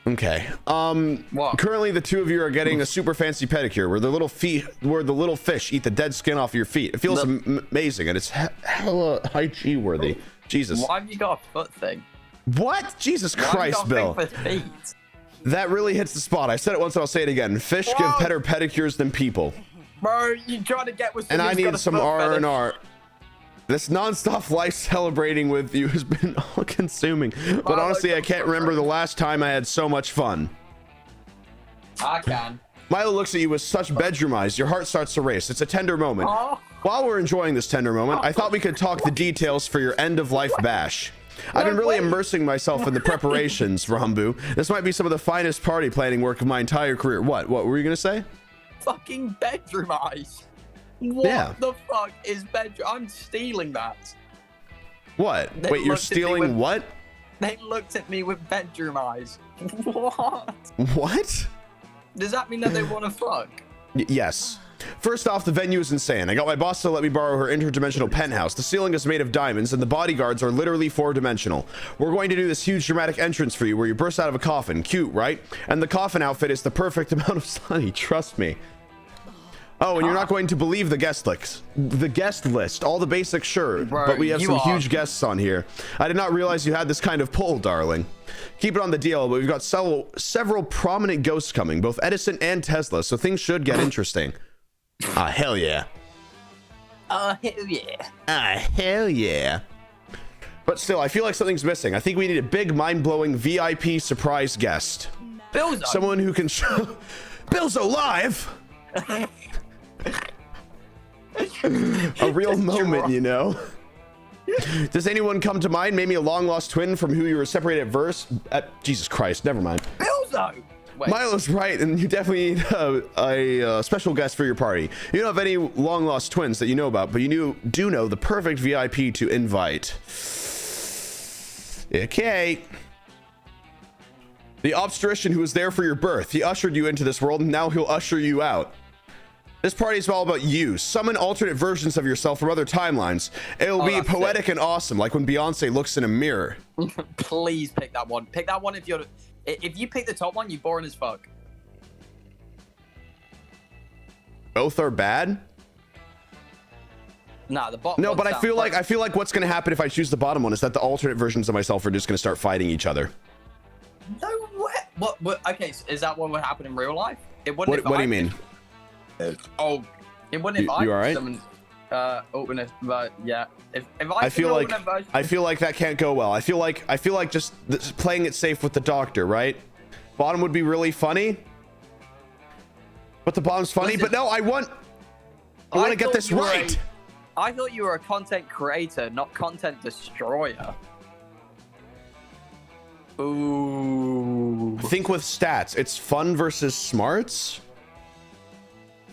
Okay. What? Currently the two of you are getting a super fancy pedicure where the little fish eat the dead skin off your feet. It feels amazing, and it's hella high G worthy. Jesus. Why have you got a foot thing? What? Jesus Why have you Christ, got a Bill. thing for feet? That really hits the spot. I said it once and I'll say it again. Fish give Whoa. better pedicures than people. Bro, you trying to get with And I someone who's got need a some foot R&R. This non-stop life celebrating with you has been all consuming. But Milo, honestly, I go can't for it. remember the last time I had so much fun. I can. Milo looks at you with such bedroom eyes. Your heart starts to race. It's a tender moment. Oh. While we're enjoying this tender moment, I thought we could talk the details for your end-of-life bash. I've been really immersing myself in the preparations, Ranboo. This might be some of the finest party planning work of my entire career. What were you gonna say? Fucking bedroom eyes. What Yeah. the fuck is bedroom? I'm stealing that. What? They Wait, you're looked at me stealing with- what? They looked at me with bedroom eyes. What? What? Does that mean that they want to fuck? Yes. First off, the venue is insane. I got my boss to let me borrow her interdimensional penthouse. The ceiling is made of diamonds, and the bodyguards are literally 4-dimensional. We're going to do this huge dramatic entrance for you where you burst out of a coffin. Cute, right? And the coffin outfit is the perfect amount of sunny, trust me. Oh, and you're not going to believe the guest list. The guest list, all the basics, sure, Bro, but we have you some are- huge guests on here. I did not realize you had this kind of pull, darling. Keep it on the deal, but we've got several prominent ghosts coming, both Edison and Tesla, so things should get interesting. Ah, hell yeah. Hell yeah. Ah, hell yeah. But still, I feel like something's missing. I think we need a big, mind-blowing VIP surprise guest. Billzo. Someone who can show... Billzo live! A real moment, you know? Does anyone come to mind? Maybe a long-lost twin from who you were separated at Jesus Christ, never mind. Billzo. Wait. Milo's right, and you definitely need a special guest for your party. You don't have any long-lost twins that you know about, but you do know the perfect VIP to invite. Okay. The obstetrician who was there for your birth. He ushered you into this world, and now he'll usher you out. This party is all about you. Summon alternate versions of yourself from other timelines. It'll be that's poetic sick. and awesome, like when Beyonce looks in a mirror. Please pick that one. Pick that one if you pick the top one, you're boring as fuck. Both are bad? Nah, the bottom. No, one but I sounds feel like perfect. what's gonna happen if I choose the bottom one is that the alternate versions of myself are just gonna start fighting each other. No way. What? Okay, so is that what would happen in real life? It wouldn't. What do you mean? Oh, it wouldn't. If You I alright? summon, alternate, but yeah. If I feel like alternate version, I feel like that can't go well. I feel like just playing it safe with the doctor, right? Bottom would be really funny. But the bottom's funny, Listen, but no, I want to get thought this you were right. I thought you were a content creator, not content destroyer. Ooh. Think with stats. It's fun versus smarts.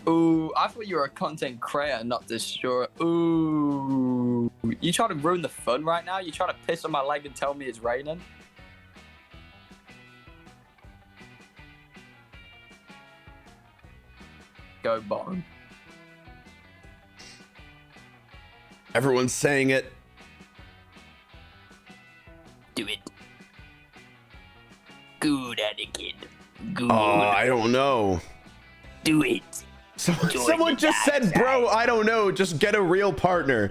Ooh, I thought you were a content creator, not destroyer. Ooh. You trying to ruin the fun right now? You trying to piss on my leg and tell me it's raining? Go bottom. Everyone's saying it. Do it. Good, Anakin. Good. I don't know. Do it. Someone just said, bro, I don't know. Just get a real partner.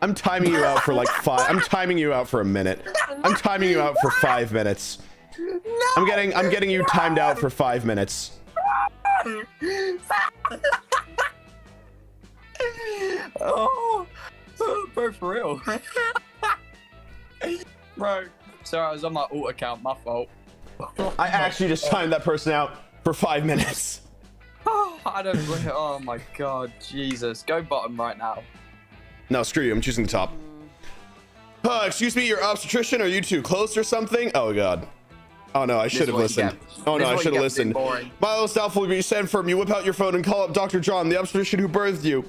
I'm timing you out for like I'm timing you out for a minute. I'm timing you out for 5 minutes. I'm getting you timed out for 5 minutes. Oh, bro, for real. Bro, sorry, I was on my alt account. My fault. I actually just timed that person out for 5 minutes. I don't. Oh my god, Jesus! Go bottom right now. No, screw you. I'm choosing the top. Excuse me, your obstetrician? Are you too close or something? Oh god. Oh no, I should have listened. Oh no, I should have listened. Milo's doubtful to be sent from you. Whip out your phone and call up Dr. John, the obstetrician who birthed you.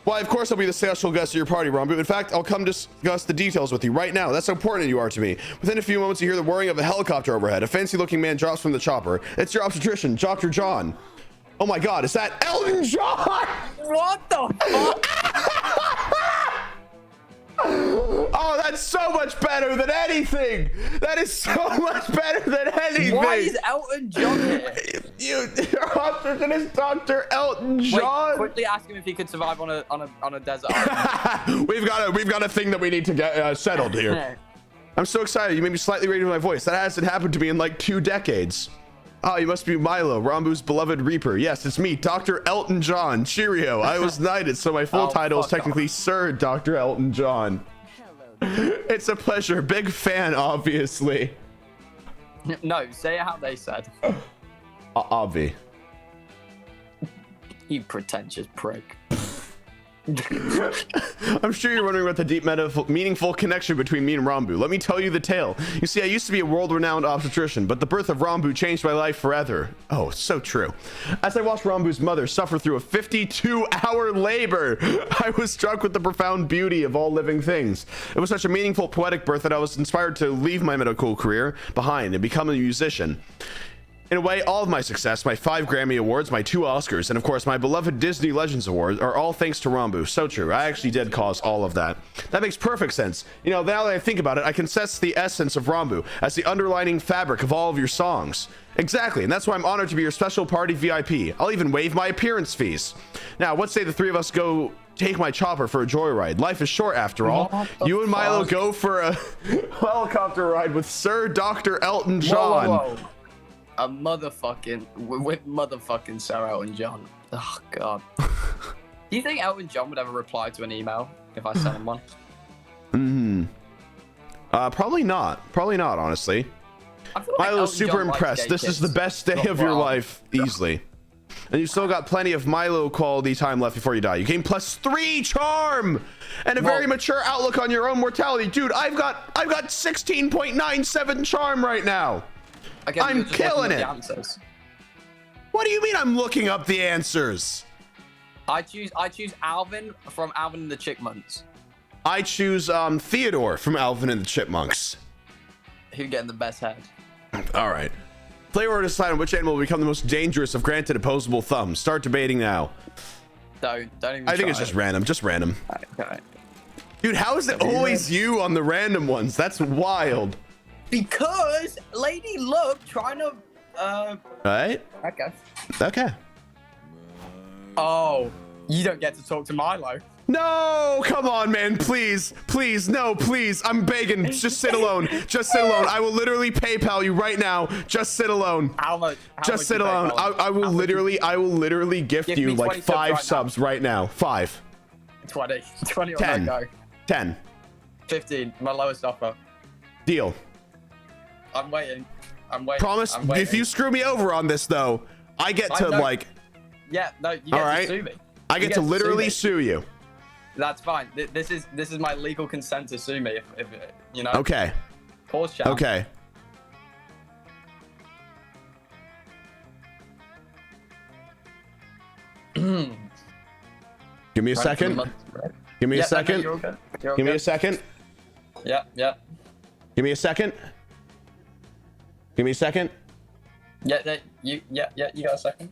Why, of course I'll be the special guest at your party, Ranboo. In fact, I'll come discuss the details with you right now. That's how important you are to me. Within a few moments, you hear the whirring of a helicopter overhead. A fancy-looking man drops from the chopper. It's your obstetrician, Dr. John. Oh my god, is that Elton John? What the fuck? Oh, that's so much better than anything. That is so much better than anything. Why is Elton John here? Your obstetrician is Dr. Elton John. Wait, quickly ask him if he could survive on a desert island. we've got a thing that we need to get settled here. I'm so excited. You made me slightly raise my voice. That hasn't happened to me in like 2 decades. Oh, you must be Milo, Ranboo's beloved Reaper. Yes, it's me, Dr. Elton John. Cheerio. I was knighted, so my full title is technically Sir Dr. Elton John. Hello. It's a pleasure. Big fan, obviously. No, say it how they said. Obvi. You pretentious prick. I'm sure you're wondering about the deep, meaningful connection between me and Ranboo. Let me tell you the tale. You see, I used to be a world-renowned obstetrician, but the birth of Ranboo changed my life forever. Oh, so true. As I watched Ranboo's mother suffer through a 52-hour labor, I was struck with the profound beauty of all living things. It was such a meaningful, poetic birth that I was inspired to leave my medical career behind and become a musician. In a way, all of my success, my 5 Grammy Awards, my 2 Oscars, and of course my beloved Disney Legends Award are all thanks to Ranboo. So true. I actually did cause all of that. That makes perfect sense. You know, now that I think about it, I can sense the essence of Ranboo as the underlining fabric of all of your songs. Exactly, and that's why I'm honored to be your special party VIP. I'll even waive my appearance fees. Now, let's say the 3 of us go take my chopper for a joyride. Life is short after all. You and Milo go for a helicopter ride with Sir Dr. Elton John. Whoa. A motherfucking with motherfucking Sir Elton John. Oh god. Do you think Elton John would ever reply to an email if I sent him one? Probably not. Probably not, honestly. I feel like Milo's Elton super John likes impressed. gay This is kids. the best day of your life, easily. And you've still got plenty of Milo quality time left before you die. You gain +3 charm and a very mature outlook on your own mortality. Dude, I've got 16.97 charm right now. Again, I'm killing it. What do you mean I'm looking up the answers? I choose Alvin from Alvin and the Chipmunks. I choose Theodore from Alvin and the Chipmunks. Who getting the best head? All right. Play or decide on which animal will become the most dangerous if granted opposable thumbs. Start debating now. Don't even I think try it's just it. random. Just random. Okay. Dude, how is it always you on the random ones? That's wild. Because Lady Luck trying to Right? okay. Okay. Oh, you don't get to talk to Milo. No, come on, man. Please, no, please. I'm begging. Just sit alone. Just sit alone. I will literally PayPal you right now. Just sit alone. How much? Just sit alone. I will literally gift Give you me like 20 5 subs subs right now. 5. 20 or 10. no go. 10. 15. My lowest offer. Deal. I'm waiting. Promise. I'm waiting. If you screw me over on this though, I get to know. like. Yeah, no, you All get right. to sue me. I get to literally me. sue you. That's fine. This is my legal consent to sue me if you know. Okay. Pause chat. Okay. Give me a second. Give me a second. No, you're okay. You're Give me okay. a second. Yeah. Give me a second. Give me a second. Yeah, you got a second.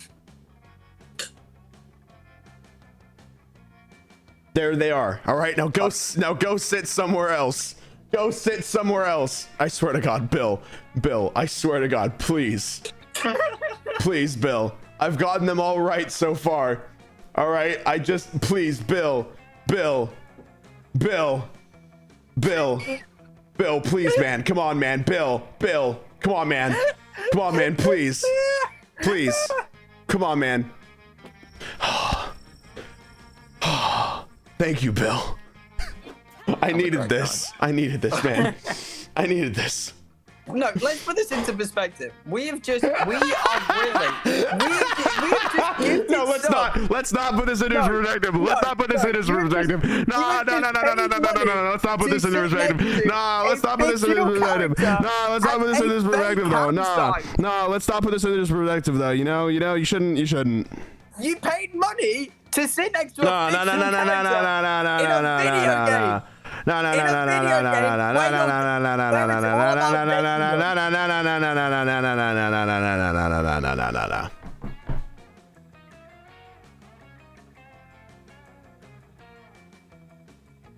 There they are. All right, now go sit somewhere else. Go sit somewhere else. I swear to God, Bill, I swear to God, please. Please, Bill. I've gotten them all right so far. All right, I just please, Bill, please, man. Come on, man. Bill, come on, man. Come on, man. Please, come on, man. Thank you, Bill. I needed this. I needed this, man. I needed this. No, let's put this into perspective. We are really, we have just gifted No, let's not put this into perspective. Let's not put this into perspective. No. Let's not put this into perspective. No, let's not put this into perspective. No, let's not put this into perspective though. No, let's not put this into perspective though. You know, you shouldn't. You paid money to sit next to No.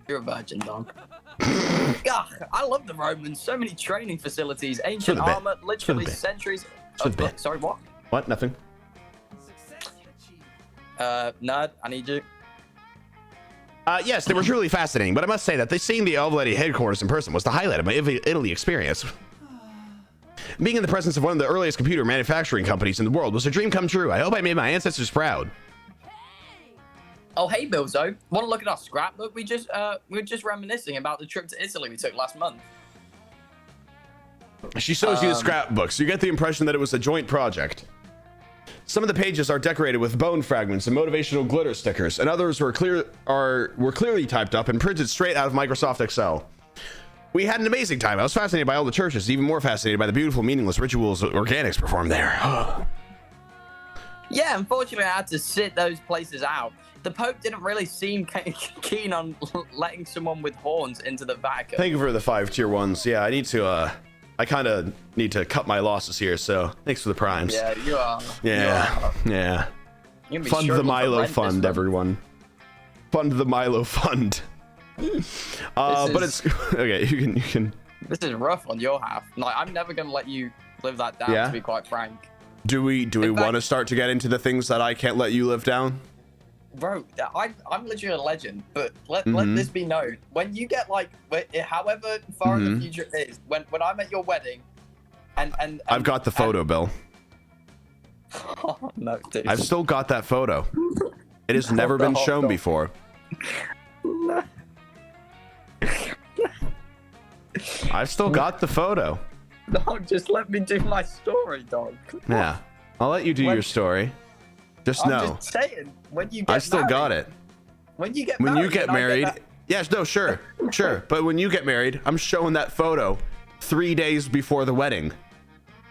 You're a virgin, dog. I love the Romans. So many training facilities, ancient armor, literally centuries. Sorry, what? What? Nothing. Nerd, I need you. Yes, they were truly fascinating, but I must say that seeing the Ovaleti headquarters in person was the highlight of my Italy experience. Being in the presence of one of the earliest computer manufacturing companies in the world was a dream come true. I hope I made my ancestors proud. Oh, hey, Billzo. Want to look at our scrapbook? We were just reminiscing about the trip to Italy we took last month. She shows you the scrapbook, so you get the impression that it was a joint project. Some of the pages are decorated with bone fragments and motivational glitter stickers, and others were clearly typed up and printed straight out of Microsoft Excel. We had an amazing time. I was fascinated by all the churches, even more fascinated by the beautiful, meaningless rituals organics performed there. Yeah, unfortunately, I had to sit those places out. The Pope didn't really seem keen on letting someone with horns into the Vatican. Thank you for the 5 tier 1s. Yeah, I kind of need to cut my losses here, so thanks for the primes. Yeah, you are. Yeah. Fund the Milo Fund, everyone. Fund the Milo Fund. But it's okay. You can. This is rough on your half. Like, I'm never gonna let you live that down. To be quite frank. Do we want to start to get into the things that I can't let you live down? Bro, I'm literally a legend, but let this be known. When you get however far in the future it is, when I'm at your wedding, and I've got the photo, Bill. Oh, no, dude. I've still got that photo. It has never been shown before. No. I've still got the photo. Dog, just let me do my story, dog. Yeah, I'll let you do your story. Just know. I'm just saying, when you get I still got it. When you get married, yes, no, sure. But when you get married, I'm showing that photo 3 days before the wedding.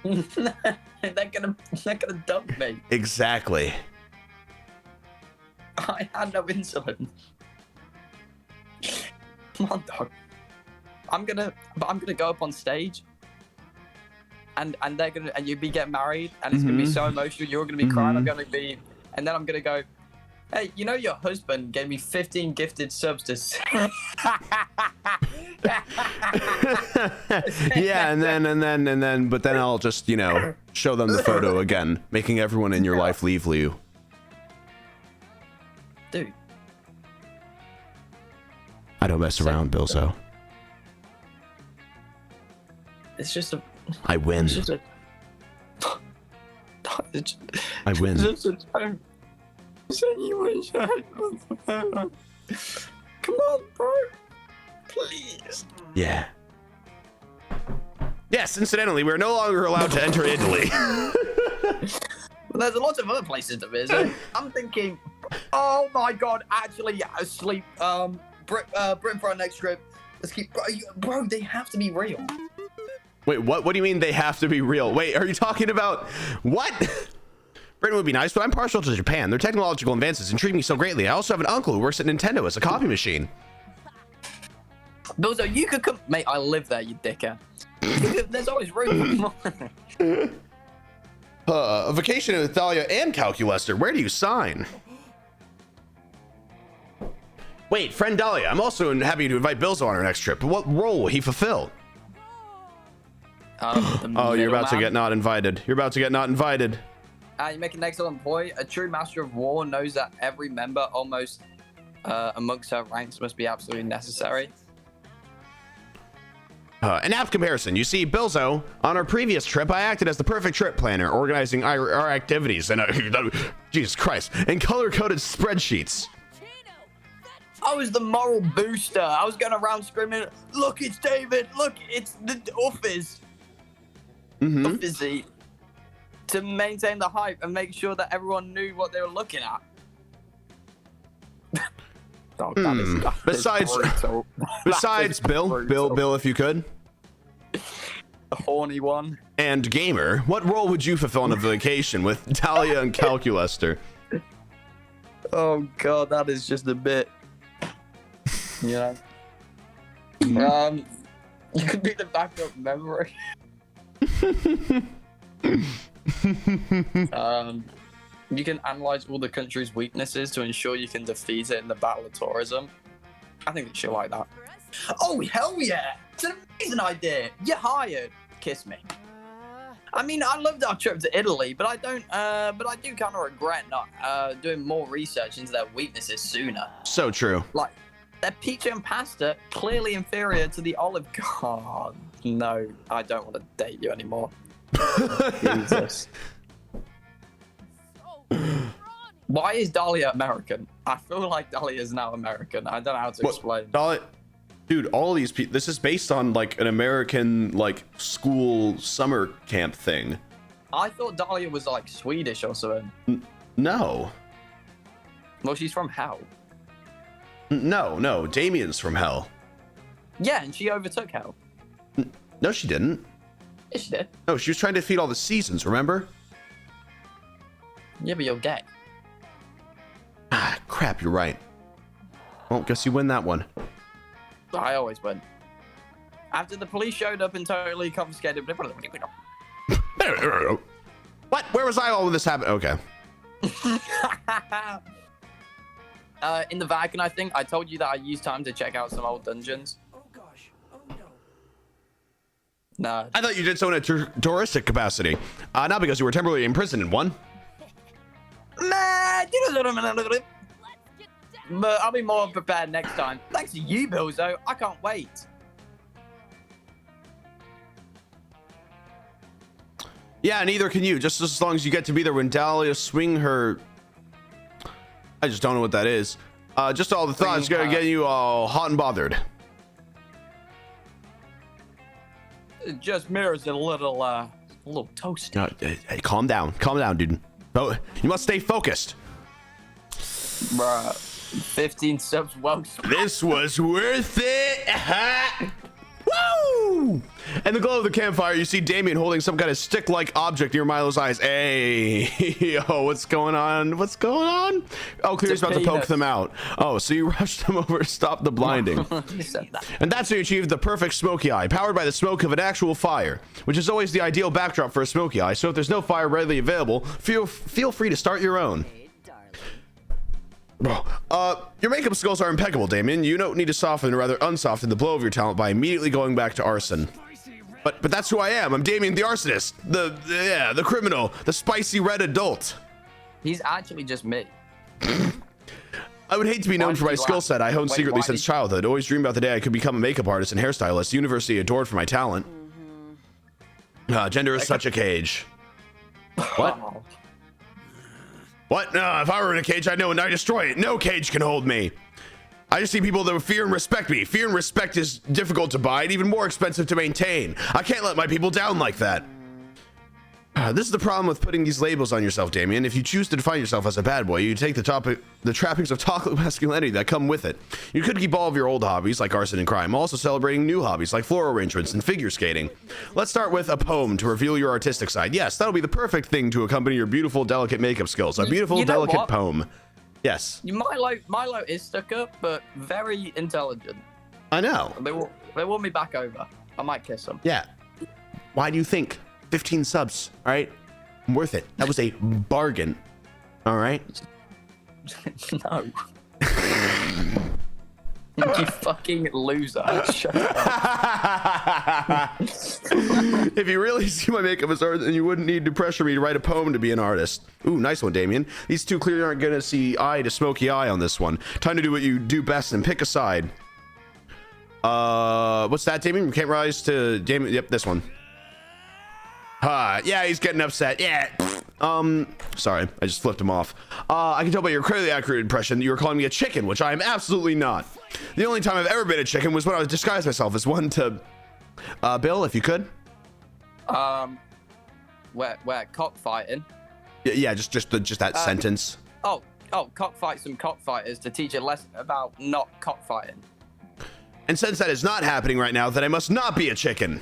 They're gonna dump me. Exactly. I had no insulin. Come on, dog. I'm gonna go up on stage, and they're gonna, and you'll be getting married, and it's gonna be so emotional. You're gonna be crying. I'm gonna be, and then I'm gonna go, hey, you know your husband gave me 15 gifted subs to. Yeah, and then, but then I'll just show them the photo again, making everyone in your life leave you. Dude. I don't mess around, Billzo. It's just a. I win. It's just a. I win. It's just a time. You wish I had. Come on, bro. Please. Yeah. Yes, incidentally, we're no longer allowed to enter Italy. Well, there's a lot of other places to visit. I'm thinking, oh my god, actually, sleep. Britain for our next trip. Let's keep, bro. They have to be real. Wait, what? What do you mean they have to be real? Wait, are you talking about what? Britain would be nice, but I'm partial to Japan. Their technological advances intrigue me so greatly. I also have an uncle who works at Nintendo as a copy machine. Billzo, you could come, mate. I live there, you dickhead. There's always room for more. A vacation in Italia and Calculester. Where do you sign? Wait, friend Dahlia, I'm also happy to invite Billzo on our next trip. But what role will he fulfill? Oh, you're about to get not invited. You're about to get not invited. You make an excellent point. A true master of war knows that every member almost amongst her ranks must be absolutely necessary. An apt comparison. You see, Billzo, on our previous trip, I acted as the perfect trip planner, organizing our activities and Jesus Christ, and color-coded spreadsheets. I was the moral booster. I was going around screaming, "Look, it's David! Look, it's the Uffies!" Uffizzy. To maintain the hype and make sure that everyone knew what they were looking at. Oh, that is Besides Bill, if you could. The horny one. And gamer, what role would you fulfill on a vacation with Dahlia and Calculester? Oh god, that is just a bit. You know. You could be the backup memory. You can analyze all the country's weaknesses to ensure you can defeat it in the battle of tourism. I think it's shit like that. Oh hell yeah! It's an amazing idea. You're hired. Kiss me. I mean, I loved our trip to Italy, but I don't. But I do kind of regret not doing more research into their weaknesses sooner. So true. Like, their pizza and pasta clearly inferior to the olive. God, no, I don't want to date you anymore. Jesus. Why is Dahlia American? I feel like Dahlia is now American. I don't know how to explain. Dahlia, dude, all these people. This is based on like an American like school summer camp thing. I thought Dahlia was like Swedish or something. No. Well, she's from hell. No. Damien's from hell. Yeah, and she overtook hell. No, she didn't. Yeah, she did. No, she was trying to defeat all the seasons. Remember? Yeah, but you're gay. Ah, crap. You're right. Well, guess you win that one. I always win. After the police showed up and totally confiscated. What? Where was I all when this happened? Okay. In the Vatican, I think I told you that I used time to check out some old dungeons. Oh gosh. Oh no. No. I thought you did so in a touristic capacity. Not because you were temporarily imprisoned in one. But I'll be more prepared next time. Thanks to you, Billzo. I can't wait. Yeah, neither can you. Just as long as you get to be there when Dahlia swing her. I just don't know what that is. Just all the thoughts gonna get you all hot and bothered. It just mirrors it a little toasty. Hey, calm down, dude. Oh, you must stay focused. Bruh, 15 subs, well. This was worth it. Woo! In the glow of the campfire, you see Damien holding some kind of stick-like object near Milo's eyes. Hey, yo, what's going on? Oh, Clear's about to poke them out. Oh, so you rushed them over to stop the blinding. You said that. And that's how you achieved the perfect smoky eye, powered by the smoke of an actual fire, which is always the ideal backdrop for a smoky eye. So if there's no fire readily available, feel free to start your own. Your makeup skills are impeccable, Damien. You don't need to soften or rather unsoften the blow of your talent by immediately going back to arson. But that's who I am. I'm Damien the arsonist, the criminal, the spicy red adult. He's actually just me. I would hate to be known for my skill set I honed secretly since childhood. Always dreamed about the day I could become a makeup artist and hairstylist. The university adored for my talent. Gender is such a cage. What? What? No, if I were in a cage, I'd know and I'd destroy it. No cage can hold me. I just see people that fear and respect me. Fear and respect is difficult to buy and even more expensive to maintain. I can't let my people down like that. This is the problem with putting these labels on yourself, Damien. If you choose to define yourself as a bad boy, you take the trappings of toxic masculinity that come with it. You could keep all of your old hobbies, like arson and crime, also celebrating new hobbies, like floral arrangements and figure skating. Let's start with a poem to reveal your artistic side. Yes, that'll be the perfect thing to accompany your beautiful, delicate makeup skills. A beautiful, delicate poem. Yes. Milo is stuck up, but very intelligent. I know. They want me back over. I might kiss him. Yeah. Why do you think? 15 subs, all right? Worth it. That was a bargain, all right? No. You fucking loser. Shut up. If you really see my makeup as art, then you wouldn't need to pressure me to write a poem to be an artist. Ooh, nice one, Damien. These two clearly aren't gonna see eye to smoky eye on this one. Time to do what you do best and pick a side. What's that, Damien? Can't rise to Damien. Yep, this one. Yeah, he's getting upset. Yeah. Sorry, I just flipped him off. I can tell by your incredibly accurate impression that you were calling me a chicken, which I am absolutely not. The only time I've ever been a chicken was when I was disguised myself as one to, Bill, if you could. Where cockfighting? Yeah, just that sentence. Oh, cockfight some cockfighters to teach a lesson about not cockfighting. And since that is not happening right now, then I must not be a chicken.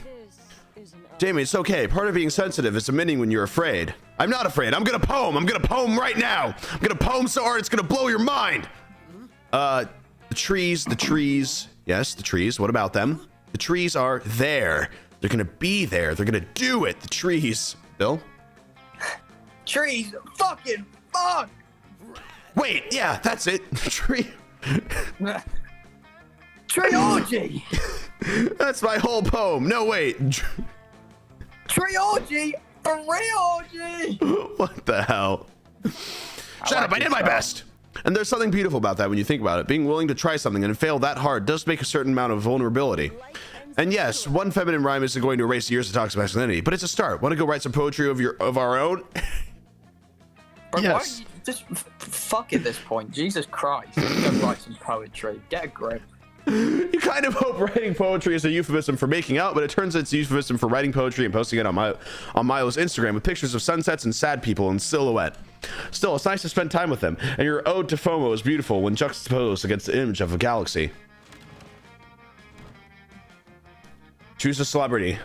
Jamie, it's okay. Part of being sensitive is admitting when you're afraid. I'm not afraid. I'm gonna poem. I'm gonna poem right now. I'm gonna poem so hard it's gonna blow your mind. The trees. Yes, the trees. What about them? The trees are there. They're gonna be there. They're gonna do it. The trees. Bill? Trees, fucking fuck. Wait, yeah, that's it. Tree. Tree orgy. That's my whole poem. No, wait. Tree orgy. A real orgy. What the hell? Shut up, I did my best. And there's something beautiful about that when you think about it. Being willing to try something and fail that hard does make a certain amount of vulnerability. And yes, one feminine rhyme isn't going to erase years of toxic masculinity, but it's a start. Want to go write some poetry of our own? Bro, Yes. why are you just fuck at this point? Jesus Christ. Go write some poetry. Get a grip. You kind of hope writing poetry is a euphemism for making out, but it turns out it's a euphemism for writing poetry and posting it on Milo's Instagram with pictures of sunsets and sad people in silhouette. Still, it's nice to spend time with them, and your ode to FOMO is beautiful when juxtaposed against the image of a galaxy. Choose a celebrity.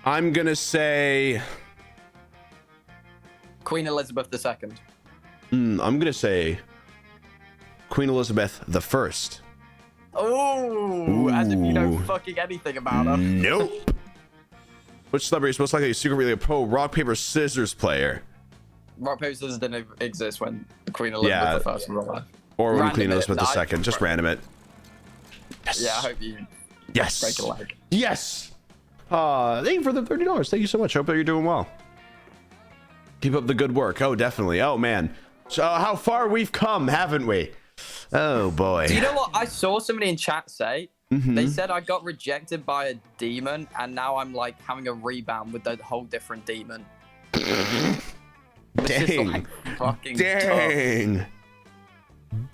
I'm gonna say Queen Elizabeth II. I'm gonna say Queen Elizabeth the First. Oh, as if you know fucking anything about her. Nope. Which celebrity is most likely secretly a pro rock paper scissors player? Rock paper scissors didn't exist when Queen Elizabeth I was alive. Or when Random Queen it. Elizabeth Nah, II. Just random it. Yes. Yeah, I hope you Yes. break a leg. Yes. Thank you for the $30. Thank you so much. Hope that you're doing well. Keep up the good work. Oh, definitely. Oh, man. So how far we've come, haven't we? Oh, boy. Do you know what I saw somebody in chat say? They said I got rejected by a demon, and now I'm like having a rebound with a whole different demon. This is, Dang. like, fucking Dang. tough.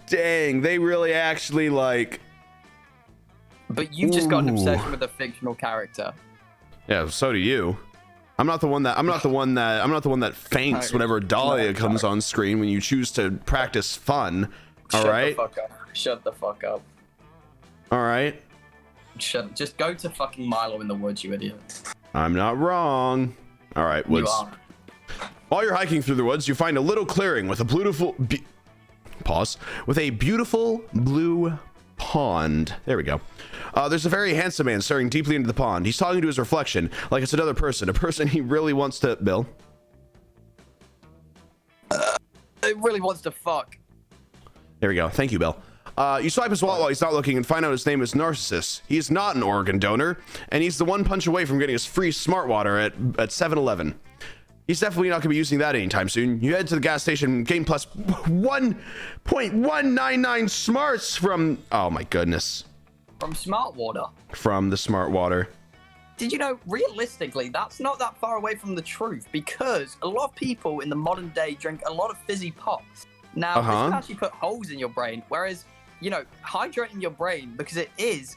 Dang. They really actually like. But you've just got an Ooh. obsession with a fictional character. Yeah, so do you. I'm not the one that faints whenever Dahlia comes on screen when you choose to practice fun. All right. Shut the fuck up. Shut the fuck up. All right. Just go to fucking Milo in the woods, you idiot. I'm not wrong. All right, woods. You are. While you're hiking through the woods, you find a little clearing with a beautiful with a beautiful blue pond. There we go. There's a very handsome man staring deeply into the pond. He's talking to his reflection like it's another person, a person he really wants to. Bill. It really wants to fuck. There we go. Thank you, Bill. You swipe his wallet while he's not looking and find out his name is Narcissus. He's not an organ donor, and he's the one punch away from getting his free smart water at 7-Eleven. He's definitely not going to be using that anytime soon. You head to the gas station, gain plus 1.199 smarts from... Oh, my goodness. From smart water. From the smart water. Did you know, realistically, that's not that far away from the truth, because a lot of people in the modern day drink a lot of fizzy pops. Now, this can actually put holes in your brain, whereas, you know, hydrating your brain, because it is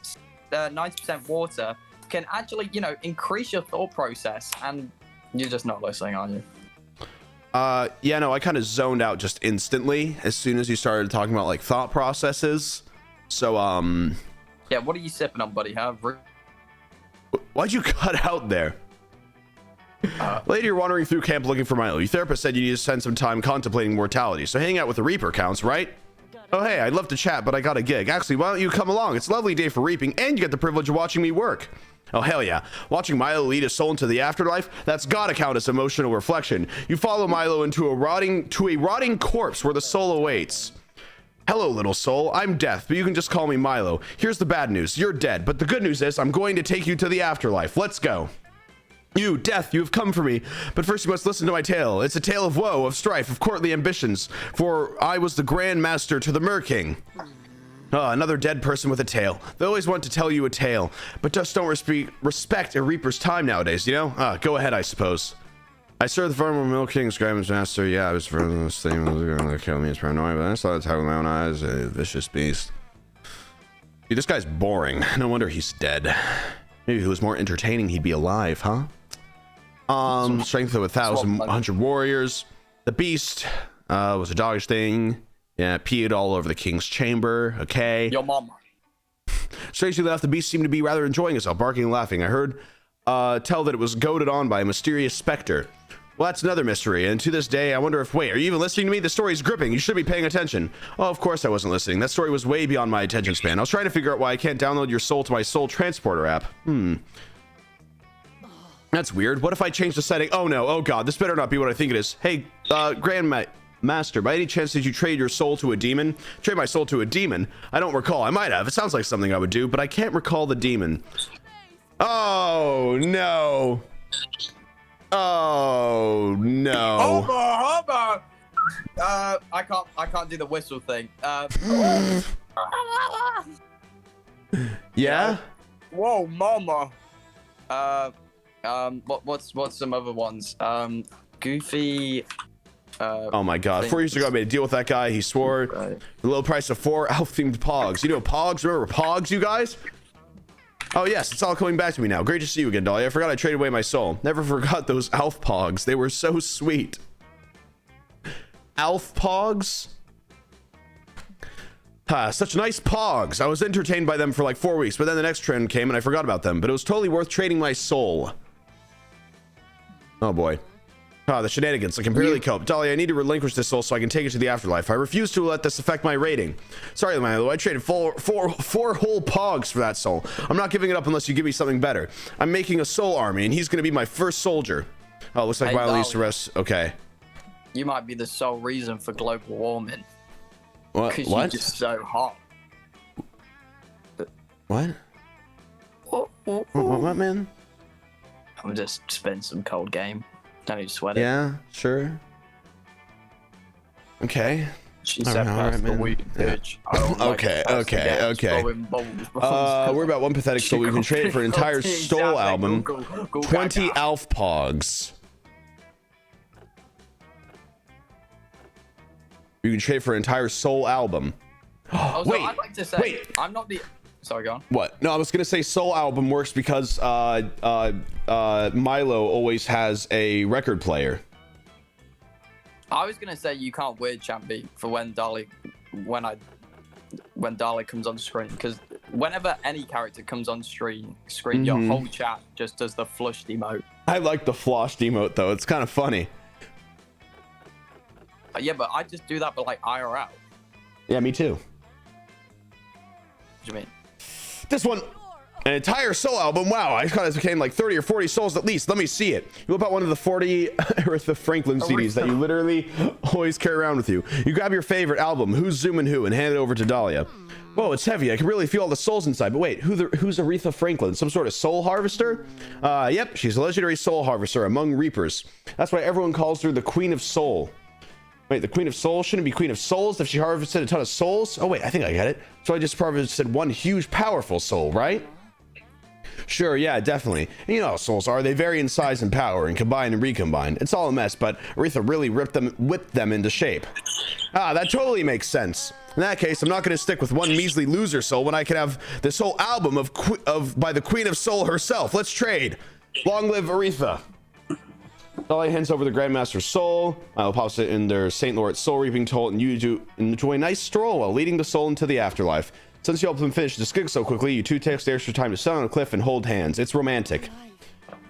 90% water, can actually, you know, increase your thought process, and you're just not listening, are you? Yeah, no, I kind of zoned out just instantly as soon as you started talking about, like, thought processes. So, Yeah, what are you sipping on, buddy? Huh? Why'd you cut out there? Later, you're wandering through camp looking for Milo. Your therapist said you need to spend some time contemplating mortality, so hanging out with the Reaper counts, right? Oh, hey, I'd love to chat, but I got a gig. Actually, why don't you come along? It's a lovely day for reaping, and you get the privilege of watching me work. Oh, hell yeah. Watching Milo lead his soul into the afterlife, that's gotta count as emotional reflection. You follow Milo into a rotting corpse where the soul awaits. Hello, little soul. I'm Death, but you can just call me Milo. Here's the bad news. You're dead, but the good news is I'm going to take you to the afterlife. Let's go. You, Death, you have come for me, but first you must listen to my tale. It's a tale of woe, of strife, of courtly ambitions, for I was the Grand Master to the Mer King. Another dead person with a tale. They always want to tell you a tale, but just don't respect a Reaper's time nowadays, you know? Go ahead, I suppose. I served the former Mill King's Grand Master. Yeah, I was for this thing was going to kill me. It's paranoid, but I saw the title with my own eyes. A vicious beast. Dude, this guy's boring. No wonder he's dead. Maybe if he was more entertaining, he'd be alive, huh? Strength of 1,100 warriors. The beast was a doggish thing. Yeah, peed all over the king's chamber. Okay. Your mama. Strangely enough, the beast seemed to be rather enjoying itself, barking and laughing. I heard tell that it was goaded on by a mysterious specter. Well, that's another mystery, and to this day, I wonder if... Wait, are you even listening to me? The story's gripping. You should be paying attention. Oh, of course I wasn't listening. That story was way beyond my attention span. I was trying to figure out why I can't download your soul to my soul transporter app. That's weird. What if I change the setting? Oh, no. Oh, God. This better not be what I think it is. Hey, Grandmaster, by any chance did you trade your soul to a demon? Trade my soul to a demon? I don't recall. I might have. It sounds like something I would do, but I can't recall the demon. Oh, no. Oh no! Homer! I can't do the whistle thing. Yeah. Whoa, mama. What's some other ones? Goofy. Oh my God! 4 years ago, I made a deal with that guy. He swore the low price of 4 elf-themed pogs. You know pogs? Remember pogs, you guys? Oh yes, it's all coming back to me now. Great to see you again, Dolly. I forgot I traded away my soul. Never forgot those elf pogs. They were so sweet. Elf pogs? Such nice pogs. I was entertained by them for like 4 weeks, but then the next trend came and I forgot about them. But it was totally worth trading my soul. Oh boy. The shenanigans. I can barely cope. Dolly, I need to relinquish this soul so I can take it to the afterlife. I refuse to let this affect my rating. Sorry, Milo. I traded four whole pogs for that soul. I'm not giving it up unless you give me something better. I'm making a soul army, and he's going to be my first soldier. Oh, looks like Milo needs to rest. Okay. You might be the sole reason for global warming. What? Because you're just so hot. What? What, man? I'm just spitting some cold game. Don't need to sweat it. Yeah, sure. Okay. She said personal weed, bitch. Okay. We're about one pathetic soul. We can trade it for an entire soul album. 20 Alf Pogs. You can trade for an entire soul album. Also, I'd like to say, I'm not the... Sorry, go on. What? No, I was gonna say soul album works because Milo always has a record player. I was gonna say you can't weird champ me for when Dolly comes on screen, because whenever any character comes on screen, your whole chat just does the flushed emote. I like the flushed emote though. It's kind of funny. Yeah, but I just do that, but like IRL. Yeah, me too. What do you mean? This one, an entire soul album. Wow, I thought it became like 30 or 40 souls at least. Let me see it. You whip out one of the 40 Aretha Franklin CDs that you literally always carry around with you. You grab your favorite album, Who's Zoomin' Who, and hand it over to Dahlia. Whoa, it's heavy. I can really feel all the souls inside. But wait, who's Aretha Franklin? Some sort of soul harvester? Yep, she's a legendary soul harvester among Reapers. That's why everyone calls her the Queen of Soul. Wait, the Queen of Souls shouldn't be Queen of Souls if she harvested a ton of souls? Oh wait, I think I get it. So I just harvested one huge powerful soul, right? Sure, yeah, definitely. And you know how souls are. They vary in size and power and combine and recombine. It's all a mess, but Aretha really whipped them into shape. That totally makes sense. In that case, I'm not going to stick with one measly loser soul when I can have this whole album by the Queen of Soul herself. Let's trade. Long live Aretha. Dolly hands over the Grandmaster's soul. I'll pops it in their St. Lawrence soul reaping toll, and you do enjoy a nice stroll while leading the soul into the afterlife. Since you helped them finish the skig so quickly, you two take the extra time to sit on a cliff and hold hands. It's romantic.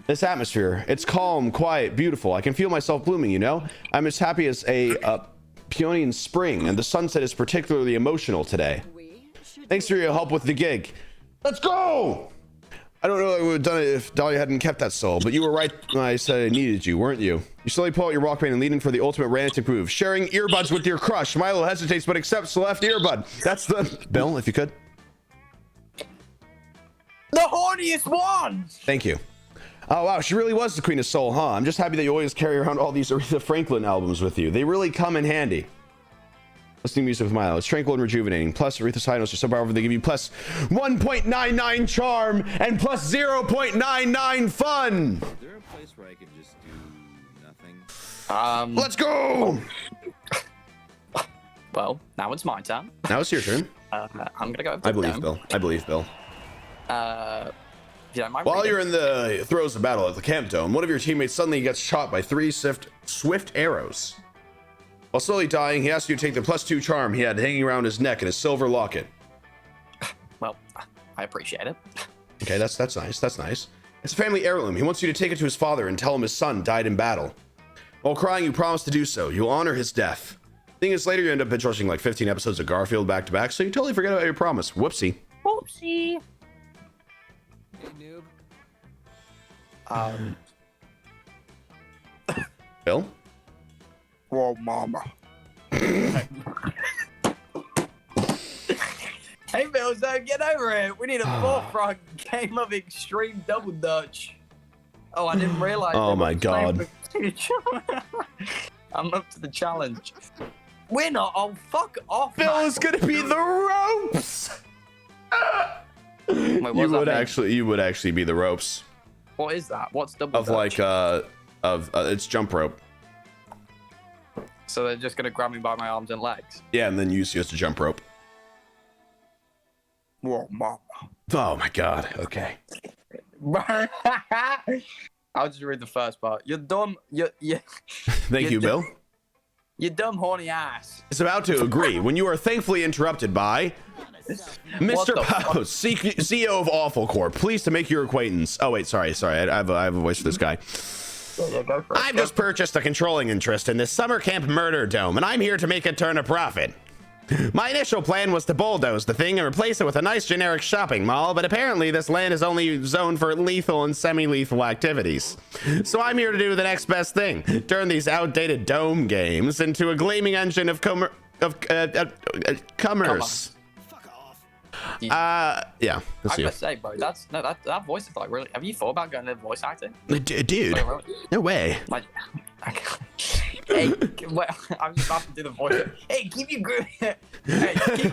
This atmosphere, it's calm, quiet, beautiful. I can feel myself blooming, you know? I'm as happy as a peonian spring, and the sunset is particularly emotional today. Thanks for your help with the gig. Let's go! I don't know I would have done it if Dahlia hadn't kept that soul, but you were right when I said I needed you, weren't you? You slowly pull out your Walkman and lean in for the ultimate romantic move, sharing earbuds with your crush. Milo hesitates but accepts the left earbud. That's the... Bill, if you could. The horniest one! Thank you. Oh, wow, she really was the queen of soul, huh? I'm just happy that you always carry around all these Aretha Franklin albums with you. They really come in handy. Listening to music with Milo. It's tranquil and rejuvenating. Plus, Aretha's high notes are so powerful they give you plus 1.99 charm and plus 0.99 fun. Is there a place where I can just do nothing? Let's go! Well, now it's my turn. Now it's your turn. I'm gonna go. I believe Bill. I believe Bill. If you don't mind While reading. you're in the throes of battle at the camp dome, one of your teammates suddenly gets shot by 3 swift arrows. While slowly dying, he asks you to take the +2 charm he had hanging around his neck in his silver locket. Well, I appreciate it. Okay, that's nice. That's nice. It's a family heirloom. He wants you to take it to his father and tell him his son died in battle. While crying, you promise to do so. You'll honor his death. Thing is, later you end up binge watching like 15 episodes of Garfield back to back, so you totally forget about your promise. Whoopsie. Whoopsie. Hey, noob. Bill? Whoa, mama. Hey, Billzo, get over it. We need a bullfrog game of extreme double dutch. Oh, I didn't realize. Oh they my were God. playing for- I'm up to the challenge. We're not. Oh, fuck off. Bill man. is gonna be the ropes! Wait, what You does that would mean? actually be the ropes. What is that? What's double Of dutch? like, it's jump rope. So they're just gonna grab me by my arms and legs. Yeah, and then use you as a jump rope. Whoa, mama. Oh my God. Okay. I'll just read the first part. You're dumb. You Thank you, Bill. You dumb horny ass. Is about to agree when you are thankfully interrupted by Mr. the fuck? Post, CEO of Awful Corp. Pleased to make your acquaintance. Oh wait, sorry. I have a voice for this guy. Yeah, go for it. I've just purchased a controlling interest in this summer camp murder dome, and I'm here to make it turn a profit. My initial plan was to bulldoze the thing and replace it with a nice generic shopping mall, but apparently this land is only zoned for lethal and semi-lethal activities. So I'm here to do the next best thing: turn these outdated dome games into a gleaming engine of commerce. Fuck off. Yeah, I that's you. gotta say, bro, that voice is like really. Have you thought about going into voice acting? Dude, Wait, really? no way. Like, hey, wait, I'm just about to do the voice. Hey, keep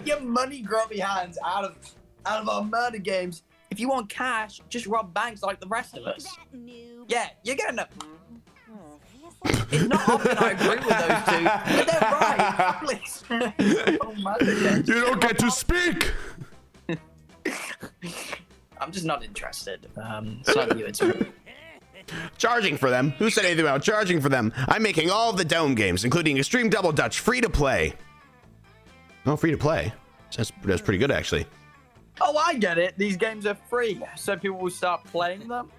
your money grubby hands out of our murder games. If you want cash, just rob banks like the rest of us. That noob. Yeah, you're gonna. It's not often I agree with those two, but they're right. Please. Oh, murder games. You don't get to speak. I'm just not interested. It's not you, it's me. Charging for them? Who said anything about charging for them? I'm making all of the dome games, including Extreme Double Dutch, free to play. Oh, free to play. That's pretty good, actually. Oh, I get it. These games are free, so people will start playing them.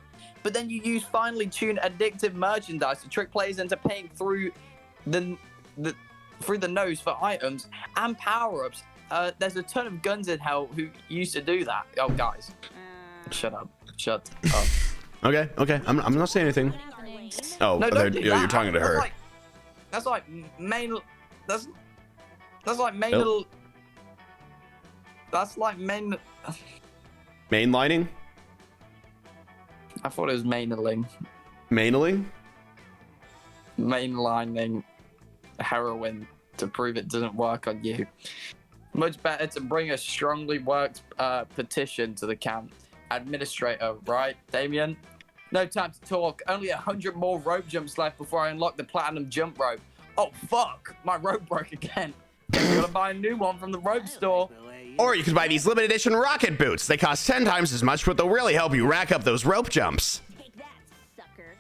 But then you use finely tuned addictive merchandise to trick players into paying through the nose for items and power-ups. There's a ton of guns in hell who used to do that. Oh, guys, shut up. Shut up. Okay. I'm not saying anything. Oh, No, don't do you're that. talking to her. That's like main. That's like main. Nope. That's like main. Mainlining? I thought it was mainling. Mainling? Mainlining heroin to prove it doesn't work on you. Much better to bring a strongly worked petition to the camp. Administrator, right, Damien? No time to talk. Only 100 more rope jumps left before I unlock the platinum jump rope. Oh, fuck. My rope broke again. Guess I gotta buy a new one from the rope store. Or you could buy these limited edition rocket boots. They cost 10 times as much, but they'll really help you rack up those rope jumps. Take that, sucker.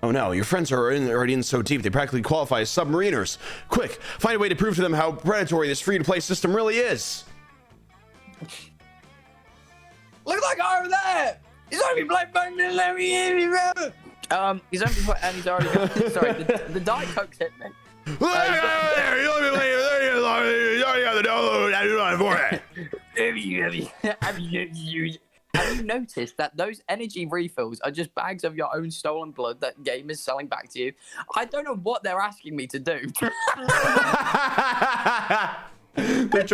Oh no, your friends are already in so deep they practically qualify as submariners. Quick, find a way to prove to them how predatory this free-to-play system really is. Look at that guy over there! He's only black bang and let me in, he's only put, and he's already got, sorry, the Diet Coke's hit me. You already got the download. I do not for it. Have you noticed that those energy refills are just bags of your own stolen blood that game is selling back to you? I don't know what they're asking me to do. They're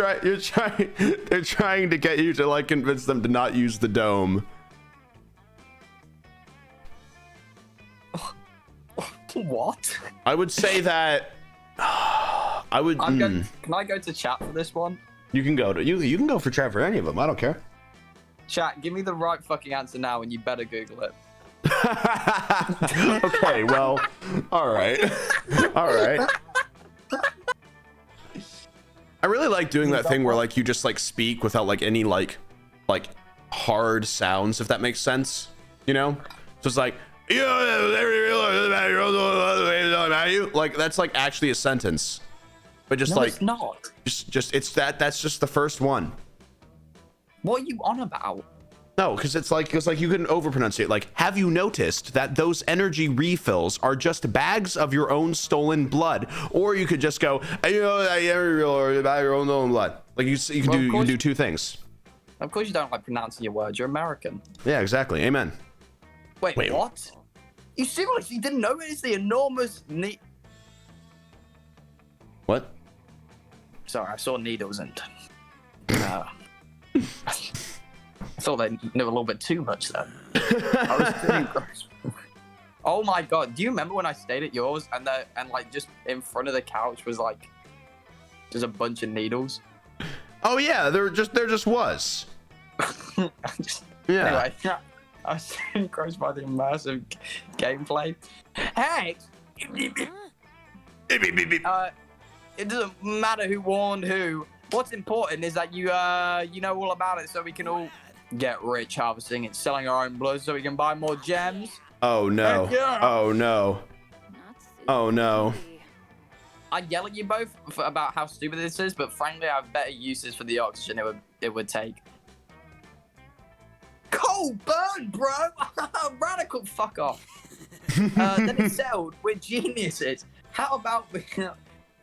trying to get you to like convince them to not use the dome. What? I would say that I would. Can I go to chat for this one? You can go to you can go for chat for any of them. I don't care. Chat, give me the right fucking answer now, and you better Google it. Okay, well, all right. I really like doing that thing where like you just like speak without like any like hard sounds, if that makes sense, you know? So it's like like that's like actually a sentence, but just No, like it's not. just it's that's just the first one. What are you on about? No, because it's like you can overpronunciate. Like, have you noticed that those energy refills are just bags of your own stolen blood? Or you could just go, you know, about your own stolen blood. Like you can do two things. Of course you don't like pronouncing your words. You're American. Yeah, exactly. Amen. Wait. What? You seriously didn't know it's the enormous What? Sorry, I saw needles and I thought they knew a little bit too much then. I was pretty gross. Oh my god, do you remember when I stayed at yours and like just in front of the couch was like just a bunch of needles? Oh yeah, there just was. Yeah. Anyway, I was engrossed by the immersive gameplay. Hey! It doesn't matter who warned who. What's important is that you know all about it, so we can all get rich harvesting and selling our own blood, so we can buy more gems. Oh no. Heck yeah. Oh no. Oh no. I yell at you both about how stupid this is, but frankly, I have better uses for the oxygen it would take. Cold burn, bro! Radical, fuck off. Then it's settled. We're geniuses. How about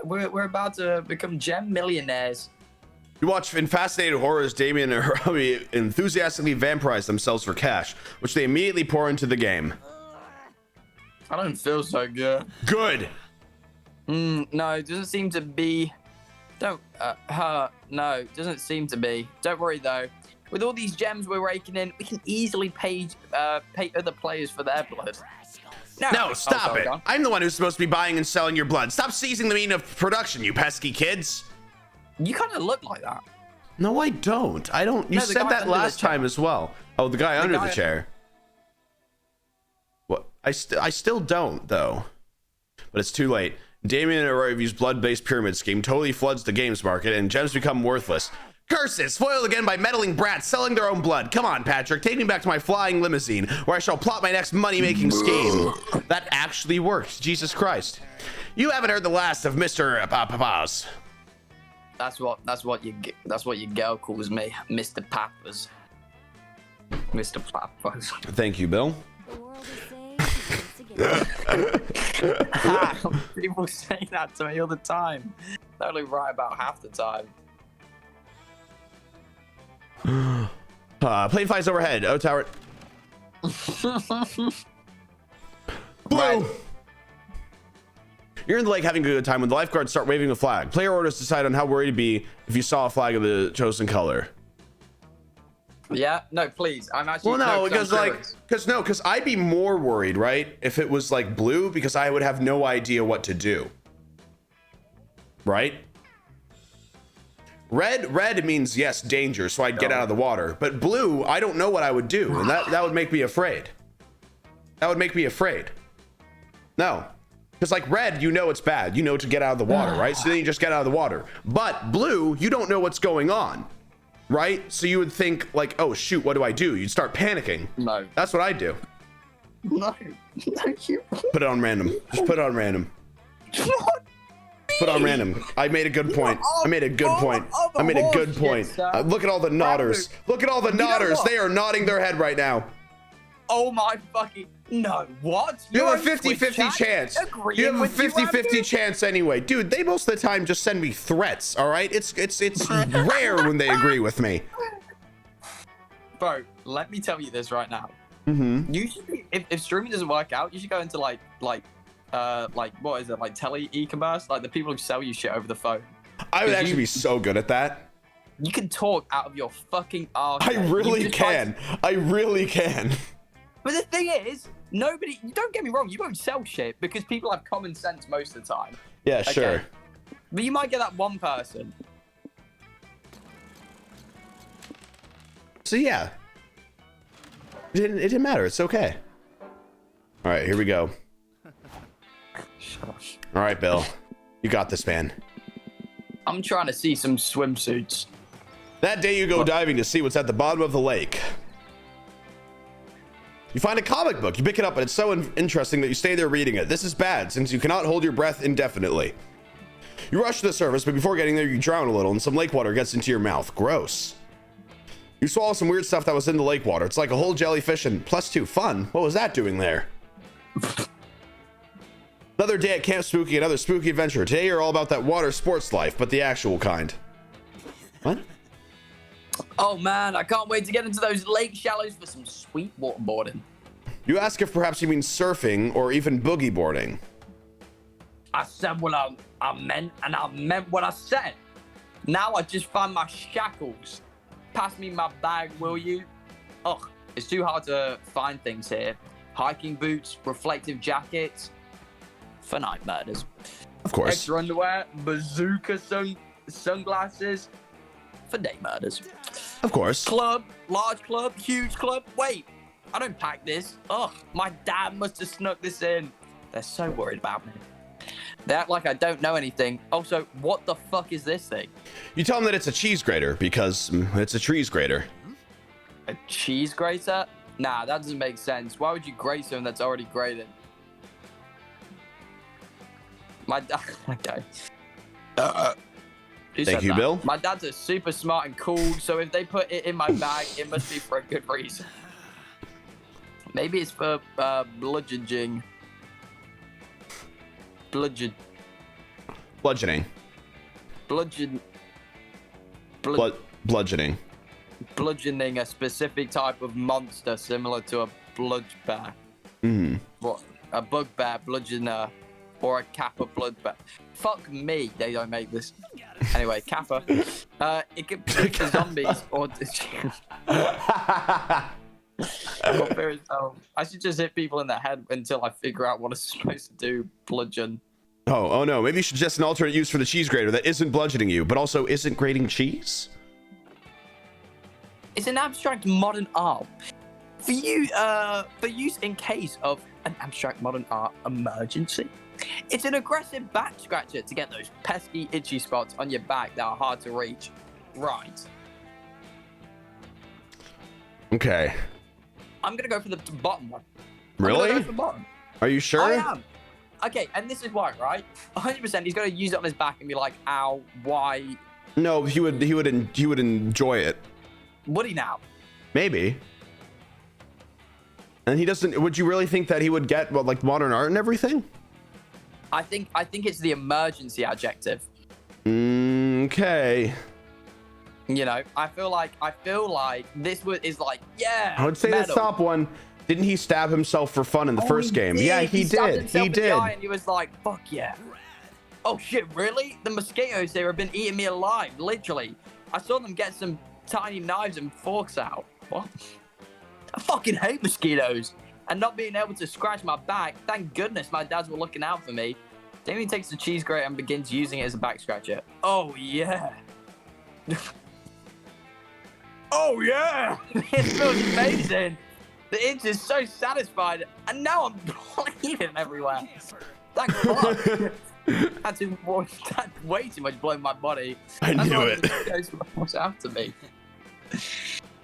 we're about to become gem millionaires? You watch in Fascinated Horrors, Damien and Robbie enthusiastically vampirize themselves for cash, which they immediately pour into the game. I don't feel so good. Good. No, it doesn't seem to be. No, it doesn't seem to be. Don't worry though. With all these gems we're raking in, we can easily pay other players for their blood. No, stop it. John. I'm the one who's supposed to be buying and selling your blood. Stop seizing the means of production, you pesky kids. You kind of look like that. No, I don't. I don't. You No, the said guy that under the last chair. time as well. Oh, the guy under the chair. What? I still don't, though. But it's too late. Damien and Aravi's blood-based pyramid scheme totally floods the games market, and gems become worthless. Curses! Foiled again by meddling brats selling their own blood. Come on, Patrick. Take me back to my flying limousine, where I shall plot my next money-making scheme. That actually worked. Jesus Christ. You haven't heard the last of Mr. Papas. That's what your girl calls me, Mr. Papas. Mr. Papas. Thank you, Bill. The world is saying together. People say that to me all the time. They're only right about half the time. Plane flies overhead. Oh, tower. Blue. Red. You're in the lake having a good time when the lifeguards start waving the flag. Player orders decide on how worried to be if you saw a flag of the chosen color. Yeah, no, please. I'm actually. Well, no, because I'm because I'd be more worried, right, if it was like blue, because I would have no idea what to do. Right? Red means yes, danger, so I'd get out of the water. But blue, I don't know what I would do, and that would make me afraid. That would make me afraid. No. Because like red, you know it's bad. You know to get out of the water, right? So then you just get out of the water. But blue, you don't know what's going on, right? So you would think like, oh shoot, what do I do? You'd start panicking. No. That's what I do. No. No, you. Put it on random. Just put it on random. Put on random. I made a good point. I made a good point. I made a good point. Look at all the nodders. Look at all the nodders. They are nodding their head right now. Oh my fucking. No, what? You have a 50-50 chance. You have a 50-50 chance anyway. Dude, they most of the time just send me threats, all right? It's rare when they agree with me. bro, let me tell you this right now. Mm-hmm. You should be, if streaming doesn't work out, you should go into like what is it, like tele e-commerce, like the people who sell you shit over the phone. I would actually be so good at that. You can talk out of your fucking arse. I really can. I really can. But the thing is, nobody. Don't get me wrong. You won't sell shit because people have common sense most of the time. Yeah, sure. But you might get that one person. So yeah, it didn't matter. It's okay. All right, here we go. All right, Bill, you got this, man. I'm trying to see some swimsuits. That day you go diving to see what's at the bottom of the lake. You find a comic book, you pick it up, and it's so interesting that you stay there reading it. This is bad, since you cannot hold your breath indefinitely. You rush to the surface, but before getting there, you drown a little, and some lake water gets into your mouth. Gross. You swallow some weird stuff that was in the lake water. It's like a whole jellyfish and +2. Fun. What was that doing there? Another day at Camp Spooky, another spooky adventure. Today you're all about that water sports life, but the actual kind. What? Oh man, I can't wait to get into those lake shallows for some sweet waterboarding. You ask if perhaps you mean surfing or even boogie boarding. I said what I meant, and I meant what I said. Now I just find my shackles. Pass me my bag, will you? Ugh, it's too hard to find things here. Hiking boots, reflective jackets, for night murders. Of course. Extra underwear, bazooka sunglasses, for day murders. Of course. Club, large club, huge club. Wait, I don't pack this. Ugh, my dad must have snuck this in. They're so worried about me. They act like I don't know anything. Also, what the fuck is this thing? You tell them that it's a cheese grater because it's a cheese grater. A cheese grater? Nah, that doesn't make sense. Why would you grate something that's already grated? My dad. Okay. Thank you, Bill. My dad's a super smart and cool, so if they put it in my bag, it must be for a good reason. Maybe it's for bludgeoning. Bludgeoning. Bludgeoning. Bludgeoning a specific type of monster similar to a blood bear. Mm-hmm. What? A bugbear, bludgeoner, or a kappa blood bear. Fuck me, they don't make this. Anyway, kappa. It could be for zombies or. I should just hit people in the head until I figure out what it's supposed to do. Bludgeon. Oh no. Maybe you should suggest an alternate use for the cheese grater that isn't bludgeoning you, but also isn't grating cheese. It's an abstract modern art for use in case of an abstract modern art emergency. It's an aggressive back scratcher to get those pesky itchy spots on your back that are hard to reach. Right. Okay. I'm gonna go for the bottom one. Really? Go for the bottom. Are you sure? I am. Okay, and this is why, right? 100%. He's gonna use it on his back and be like, "Ow, why?" No, he would enjoy it. Would he now? Maybe. And he doesn't. Would you really think that he would get like modern art and everything? I think it's the emergency adjective. Okay. You know, I feel like this is like, yeah. I would say metal. the top one. Didn't he stab himself for fun in the first game? Yeah, he did. He did. And he was like, fuck yeah. Oh shit, really? The mosquitoes here have been eating me alive, literally. I saw them get some tiny knives and forks out. What? I fucking hate mosquitoes. And not being able to scratch my back, thank goodness my dads were looking out for me. Damien takes the cheese grater and begins using it as a back scratcher. Oh yeah. Oh yeah. It feels amazing. The itch is so satisfied, and now I'm bleeding everywhere. Thank God. That's way too much blood in my body. I knew it. What's after me?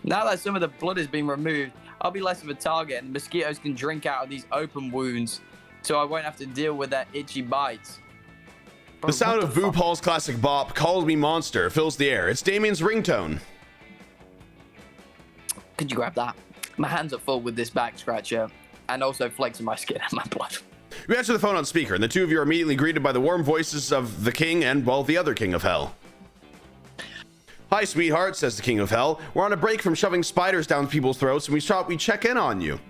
Now that some of the blood has been removed, I'll be less of a target, and mosquitoes can drink out of these open wounds, so I won't have to deal with their itchy bites. The sound of Boo Paul's classic bop, "Call Me Monster," fills the air. It's Damien's ringtone. Could you grab that? My hands are full with this back scratcher, and also flakes in my skin and my blood. You answer the phone on speaker, and the two of you are immediately greeted by the warm voices of the king and, well, the other king of hell. Hi, sweetheart, says the King of Hell. We're on a break from shoving spiders down people's throats, and we thought we'd check in on you.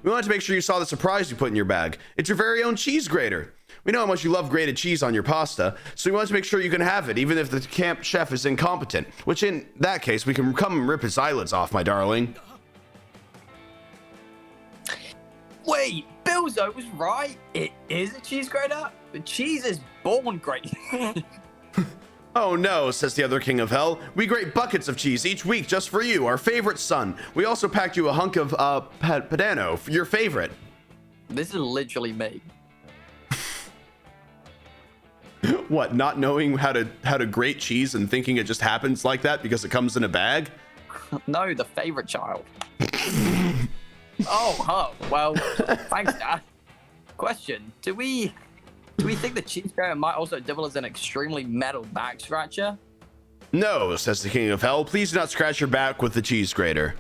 We wanted to make sure you saw the surprise we put in your bag. It's your very own cheese grater. We know how much you love grated cheese on your pasta, so we wanted to make sure you can have it, even if the camp chef is incompetent. Which, in that case, we can come and rip his eyelids off, my darling. Wait, Billzo was right. It is a cheese grater, but cheese is born great. Oh no, says the other King of Hell. We grate buckets of cheese each week just for you, our favorite son. We also packed you a hunk of padano, your favorite. This is literally me. What, not knowing how to grate cheese and thinking it just happens like that because it comes in a bag? No, the favorite child. Oh, well, thanks, Dad. Question, do we think the cheese grater might also double as an extremely metal back scratcher? No, says the King of Hell. Please do not scratch your back with the cheese grater.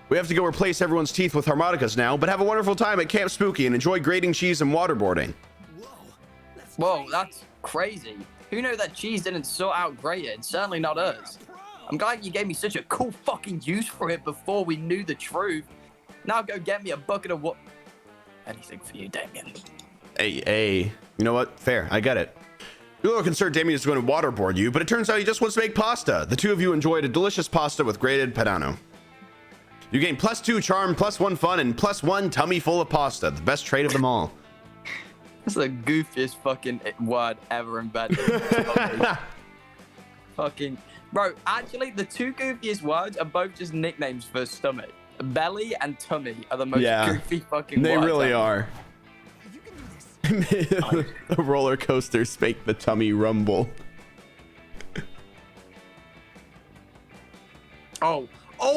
We have to go replace everyone's teeth with harmonicas now, but have a wonderful time at Camp Spooky and enjoy grating cheese and waterboarding. Whoa, that's crazy. Who knew that cheese didn't sort out grated? Certainly not us. I'm glad you gave me such a cool fucking use for it before we knew the truth. Now go get me a bucket of what? Anything for you, Damien. Hey, you know what? Fair, I get it. You're a little concerned Damien is going to waterboard you, but it turns out he just wants to make pasta. The two of you enjoyed a delicious pasta with grated padano. You gain +2 charm, +1 fun, and +1 tummy full of pasta. The best trait of them all. That's the goofiest fucking word ever invented. Fucking bro, actually the two goofiest words are both just nicknames for stomach. Belly and tummy are the most goofy fucking they words really ever. are. The roller coaster spake the tummy rumble. Oh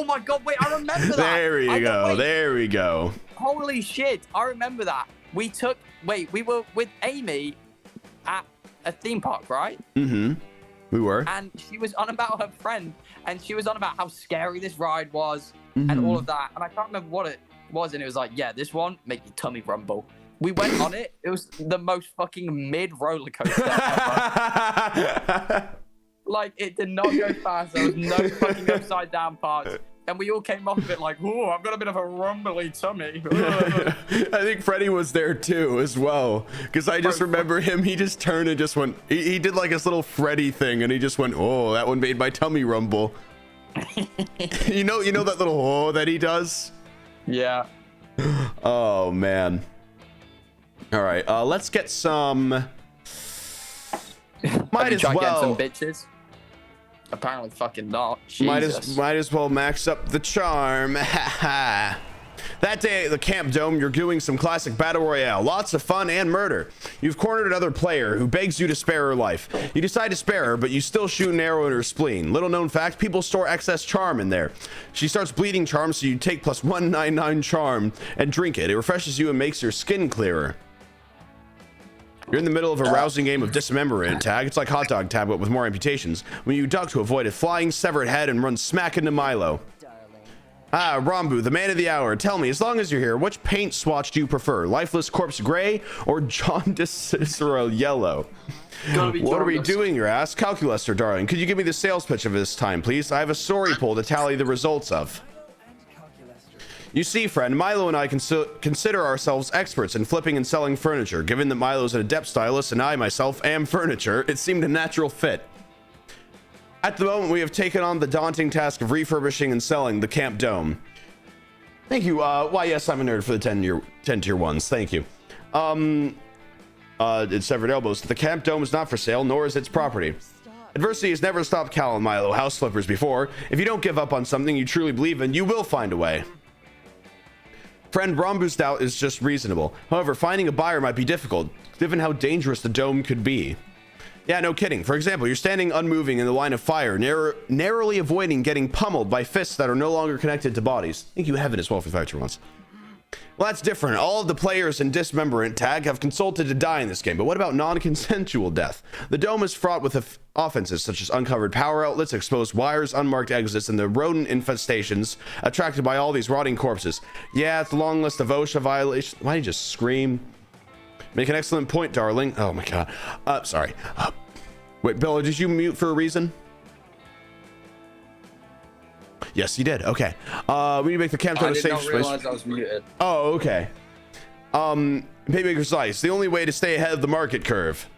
my god, wait, I remember that. There we go. Holy shit, I remember that. We were with Amy at a theme park, right? Mm-hmm. We were. And she was on about her friend, and she was on about how scary this ride was, and all of that. And I can't remember what it was, and it was like, yeah, this one, make your tummy rumble. We went on it. It was the most fucking mid roller coaster ever. Like, it did not go fast. There was no fucking upside down parts. And we all came off of it like, oh, I've got a bit of a rumbly tummy. I think Freddie was there too, as well. Because I just remember him, he just turned and just went, he did like his little Freddy thing, and he just went, oh, that one made my tummy rumble. you know that little oh that he does? Yeah. Oh, man. All right, let's get some. Might as Get well. some bitches. Apparently, fucking not. Jesus. Might as well max up the charm. That day at the Camp Dome, you're doing some classic battle royale. Lots of fun and murder. You've cornered another player who begs you to spare her life. You decide to spare her, but you still shoot an arrow in her spleen. Little known fact, people store excess charm in there. She starts bleeding charm, so you take +199 charm and drink it. It refreshes you and makes your skin clearer. You're in the middle of a rousing game of dismemberment tag. It's like hot dog tag, but with more amputations. When you duck to avoid a flying severed head and run smack into Milo. Ah, Ranboo, the man of the hour. Tell me, as long as you're here, which paint swatch do you prefer? Lifeless Corpse Gray or Jaundice Cicero Yellow? What are we doing, your ass? Calculaster, darling. Could you give me the sales pitch of this time, please? I have a story poll to tally the results of. You see, friend, Milo and I consider ourselves experts in flipping and selling furniture. Given that Milo's an adept stylist and I myself am furniture, it seemed a natural fit. At the moment, we have taken on the daunting task of refurbishing and selling the Camp Dome. Thank you. Why, yes, I'm a nerd for the 10 tier ones. Thank you. It's severed elbows. The Camp Dome is not for sale, nor is its property. Adversity has never stopped Cal and Milo, house flippers, before. If you don't give up on something you truly believe in, you will find a way. Friend, Ranboo's doubt is just reasonable. However, finding a buyer might be difficult, given how dangerous the dome could be. Yeah, no kidding. For example, you're standing unmoving in the line of fire, narrowly avoiding getting pummeled by fists that are no longer connected to bodies. Thank you, Heaven, as well for 5 tier ones. Well, that's different. All of the players in Dismemberment Tag have consulted to die in this game, but what about non-consensual death? The dome is fraught with offenses such as uncovered power outlets, exposed wires, unmarked exits, and the rodent infestations attracted by all these rotting corpses. Yeah, it's a long list of OSHA violations. Why did you just scream? Make an excellent point, darling. Oh my god. Sorry. Wait, Bella, did you mute for a reason? Yes, you did. Okay. We need to make the campsite I a did safe not space. realize I was muted. Oh, okay. Baby precise. The only way to stay ahead of the market curve.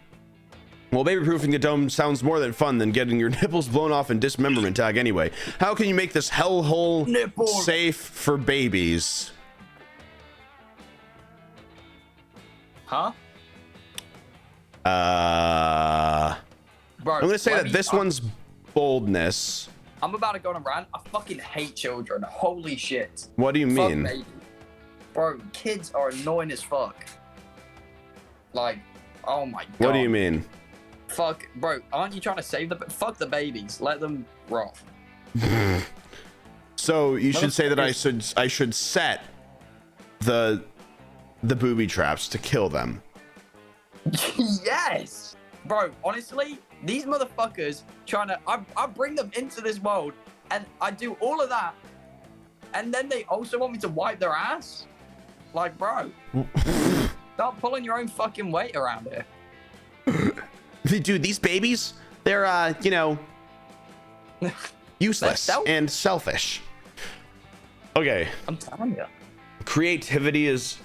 Well, baby-proofing a dome sounds more than fun than getting your nipples blown off and dismemberment tag anyway. How can you make this hellhole safe for babies? Huh? Bro, I'm gonna say that this one's boldness. I'm about to go on a rant. I fucking hate children. Holy shit. What do you Fuck mean? babies. Bro, kids are annoying as fuck. Like, oh my god. What do you mean? Fuck, bro, aren't you trying to save the... Fuck the babies. Let them rot. So you should say that I should set the booby traps to kill them. Yes! Bro, honestly, these motherfuckers trying to... I bring them into this world, and I do all of that, and then they also want me to wipe their ass? Like, bro. Stop pulling your own fucking weight around here. Dude, these babies, they're, you know, useless and selfish. Okay. I'm telling you. Creativity is...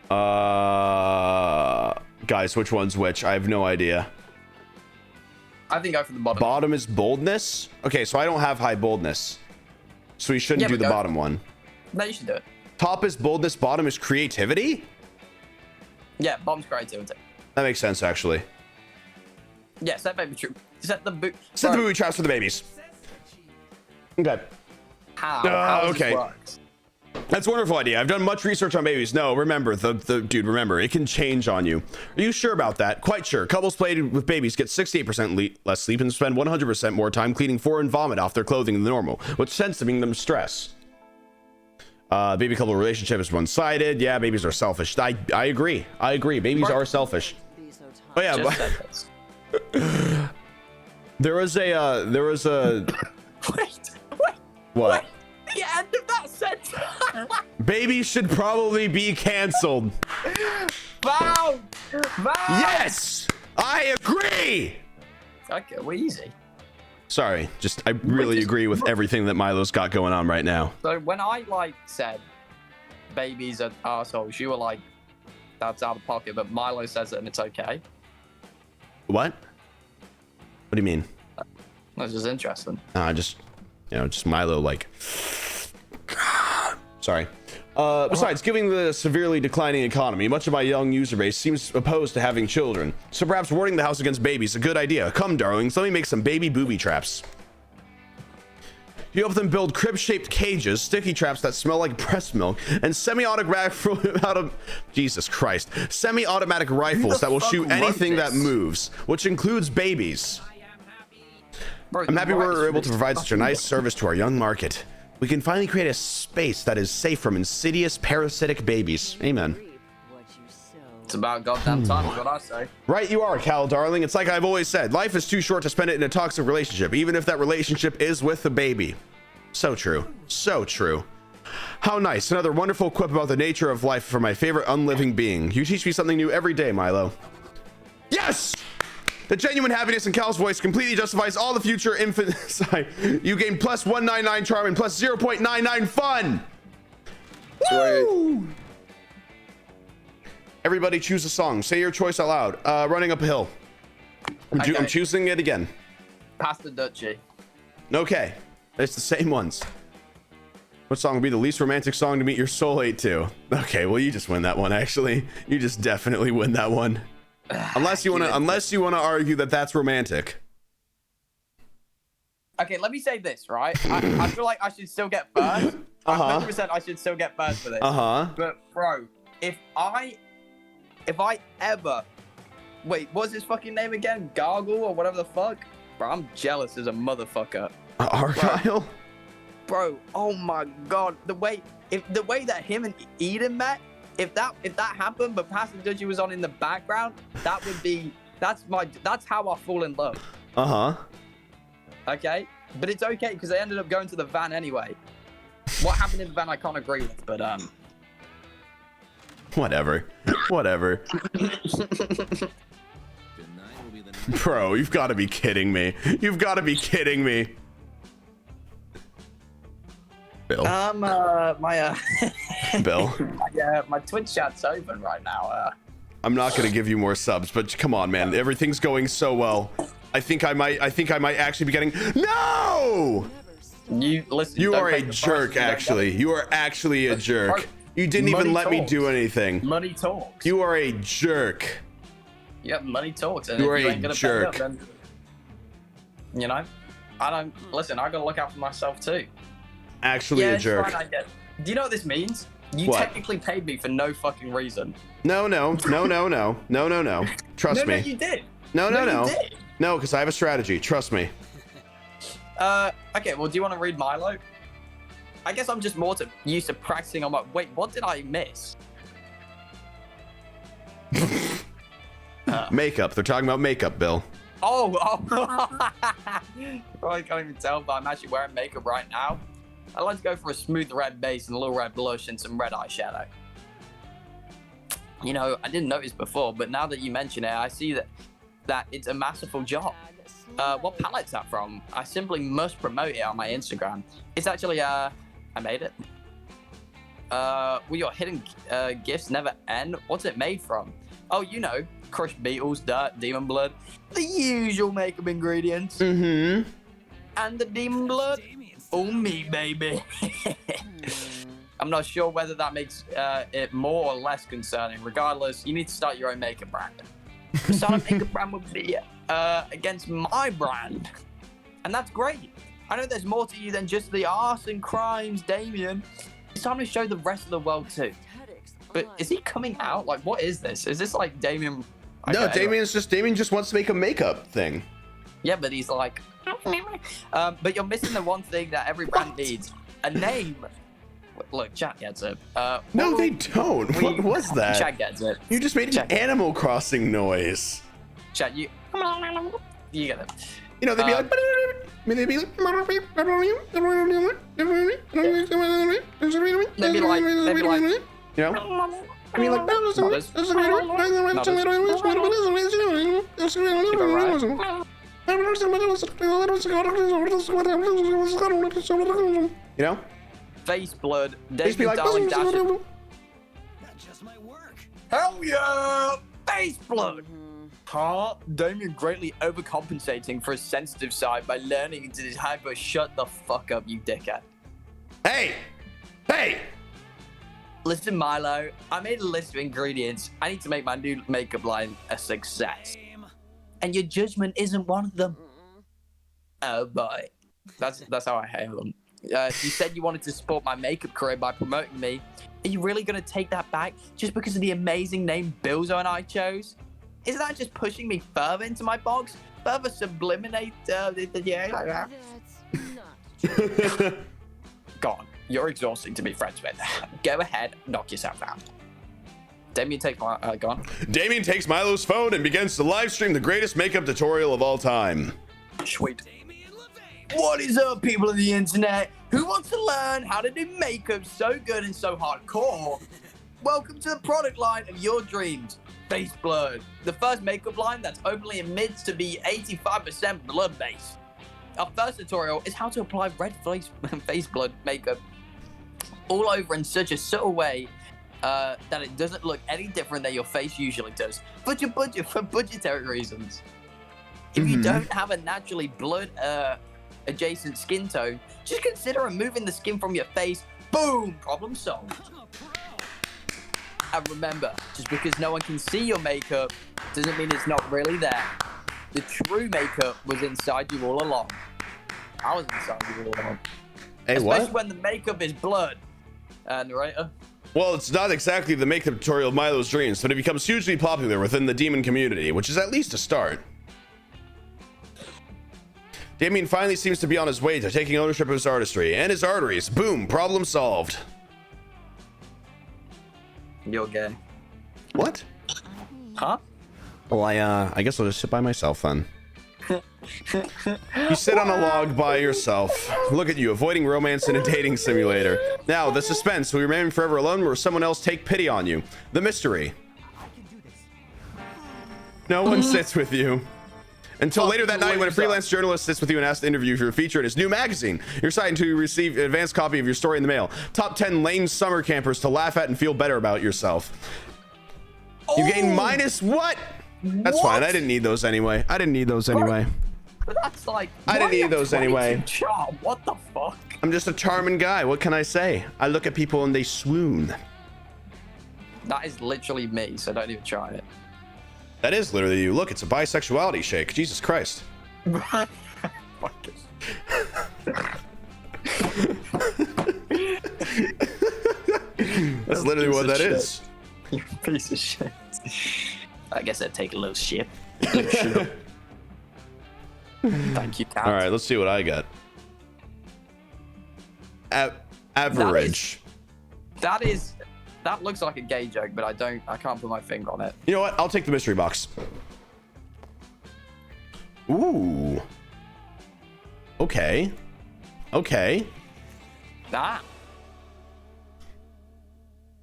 Guys, which one's which? I have no idea. I think go for the bottom. Bottom is boldness? Okay, so I don't have high boldness. So we shouldn't do the bottom one. No, you should do it. Top is boldness, bottom is creativity? Yeah, bottom's creativity. That makes sense, actually. Yeah, set baby true. Set the boot. Set the booby traps for the babies. Okay. How does okay. this work? That's a wonderful idea. I've done much research on babies. No, remember, dude, remember, it can change on you. Are you sure about that? Quite sure. Couples played with babies get 68% less sleep and spend 100% more time cleaning foreign vomit off their clothing than normal, which tends to bring them stress. Baby couple relationship is one-sided. Yeah, babies are selfish. I agree. I agree. Babies are selfish. Oh yeah, there was a Wait. What? The end of that sentence. Babies should probably be canceled. Wow. Yes, I agree. Okay, we're easy. Sorry, I really agree with everything that Milo's got going on right now. So when I said babies are assholes, you were like, that's out of pocket, but Milo says it and it's okay. What? What do you mean? That's just interesting. Just Milo, like, sorry. Besides, given the severely declining economy, much of my young user base seems opposed to having children. So perhaps warding the house against babies is a good idea. Come, darlings, let me make some baby booby traps. You help them build crib-shaped cages, sticky traps that smell like breast milk, and semi-automatic rifles that will shoot anything that moves, which includes babies. Bro, I'm happy we're able to provide such a nice service to our young market. We can finally create a space that is safe from insidious parasitic babies. Amen. It's about goddamn time, is what I say. Right you are, Cal, darling. It's like I've always said, life is too short to spend it in a toxic relationship, even if that relationship is with a baby. So true. So true. How nice. Another wonderful quip about the nature of life from my favorite unliving being. You teach me something new every day, Milo. Yes! The genuine happiness in Cal's voice completely justifies all the future infinite. You gain plus 199 charm and plus 0.99 fun. Woo! Everybody choose a song. Say your choice out loud. Running up a hill. I'm choosing it again. Pass the Dutchie. Okay. It's the same ones. What song would be the least romantic song to meet your soulmate to? Okay, well, you just win that one, actually. You just definitely win that one. Unless you want to argue that that's romantic. Okay, let me say this, right? I feel like I should still get first. 100% I should still get first for this. But bro, if I ever wait, what's his fucking name again? Gargle or whatever the fuck? Bro, I'm jealous as a motherfucker. Argyle? Bro, oh my god, the way that him and Eden met. If that happened, but Pastor Dudgy was on in the background, that's how I fall in love. Okay, but it's okay because they ended up going to the van anyway. What happened in the van I can't agree with, but whatever. Tonight will be the night Bro, you've got to be kidding me. You've got to be kidding me. Bill. My Bill. my Twitch chat's open right now. I'm not gonna give you more subs, but come on, man. Everything's going so well. I think I might actually be getting. No! You listen. You don't are a take the jerk, prices, you don't actually. get You are actually a jerk. Bro, You didn't even money let me talks. do anything. Money talks. You are a jerk. Yeah, money talks. And You if are you a ain't gonna jerk. pay up, then, you know, I don't listen. I gotta look out for myself too. Actually Yeah, a it's jerk. fine, I get. Do you know what this means? You What? technically paid me for no fucking reason. No. Trust No, me. you did. No. You did. No, because I have a strategy. Trust me. Okay. Well, do you want to read Milo? I guess I'm just more used to practicing on my. Wait, what did I miss? Makeup. They're talking about makeup, Bill. Oh. Probably can't even tell, but I'm actually wearing makeup right now. I like to go for a smooth red base and a little red blush and some red eyeshadow. You know, I didn't notice before, but now that you mention it, I see that it's a masterful job. What palette's that from? I simply must promote it on my Instagram. It's actually, I made it. Will your hidden gifts never end? What's it made from? Oh, you know, crushed beetles, dirt, demon blood. The usual makeup ingredients. Mm-hmm. And the demon blood? Oh, me, baby. I'm not sure whether that makes it more or less concerning. Regardless, you need to start your own makeup brand. Start a makeup brand would be against my brand. And that's great. I know there's more to you than just the arson crimes, Damien. It's time to show the rest of the world too. But is he coming out? Like, what is this? Is this like Damien? No, Okay, Damien just wants to make a makeup thing. Yeah, but he's like, but you're missing the one thing that every brand needs: a name. Look, chat gets it. No, they don't. What was that? Chat gets it. You just made an Chat. Animal Crossing noise. Chat, you get it. You know, they'd be like. They'd be like, you know. I mean, like. You know. Face blood. Just be Damien like. Darling Dasher. That just might work. Hell yeah! Face blood. Huh? Damien greatly overcompensating for his sensitive side by learning into this hyper. Shut the fuck up, you dickhead. Hey! Hey! Listen, Milo, I made a list of ingredients. I need to make my new makeup line a success. And your judgment isn't one of them. Oh boy. That's how I hail them. You said you wanted to support my makeup career by promoting me. Are you really going to take that back just because of the amazing name Billzo and I chose? Isn't that just pushing me further into my box? Further subliminate yeah. That's not Gone. You're exhausting to be friends with. Go ahead, knock yourself out. Damien takes my gone. Damien takes Milo's phone and begins to live stream the greatest makeup tutorial of all time. Sweet. What is up, people of the internet? Who wants to learn how to do makeup so good and so hardcore? Welcome to the product line of your dreams, Face Blood. The first makeup line that's openly admits to be 85% blood-based. Our first tutorial is how to apply red face blood makeup all over in such a subtle way that it doesn't look any different than your face usually does. For budgetary reasons. If you don't have a naturally blood adjacent skin tone, just consider removing the skin from your face. Boom! Problem solved. And remember, just because no one can see your makeup doesn't mean it's not really there. The true makeup was inside you all along. I was inside you all along. Hey, Especially what? when the makeup is blood. Narrator? Well, it's not exactly the makeup tutorial of Milo's dreams, but it becomes hugely popular within the demon community, which is at least a start. Damien finally seems to be on his way to taking ownership of his artistry and his arteries. Boom, problem solved. You're gay. What? Huh? Well, I guess I'll just sit by myself then. You sit on a log by yourself. Look at you, avoiding romance in a dating simulator. Now, the suspense. Will you remain forever alone, or will someone else take pity on you? The mystery. No one sits with you. Until later that Fucking night when a loser. freelance journalist sits with you and asks to interview for a feature in his new magazine. You're excited to receive an advanced copy of your story in the mail. Top 10 lame summer campers to laugh at and feel better about yourself. You gain minus what? That's fine. I didn't need those anyway. I didn't need those anyway. But that's like. I didn't why you need have those 22 anyway. Charm? What the fuck? I'm just a charming guy. What can I say? I look at people and they swoon. That is literally me, so don't even try it. That is literally you. Look, it's a bisexuality shake. Jesus Christ. Fuck it. That's literally what that is. You piece of shit. I guess I'd take a little shit. Thank you, Cat. All right, let's see what I got. Average. That looks like a gay joke, but I can't put my finger on it. You know what? I'll take the mystery box. Ooh. Okay. Okay. Ah.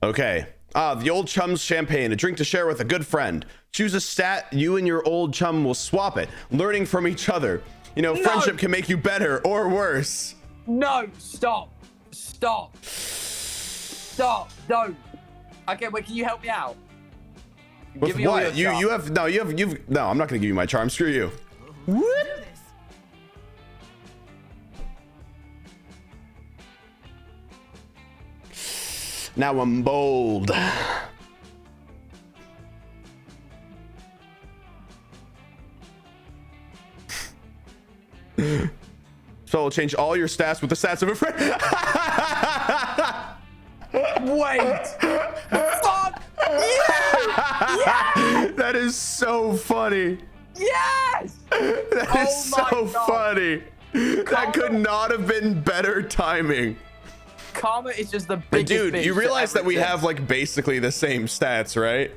Okay. The old chum's champagne, a drink to share with a good friend. Choose a stat, you and your old chum will swap it, learning from each other. You know, No. friendship can make you better or worse. No, stop. Don't. Okay, wait, can you help me out? With Give me all what? your You have no, I'm not gonna give you my charm. Screw you. What? Now I'm bold. So I'll change all your stats with the stats of a friend. Wait. Fuck you. Yes. That is so funny. Yes. That is Oh my so God. funny. That could not have been better timing. Karma is just the But biggest. dude, bitch you realize that we ever have like basically the same stats, right?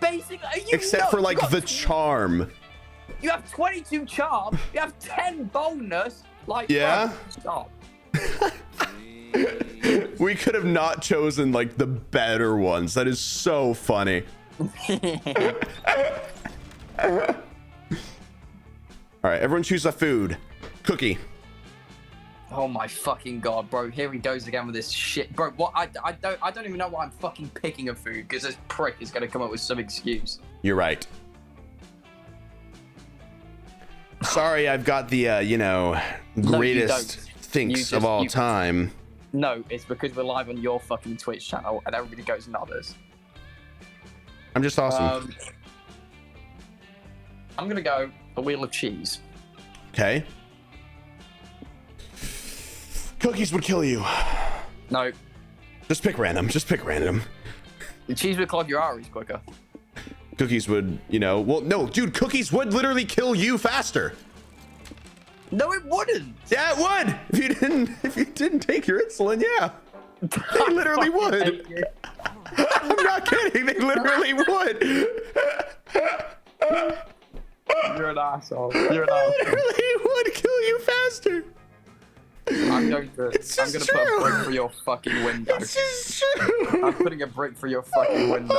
basically. Except for like the charm. You have 22 charm. You have 10 bonus. Like Yeah? bro, stop. We could have not chosen like the better ones. That is so funny. All right, everyone choose a food. Cookie. Oh my fucking god, bro! Here he goes again with this shit, bro. What? I don't even know why I'm fucking picking a food because this prick is gonna come up with some excuse. You're right. Sorry, I've got the you know, greatest thinks of all time. No, it's because we're live on your fucking Twitch channel and everybody goes nutters. I'm just awesome. I'm gonna go a wheel of cheese. Okay. Cookies would kill you. No, Just pick random. Just pick random. the cheese would clog your arteries quicker. Cookies would, you know, well, no, dude, cookies would literally kill you faster. No, it wouldn't. Yeah, it would. If you didn't take your insulin, yeah. They literally would. I'm not kidding. They literally would. You're an asshole. You're an asshole. Literally would kill you faster. I'm gonna It's put just a true. brick through your fucking window. This is true. I'm putting a brick through your fucking window.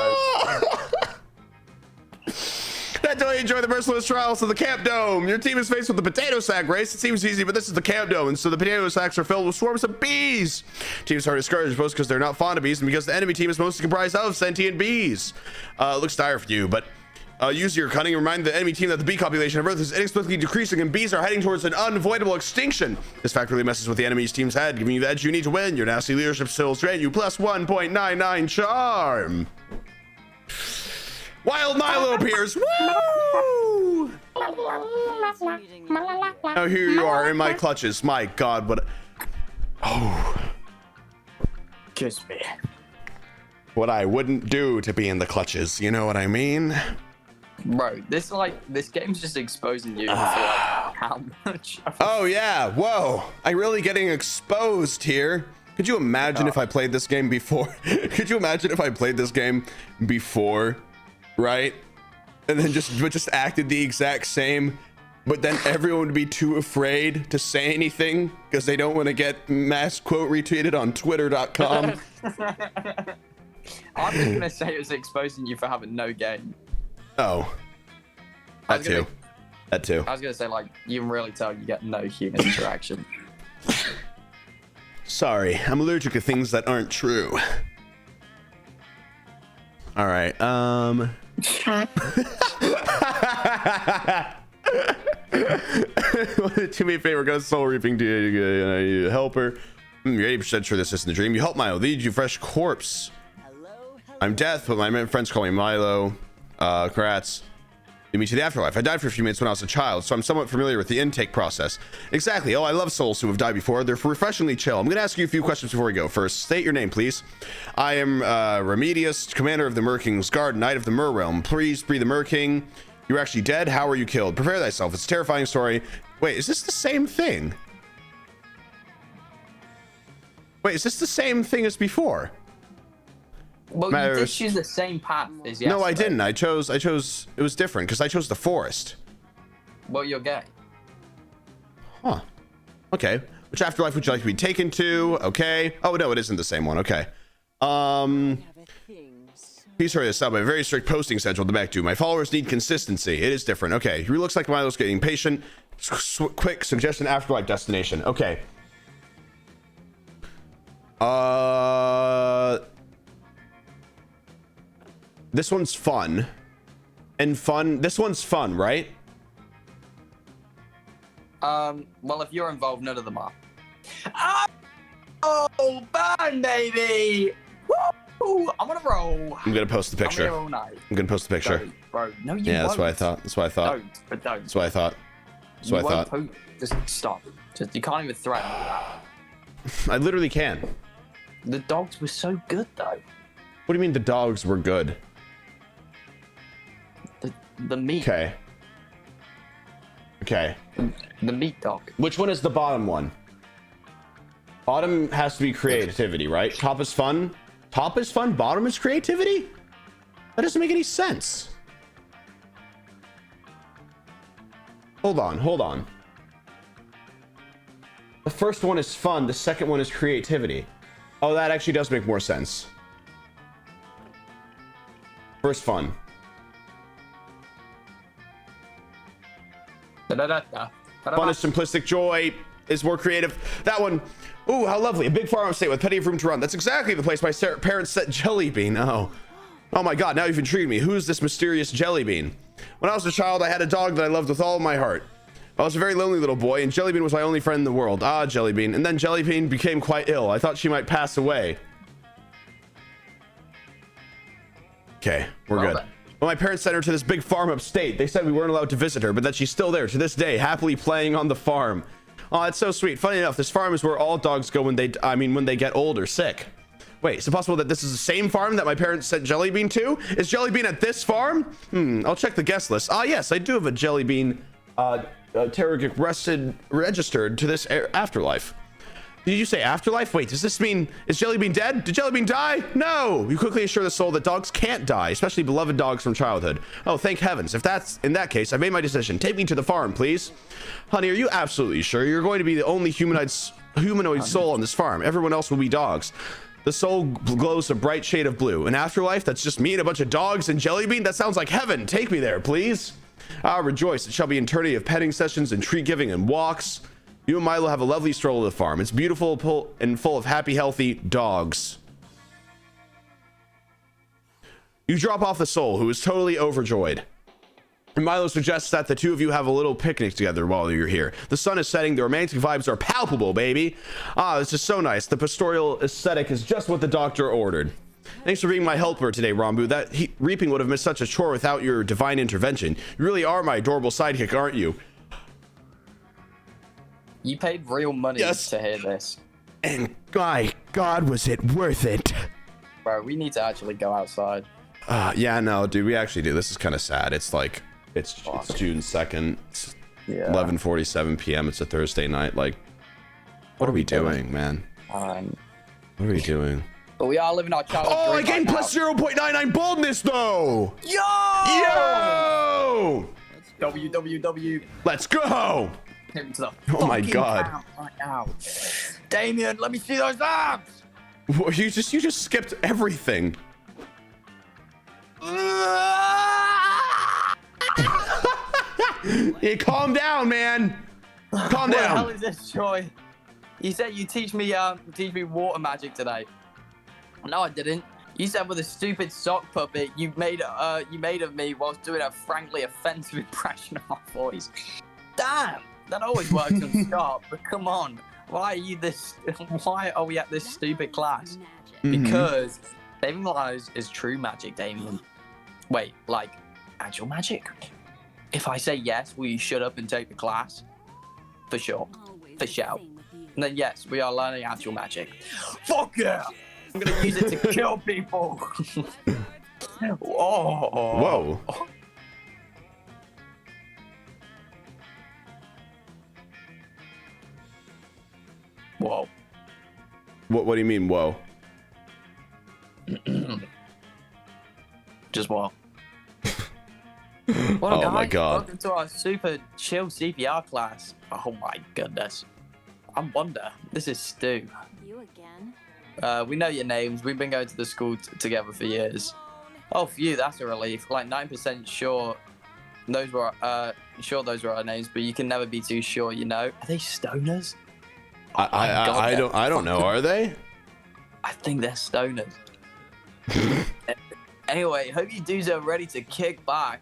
That's how you enjoy the merciless trials of the Camp Dome. Your team is faced with the potato sack race. It seems easy, but this is the Camp Dome, and so the potato sacks are filled with swarms of bees. Teams are discouraged both because they're not fond of bees and because the enemy team is mostly comprised of sentient bees. It looks dire for you, but use your cunning and remind the enemy team that the bee population of Earth is inexplicably decreasing and bees are heading towards an unavoidable extinction. This fact really messes with the enemy's team's head, giving you the edge you need to win. Your nasty leadership skills grant you plus 1.99 charm. Wild Milo appears. Woo! Now here you are in my clutches. My God, what? Oh, Kiss me. what I wouldn't do to be in the clutches. You know what I mean? Bro, this game's just exposing you for like how much. Oh yeah. Whoa. I'm really getting exposed here. Could you imagine if I played this game before? Could you imagine if I played this game before? Right? And then just acted the exact same, but then everyone would be too afraid to say anything because they don't want to get mass quote retweeted on twitter.com. I'm just gonna say it was exposing you for having no game. Oh, I that was gonna- too. That too. I was gonna say, like, you can really tell you get no human interaction. Sorry, I'm allergic to things that aren't true. All right. Do me a favor, go soul reaping. Do you help her? You're 80% sure this isn't a dream. You help Milo. Lead you fresh corpse. I'm death, but my friends call me Milo. Kratz. Lead me to the afterlife. I died for a few minutes when I was a child, so I'm somewhat familiar with the intake process. Exactly. Oh, I love souls who have died before. They're refreshingly chill. I'm going to ask you a few questions before we go. First, state your name, please. I am Remedius, commander of the Merking's Guard, Knight of the Mer Realm. Please breathe the Merking. You were actually dead. How were you killed? Prepare thyself. It's a terrifying story. Wait, is this the same thing? Wait, is this the same thing as before? Well, you did choose the same path as yesterday. No, I didn't. I chose, it was different because I chose the forest. Well, you're gay. Huh. Okay. Which afterlife would you like to be taken to? Okay. Oh, no, it isn't the same one. Okay. Please hurry this up. I have a very strict posting schedule to back to. My followers need consistency. It is different. Okay. He looks like Milo's getting patient. Quick suggestion afterlife destination. Okay. This one's fun. And fun. This one's fun, right? Well, if you're involved, none of them are. Oh, burn, baby! Woo! I'm gonna roll. I'm gonna post the picture. I'm gonna post the picture. Don't, bro. No, you Yeah, that's won't. what I thought. That's what I thought. Don't, but don't. That's what I thought. That's what I thought. Just stop. Just, you can't even threaten that. I literally can. The dogs were so good, though. What do you mean the dogs were good? The meat. Okay. Okay. The meat dog. Which one is the bottom one? Bottom has to be creativity, right? Top is fun. Top is fun. Bottom is creativity? That doesn't make any sense. Hold on. Hold on. The first one is fun. The second one is creativity. Oh, that actually does make more sense. First fun. Fun is simplistic. Joy is more creative. That one. Ooh, how lovely. A big farm estate with plenty of room to run. That's exactly the place my parents set Jellybean. Oh my god, now you've intrigued me. Who's this mysterious Jellybean? When I was a child, I had a dog that I loved with all of my heart. I was a very lonely little boy, and Jellybean was my only friend in the world. Ah, Jellybean. And then Jellybean became quite ill. I thought she might pass away. Okay, we're good. When my parents sent her to this big farm upstate, they said we weren't allowed to visit her, but that she's still there to this day, happily playing on the farm. Oh, it's so sweet. Funny enough, this farm is where all dogs go when they get old or sick. Wait, is it possible that this is the same farm that my parents sent Jellybean to? Is Jellybean at this farm? I'll check the guest list. Ah, yes, I do have a Jellybean registered to this afterlife. Did you say afterlife? Wait, does this mean, is Jellybean dead? Did Jellybean die? No! You quickly assure the soul that dogs can't die, especially beloved dogs from childhood. Oh, thank heavens. If that's in that case, I made my decision. Take me to the farm, please. Honey, are you absolutely sure? You're going to be the only humanoid soul on this farm. Everyone else will be dogs. The soul glows a bright shade of blue. An afterlife that's just me and a bunch of dogs and Jellybean? That sounds like heaven. Take me there, please. Ah, rejoice. It shall be an eternity of petting sessions and treat giving and walks. You and Milo have a lovely stroll to the farm. It's beautiful and full of happy, healthy dogs. You drop off the soul, who is totally overjoyed. And Milo suggests that the two of you have a little picnic together while you're here. The sun is setting. The romantic vibes are palpable, baby. Ah, this is so nice. The pastoral aesthetic is just what the doctor ordered. Thanks for being my helper today, Ranboo. That reaping would have been such a chore without your divine intervention. You really are my adorable sidekick, aren't you? You paid real money to hear this. And my God, was it worth it? Bro, we need to actually go outside. Yeah, no, dude, we actually do. This is kind of sad. It's like, it's June 2nd. It's 11:47 p.m. It's a Thursday night. Like, what are we doing, man? What are we doing? But we are living our childhood Oh, I dream gained right plus 0.99 boldness, though! Yo! Yo! WWW. Let's go! Him to the Oh my fucking God. count right now. Damien, let me see those abs! You just skipped everything. Hey, calm down, man. Calm What the hell down. is this, Troy? You said you teach me water magic today. No, I didn't. You said with a stupid sock puppet you made of me whilst doing a frankly offensive impression of my voice. Damn, that always works on Scott. But come on, why are we at this stupid class? Because saving lives is true magic, Damien. Wait, like actual magic? If I say yes, will you shut up and take the class? For sure. For sure. And then yes, we are learning actual magic. Fuck yeah! I'm gonna use it to kill people. Whoa. Whoa. What do you mean, whoa? Just what? Well, Oh my guys, God. Welcome to our super chill CPR class. Oh my goodness. I wonder. This is Stu. You again? We know your names. We've been going to the school together for years. Oh, for you, that's a relief. Like 9% sure those were our names, but you can never be too sure. You know? Are they stoners? Oh my God, I don't know. Are they? I think they're stoners. Anyway, hope you dudes are ready to kick back.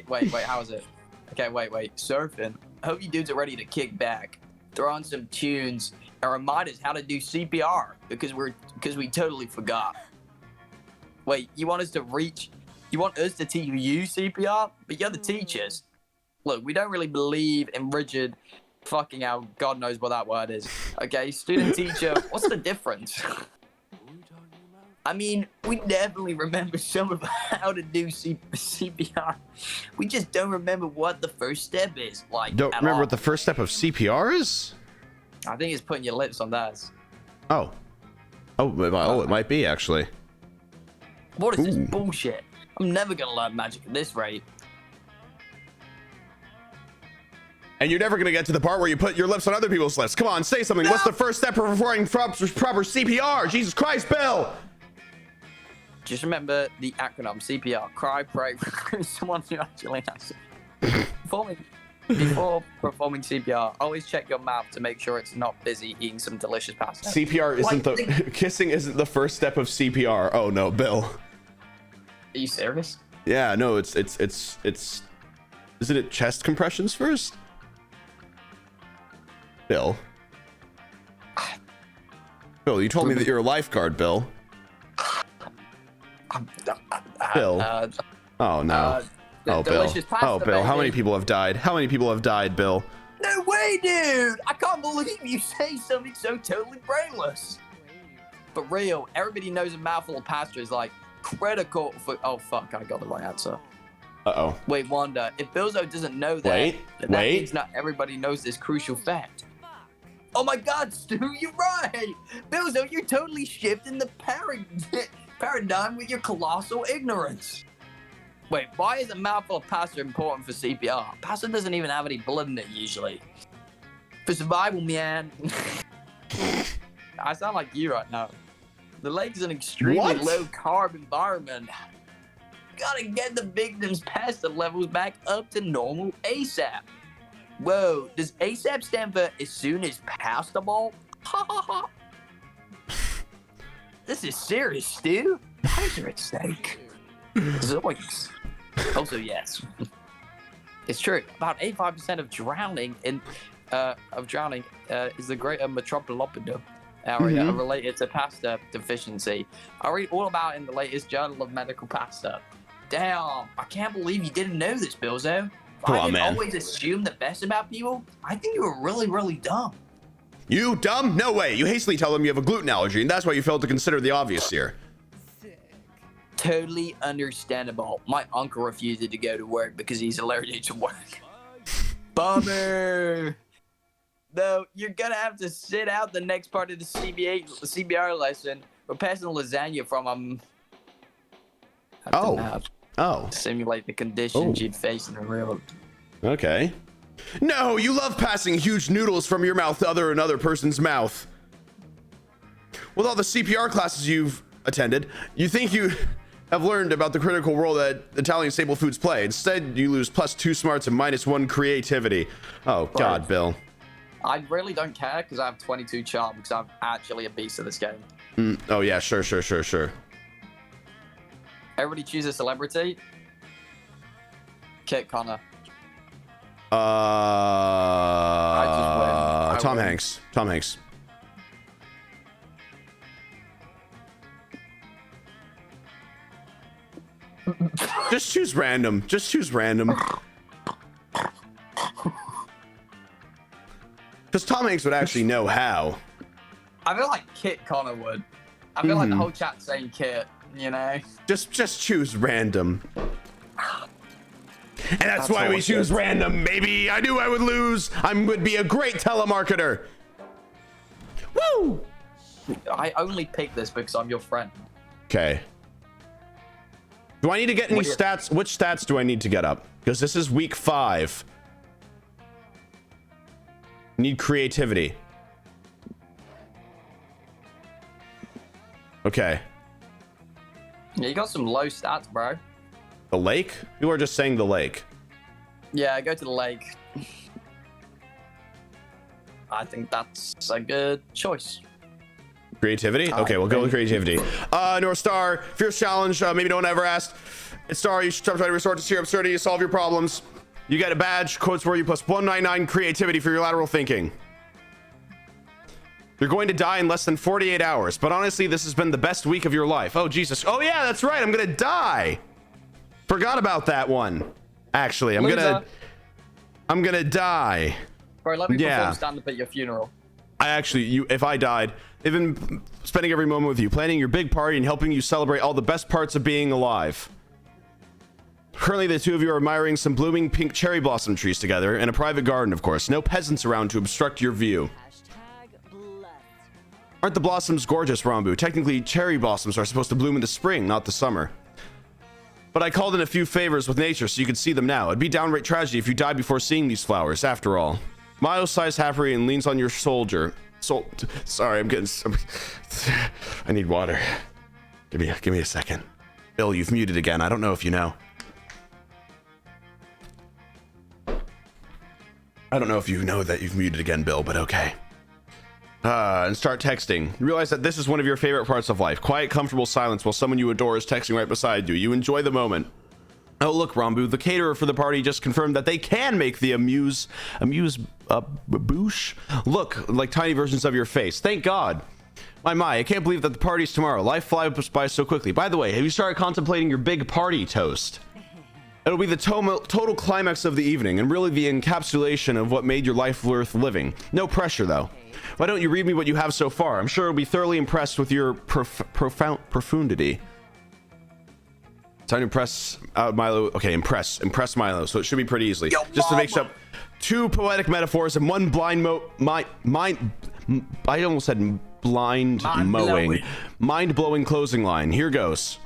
Wait, how is it? Okay, wait. Surfing. Hope you dudes are ready to kick back, throw on some tunes, and remind us how to do CPR because we totally forgot. Wait, you want us to teach you CPR? But you're the teachers. Look, we don't really believe in rigid fucking out. God knows what that word is. Okay, student teacher, what's the difference? I mean, we definitely remember some of how to do CPR. We just don't remember what the first step is. Like, Don't at remember all. what the first step of CPR is? I think it's putting your lips on theirs. Oh, it might be actually. What is this Ooh. bullshit? I'm never gonna learn magic at this rate. And you're never gonna get to the part where you put your lips on other people's lips. Come on, say something. What's the first step of performing proper CPR? Jesus Christ, Bill! Just remember the acronym CPR. Cry, pray, someone who actually has it. Before performing CPR, always check your mouth to make sure it's not busy eating some delicious pasta. CPR isn't kissing isn't the first step of CPR. Oh no, Bill. Are you serious? Yeah, no, it's isn't it chest compressions first? Bill. Bill, you told me that you're a lifeguard, Bill. Bill. Oh no. Oh, Bill. delicious pasta, Oh, Bill. How baby. many people have died? How many people have died, Bill? No way, dude! I can't believe you say something so totally brainless. For real, everybody knows a mouthful of pasta is like critical for. Oh fuck, I got the right answer. Uh-oh. Wait, Wanda, if Billzo doesn't know that, then that means not everybody knows this crucial fact. Oh my God, Stu, you're right! Billzo, you're totally shifting the paradigm with your colossal ignorance. Wait, why is a mouthful of pasta important for CPR? Pasta doesn't even have any blood in it usually. For survival, man. I sound like you right now. The lake is an extremely low carb environment. Gotta get the victim's pasta levels back up to normal ASAP. Whoa, does ASAP stand for as soon as passable? Ha ha ha. This is serious, Stu. Lives are at stake. Zoinks. Also, yes. It's true. About 85% of drowning is the greater metropolitan area related to pasta deficiency. I'll read all about it in the latest Journal of Medical Pasta. Damn, I can't believe you didn't know this, Billzo. Come I on, can man. always assume the best about people. I think you were really, really dumb. You dumb? No way. You hastily tell them you have a gluten allergy, and that's why you failed to consider the obvious here. Totally understandable. My uncle refused to go to work because he's allergic to work. Bummer. Though you're gonna have to sit out the next part of the CBR lesson. We're passing lasagna from Oh. simulate the conditions you'd face in the real. Okay. No, you love passing huge noodles from your mouth to another person's mouth. With all the CPR classes you've attended, you think have learned about the critical role that Italian staple foods play. Instead, you lose +2 smarts and -1 creativity. Oh, God, Bill. I really don't care because I have 22 charm because I'm actually a beast at this game. Oh, yeah, sure. Everybody choose a celebrity. Kit Connor. I Tom win. Hanks. Tom Hanks. Just choose random. Because Tom Hanks would actually know how. I feel like Kit Connor would. I feel like the whole chat's saying Kit, you know? Just choose random. And that's why we always choose good. random, baby. I knew I would lose. I would be a great telemarketer. Woo! I only picked this because I'm your friend. Okay. Do I need to get any What do you- stats? Which stats do I need to get up? Because this is week 5. Need creativity. Okay. Yeah, you got some low stats, bro. The lake? People are just saying the lake. Yeah, go to the lake. I think that's a good choice. Creativity? Okay, we'll go with creativity. North Star, fierce challenge. Maybe no one ever asked. It's Star, you should try to resort to sheer absurdity to solve your problems. You get a badge, quotes for you, plus 199 creativity for your lateral thinking. You're going to die in less than 48 hours, but honestly, this has been the best week of your life. Oh, Jesus. Oh, yeah, that's right. I'm going to die. Forgot about that one. Actually, I'm gonna die. Bro, let me perform stand-up at your funeral. If I died, even spending every moment with you, planning your big party and helping you celebrate all the best parts of being alive. Currently, the two of you are admiring some blooming pink cherry blossom trees together in a private garden, of course. No peasants around to obstruct your view. Aren't the blossoms gorgeous, Ranboo? Technically, cherry blossoms are supposed to bloom in the spring, not the summer. But I called in a few favors with nature so you could see them now. It'd be downright tragedy if you died before seeing these flowers, after all. Milo sighs happily and leans on your shoulder. Sorry, I need water. Give me a second. Bill, you've muted again. I don't know if you know. I don't know if you know that you've muted again, Bill, but okay. And start texting. You realize that this is one of your favorite parts of life. Quiet, comfortable silence while someone you adore is texting right beside you. You enjoy the moment. Oh, look, Ranboo, the caterer for the party just confirmed that they can make the boosh look like tiny versions of your face. Thank God. My, I can't believe that the party's tomorrow. Life flies by so quickly. By the way, have you started contemplating your big party toast? It'll be the total climax of the evening and really the encapsulation of what made your life worth living. No pressure, though. Why don't you read me what you have so far? I'm sure it'll be thoroughly impressed with your profound profundity. Time to impress Milo. Okay, impress Milo. So it should be pretty easily. Just to make up 2 poetic metaphors and 1 blind I almost said blind mowing. Mind-blowing closing line. Here goes.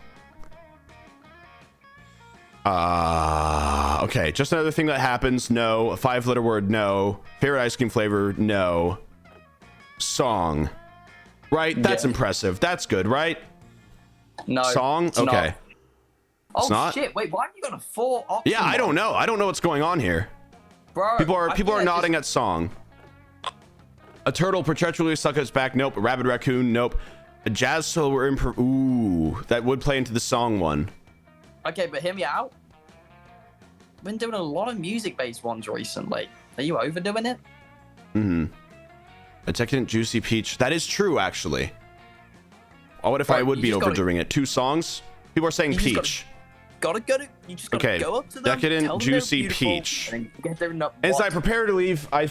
Okay, just another thing that happens. No. A 5-letter word. No. Favorite ice cream flavor. No. Song. Right? That's impressive. That's good, right? No. Song? Okay. Not. Oh not? shit! Wait, why have you got a 4 option? Yeah, I don't know. I don't know what's going on here. Bro, People are nodding at song. A turtle perpetually stuck at its back. Nope. A rabid raccoon. Nope. A jazz solo. Ooh, that would play into the song one. Okay, but hear me out. Been doing a lot of music-based ones recently. Are you overdoing it? A decadent juicy peach. That is true, actually. Oh, what if I would be overdoing it? 2 songs? People are saying peach. You just gotta go up to them. Decadent tell them they're juicy beautiful, peach. and get their As I prepare to leave, I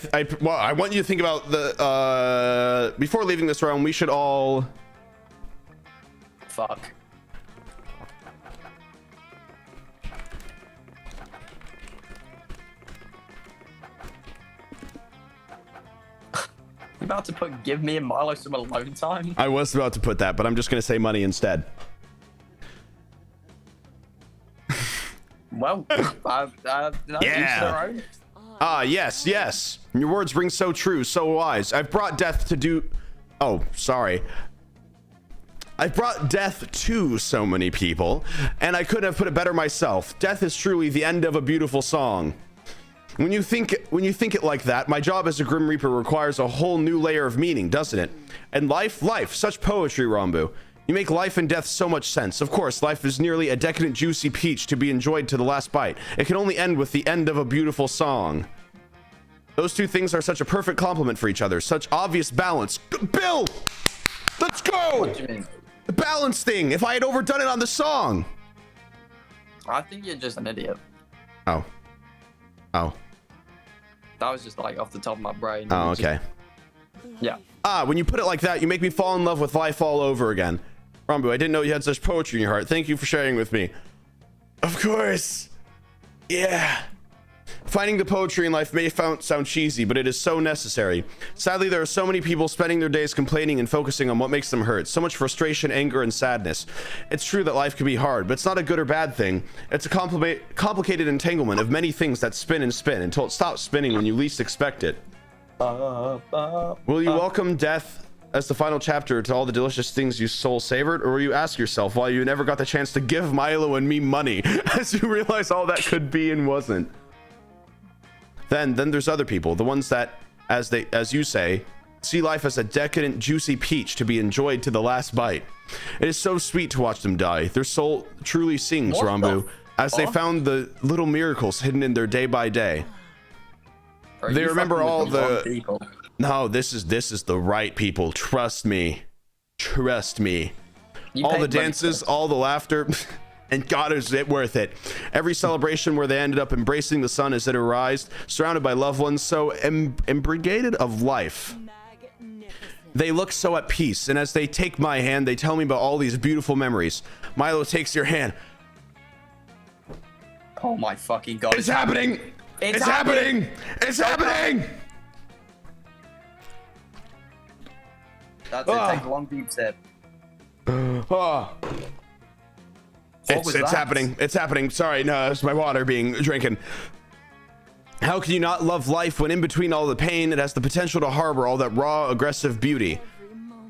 want you to think about the before leaving this realm, we should all Fuck. You about to put give me and Milo some alone time? I was about to put that, but I'm just gonna say money instead. Well, Yeah. Yes. Your words ring so true, so wise. I've brought death to do. Oh, sorry. I've brought death to so many people, and I couldn't have put it better myself. Death is truly the end of a beautiful song. When you think it like that, my job as a Grim Reaper requires a whole new layer of meaning, doesn't it? And life, such poetry, Ranboo. You make life and death so much sense. Of course, life is nearly a decadent, juicy peach to be enjoyed to the last bite. It can only end with the end of a beautiful song. Those two things are such a perfect complement for each other, such obvious balance. Bill, let's go. What do you mean? The balance thing. If I had overdone it on the song. I think you're just an idiot. Oh. That was just like off the top of my brain. Oh, okay. Yeah. When you put it like that, you make me fall in love with life all over again. Ranboo, I didn't know you had such poetry in your heart. Thank you for sharing with me. Of course. Yeah. Finding the poetry in life may sound cheesy, but it is so necessary. Sadly, there are so many people spending their days complaining and focusing on what makes them hurt. So much frustration, anger, and sadness. It's true that life can be hard, but it's not a good or bad thing. It's a complicated entanglement of many things that spin and spin until it stops spinning when you least expect it. Will you welcome death as the final chapter to all the delicious things you soul savored, or will you ask yourself why you never got the chance to give Milo and me money as you realize all that could be and wasn't? Then there's other people, the ones that, as you say, see life as a decadent, juicy peach to be enjoyed to the last bite. It is so sweet to watch them die. Their soul truly sings, Ranboo, as they found the little miracles hidden in their day by day. They remember all the... No, this is the right people. Trust me. All the dances, all the laughter... And God, is it worth it. Every celebration where they ended up embracing the sun as it arose, surrounded by loved ones so embrigaded of life. They look so at peace, and as they take my hand, they tell me about all these beautiful memories. Milo takes your hand. Oh my fucking God. It's happening! It's happening! It's happening! That's it. Take a long deep sip. It's happening. It's happening. Sorry, no, it's my water being drinking. How can you not love life when in between all the pain, it has the potential to harbor all that raw, aggressive beauty?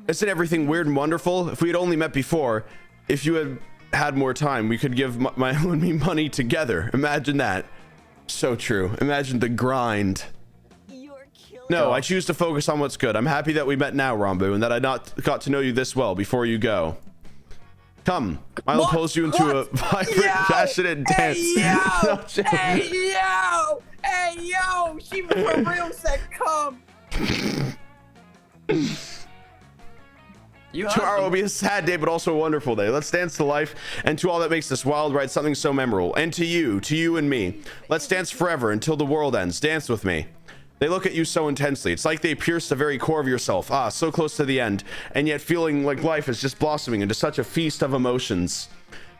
Isn't everything weird and wonderful? If we had only met before, if you had more time, we could give Milo and me money together. Imagine that. So true. Imagine the grind. No, I choose to focus on what's good. I'm happy that we met now, Ranboo, and that I got to know you this well before you go. Come, Milo pulls you into a vibrant, passionate dance. Hey yo! She for real said come. Tomorrow will be a sad day, but also a wonderful day. Let's dance to life and to all that makes this wild ride something so memorable. And to you and me. Let's dance forever until the world ends. Dance with me. They look at you so intensely. It's like they pierce the very core of yourself. So close to the end, and yet feeling like life is just blossoming into such a feast of emotions.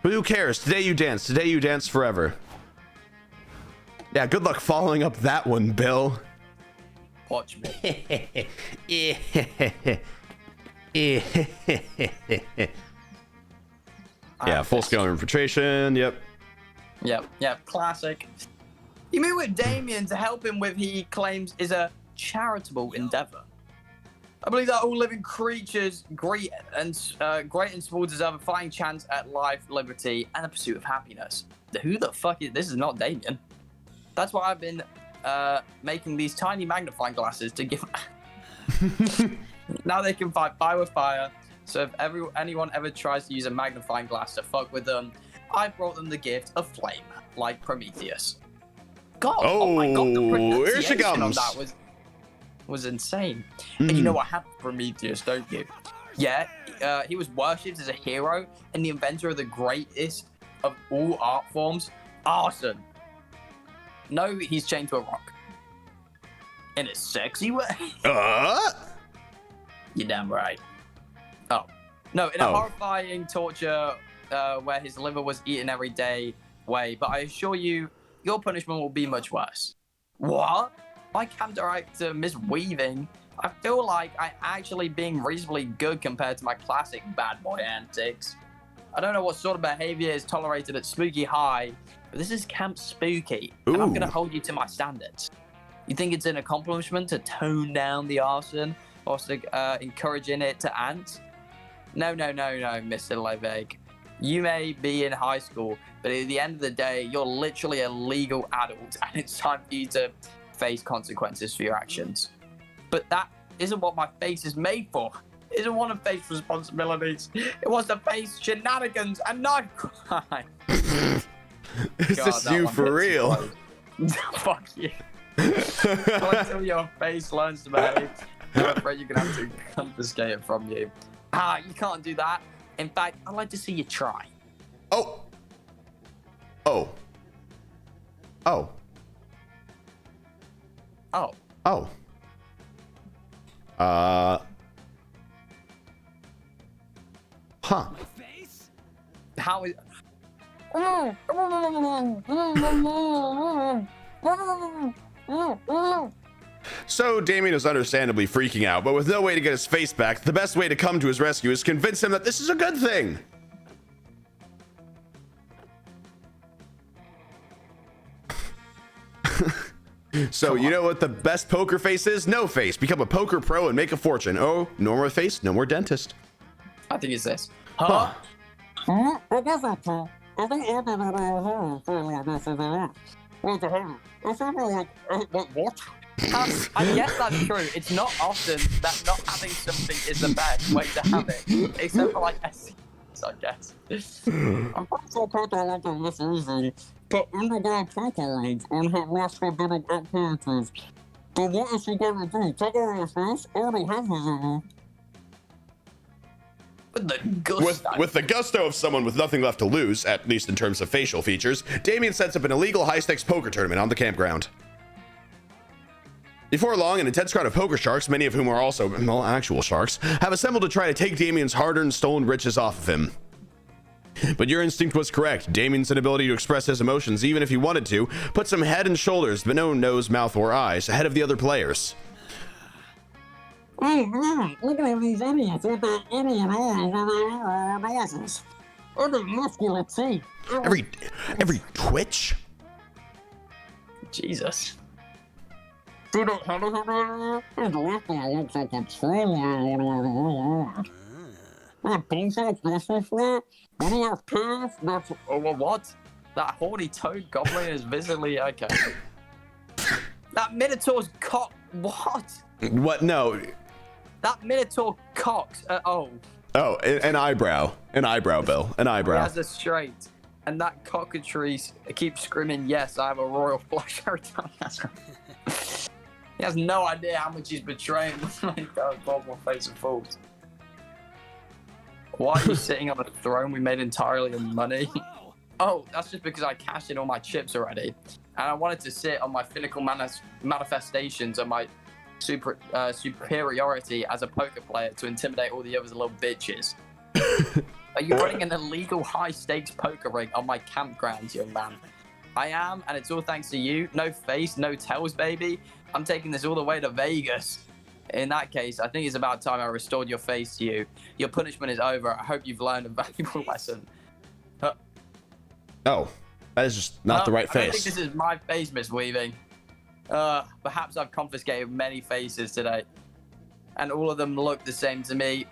But who cares? Today you dance forever. Yeah, good luck following up that one, Bill. Watch me. Yeah, full-scale infiltration, yep. Yep, classic. You meet with Damien to help him with he claims is a charitable endeavor. I believe that all living creatures, great and small, deserve a fighting chance at life, liberty, and the pursuit of happiness. Who the fuck is this? Is not Damien. That's why I've been making these tiny magnifying glasses to give. Now they can fight fire with fire. So if anyone ever tries to use a magnifying glass to fuck with them, I brought them the gift of flame, like Prometheus. God, oh my God, the pronunciation on that was insane. And you know what happened to Prometheus, don't you? Yeah, he was worshipped as a hero and the inventor of the greatest of all art forms, arson. No, he's chained to a rock. In a sexy way. You're damn right. Oh. No, in a horrifying torture where his liver was eaten every day way, but I assure you, your punishment will be much worse. What? My camp director, Miss Weaving, I feel like I'm actually being reasonably good compared to my classic bad boy antics. I don't know what sort of behavior is tolerated at Spooky High, but this is Camp Spooky, and I'm gonna hold you to my standards. You think it's an accomplishment to tone down the arson, or encouraging it to ant? No, Mr. Leveg. You may be in high school, but at the end of the day, you're literally a legal adult, and it's time for you to face consequences for your actions. But that isn't what my face is made for. It doesn't want to face responsibilities. It wants to face shenanigans and knife crime. Is this you for real? Fuck you. Until your face learns to behave, I'm afraid you're gonna have to confiscate it from you. You can't do that. In fact, I'd like to see you try. Oh. Oh. Huh. Face? How is... So Damien is understandably freaking out, but with no way to get his face back, the best way to come to his rescue is convince him that this is a good thing. So you know what the best poker face is? No face. Become a poker pro and make a fortune. Oh, no more face, no more dentist. I think it's this. Huh. I guess that's true. It's not often that not having something is the best way to have it, except for like SCs, I guess. I'm so popular like this easy, but underground calculates and have less forbidden activities. But what is she gonna do? Take her off face? Already has her. With the gusto. With the gusto of someone with nothing left to lose, at least in terms of facial features, Damien sets up an illegal high-stakes poker tournament on the campground. Before long, an intense crowd of poker sharks, many of whom are also, well, actual sharks, have assembled to try to take Damien's hard-earned stolen riches off of him. But your instinct was correct. Damien's inability to express his emotions, even if he wanted to, puts him head and shoulders, but no nose, mouth, or eyes, ahead of the other players. Hey, look at these idiots with that idiot eyes on my asses. And the muscular teeth. Every twitch? Jesus. See that head of him? His left eye looks like a tree. That pincer just so flat. Any else pass? That's... Oh, well, what? That horny toad goblin is visibly okay. That Minotaur's cock. What? What? No. That Minotaur cocks. Oh, an eyebrow. An eyebrow, Bill. An eyebrow. He has a straight. And that cockatrice keeps screaming, yes, I have a royal flush every time. That's right. He has no idea how much he's betraying the global face of fools. Why are you sitting on a throne we made entirely of money? Oh, that's just because I cashed in all my chips already. And I wanted to sit on my pinnacle manifestations of my superiority as a poker player to intimidate all the others little bitches. Are you running an illegal high-stakes poker rig on my campgrounds, young man? I am, and it's all thanks to you. No face, no tails, baby. I'm taking this all the way to Vegas. In that case, I think it's about time I restored your face to you. Your punishment is over. I hope you've learned a valuable lesson. Oh, that is just not the right face. I don't think this is my face, Miss Weaving. Perhaps I've confiscated many faces today. And all of them look the same to me.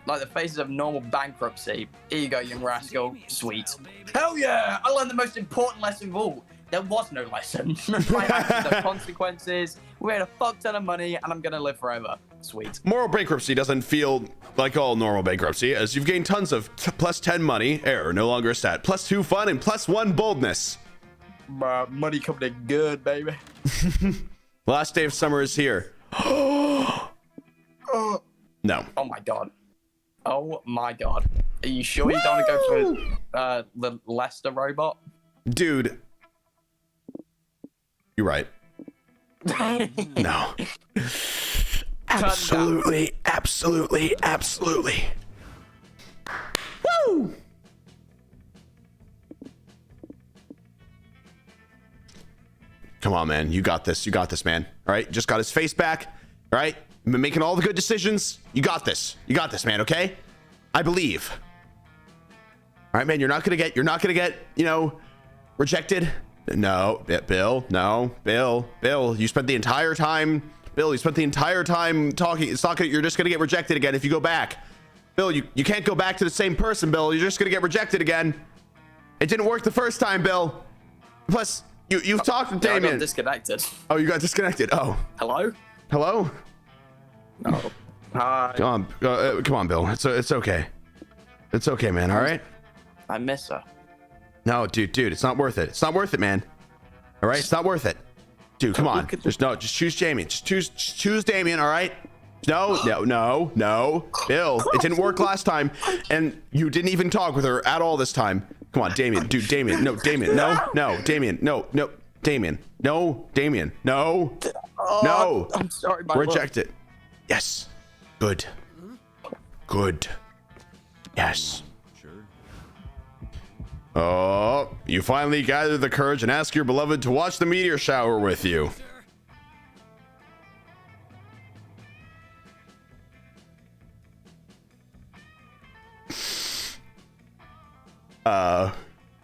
Like the faces of normal bankruptcy. Here you go, young rascal. Sweet. Hell yeah! I learned the most important lesson of all. There was no lesson. My actions have consequences. We made a fuck ton of money, and I'm gonna live forever. Sweet. Moral bankruptcy doesn't feel like all normal bankruptcy, as you've gained tons of plus 10 money, error, no longer a stat, plus 2 fun, and plus 1 boldness. Money coming in good, baby. Last day of summer is here. No. Oh my god. Oh my god. Are you sure you don't want to go for the Lester robot? Dude. You're right. No. Absolutely, absolutely, absolutely. Woo! Come on, man. You got this. You got this, man. All right. Just got his face back. All right. You've been making all the good decisions. You got this. You got this, man. Okay. I believe. All right, man. You're not gonna get, rejected. No, Bill. No, Bill. You spent the entire time. Bill, you spent the entire time talking. It's not gonna, you're just gonna get rejected again if you go back. Bill, you can't go back to the same person, Bill. You're just gonna get rejected again. It didn't work the first time, Bill. Plus, you've talked to I Damien. got disconnected. Oh, you got disconnected. Oh, Hello? hello. Oh. Hi. Come on, Bill. It's okay. It's okay, man. All right. I miss her. No, dude, it's not worth it. It's not worth it, man. All right, it's not worth it. Dude, come on. Just choose Damien. Just choose Damien. All right. No. Bill, it didn't work last time, and you didn't even talk with her at all this time. Come on, Damien. Dude, Damien. No, Damien. No, Damien. No, Damien. No, Damien. No. No. I'm sorry, my Reject it. Yes. Good. Yes. Sure. Oh, you finally gathered the courage and ask your beloved to watch the meteor shower with you.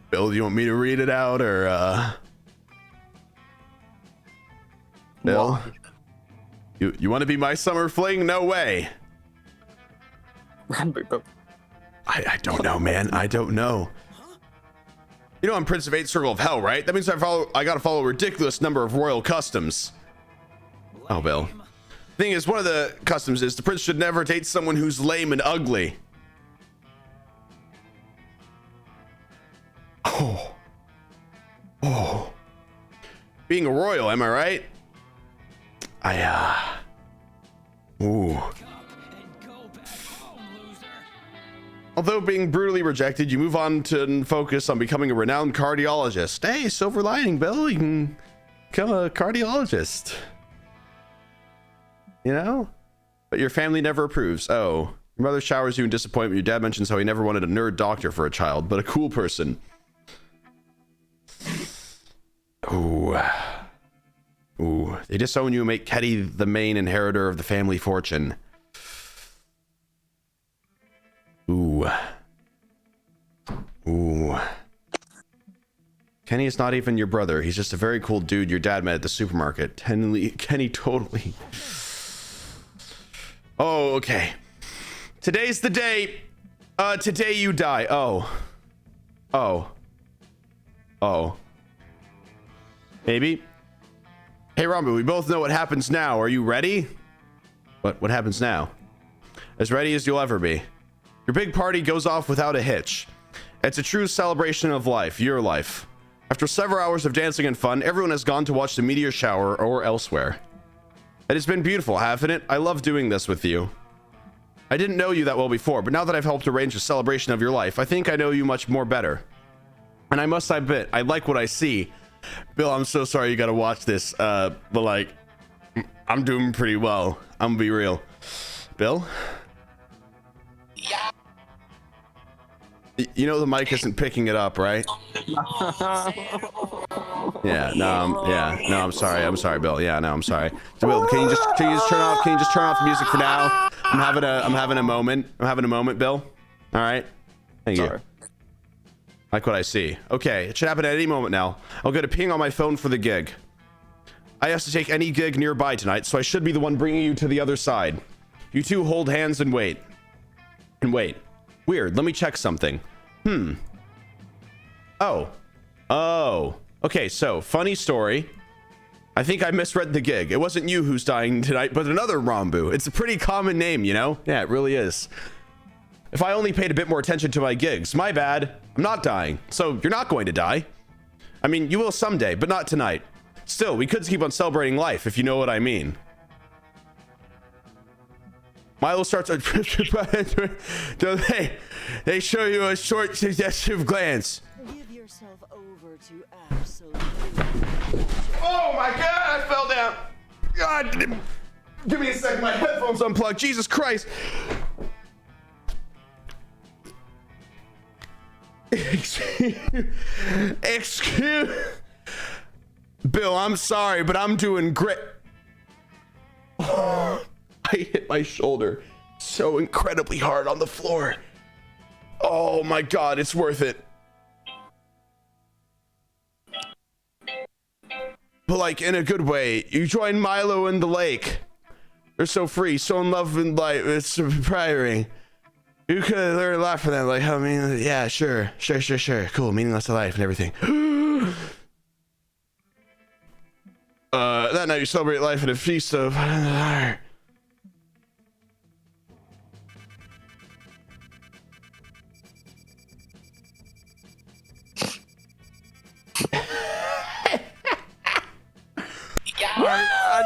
Bill, do you want me to read it out or Bill? Why? You want to be my summer fling? No way. Ranboo. I don't know, man. I don't know. You know I'm Prince of 8th Circle of Hell, right? That means I gotta follow a ridiculous number of royal customs. Oh, Bill. Thing is, one of the customs is the prince should never date someone who's lame and ugly. Oh. Being a royal, am I right? Ooh. Although being brutally rejected, you move on to focus on becoming a renowned cardiologist. Hey, silver lining, Bill. You can become a cardiologist. You know? But your family never approves. Oh. Your mother showers you in disappointment. Your dad mentions how he never wanted a nerd doctor for a child, but a cool person. Ooh. They disown you and make Teddy the main inheritor of the family fortune. Ooh. Kenny is not even your brother. He's just a very cool dude your dad met at the supermarket. Kenny totally. Oh, okay. Today's the day. Today you die. Oh. Maybe. Hey, Ranboo, we both know what happens now. Are you ready? What happens now? As ready as you'll ever be. Your big party goes off without a hitch. It's a true celebration of life, your life. After several hours of dancing and fun, everyone has gone to watch the meteor shower or elsewhere. It has been beautiful, hasn't it? I love doing this with you. I didn't know you that well before, but now that I've helped arrange a celebration of your life, I think I know you much more better. And I must admit, I like what I see. Bill, I'm so sorry you gotta watch this, but like, I'm doing pretty well. I'm gonna be real. Bill? You know the mic isn't picking it up, right? I'm sorry, Bill. Yeah, no, I'm sorry. So, Bill, can you just turn off the music for now? I'm having a moment, Bill. All right. Thank you. Like what I see. Okay, it should happen at any moment now. I'll get a ping on my phone for the gig. I have to take any gig nearby tonight, so I should be the one bringing you to the other side. You two hold hands and wait. Weird, let me check something. Oh. Okay, so, funny story. I think I misread the gig. It wasn't you who's dying tonight, but another Ranboo. It's a pretty common name, you know? Yeah, it really is. If I only paid a bit more attention to my gigs. My bad. I'm not dying. So, you're not going to die. I mean, you will someday, but not tonight. Still, we could keep on celebrating life, if you know what I mean. Milo starts a they show you a short suggestive glance. Give yourself over to absolute. Oh my god, I fell down. God, give me a second, my headphones unplugged. Jesus Christ. Excuse Bill, I'm sorry, but I'm doing great. I hit my shoulder so incredibly hard on the floor. Oh my god, it's worth it. But like in a good way. You join Milo in the lake. They're so free, so in love and light. It's inspiring. You could learn a lot from that. Like, I mean, yeah, sure. Cool, meaningless to life and everything. That night you celebrate life at a feast of... I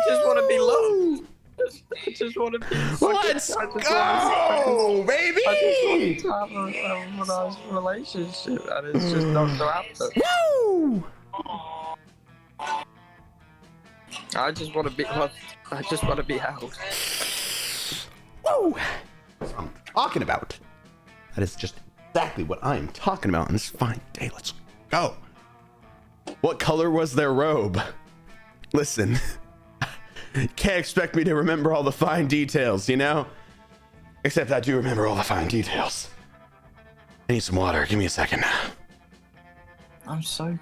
just want to be loved. I just want to be. Let's go, baby! I just want to have a nice relationship, and it's just not so happen. Woo! I just want to be loved. I just want to be held. Woo! That's what I'm talking about. That is just exactly what I am talking about on this fine day. Let's go. What color was their robe? Listen, can't expect me to remember all the fine details, you know? Except I do remember all the fine details. I need some water. Give me a second. I'm so.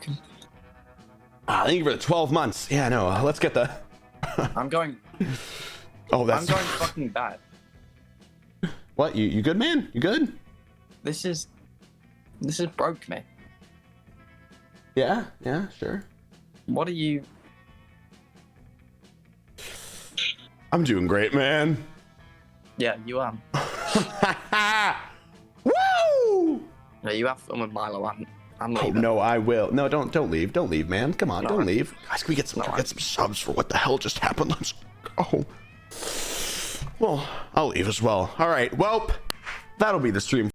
Thank you for the 12 months. Yeah, no, let's get the... I'm going. Oh, that's... I'm going fucking bad. What? You good, man? You good? This is broke me. Yeah, sure. What are you? I'm doing great, man. Yeah, you are. Woo! Yeah, you have fun with Milo. I'm Oh leaving. no, I will. No, don't leave, man. Come on, No, don't leave. Guys, can we get some No, get some subs for what the hell just happened? Let's go. Well, I'll leave as well. All right, well, that'll be the stream.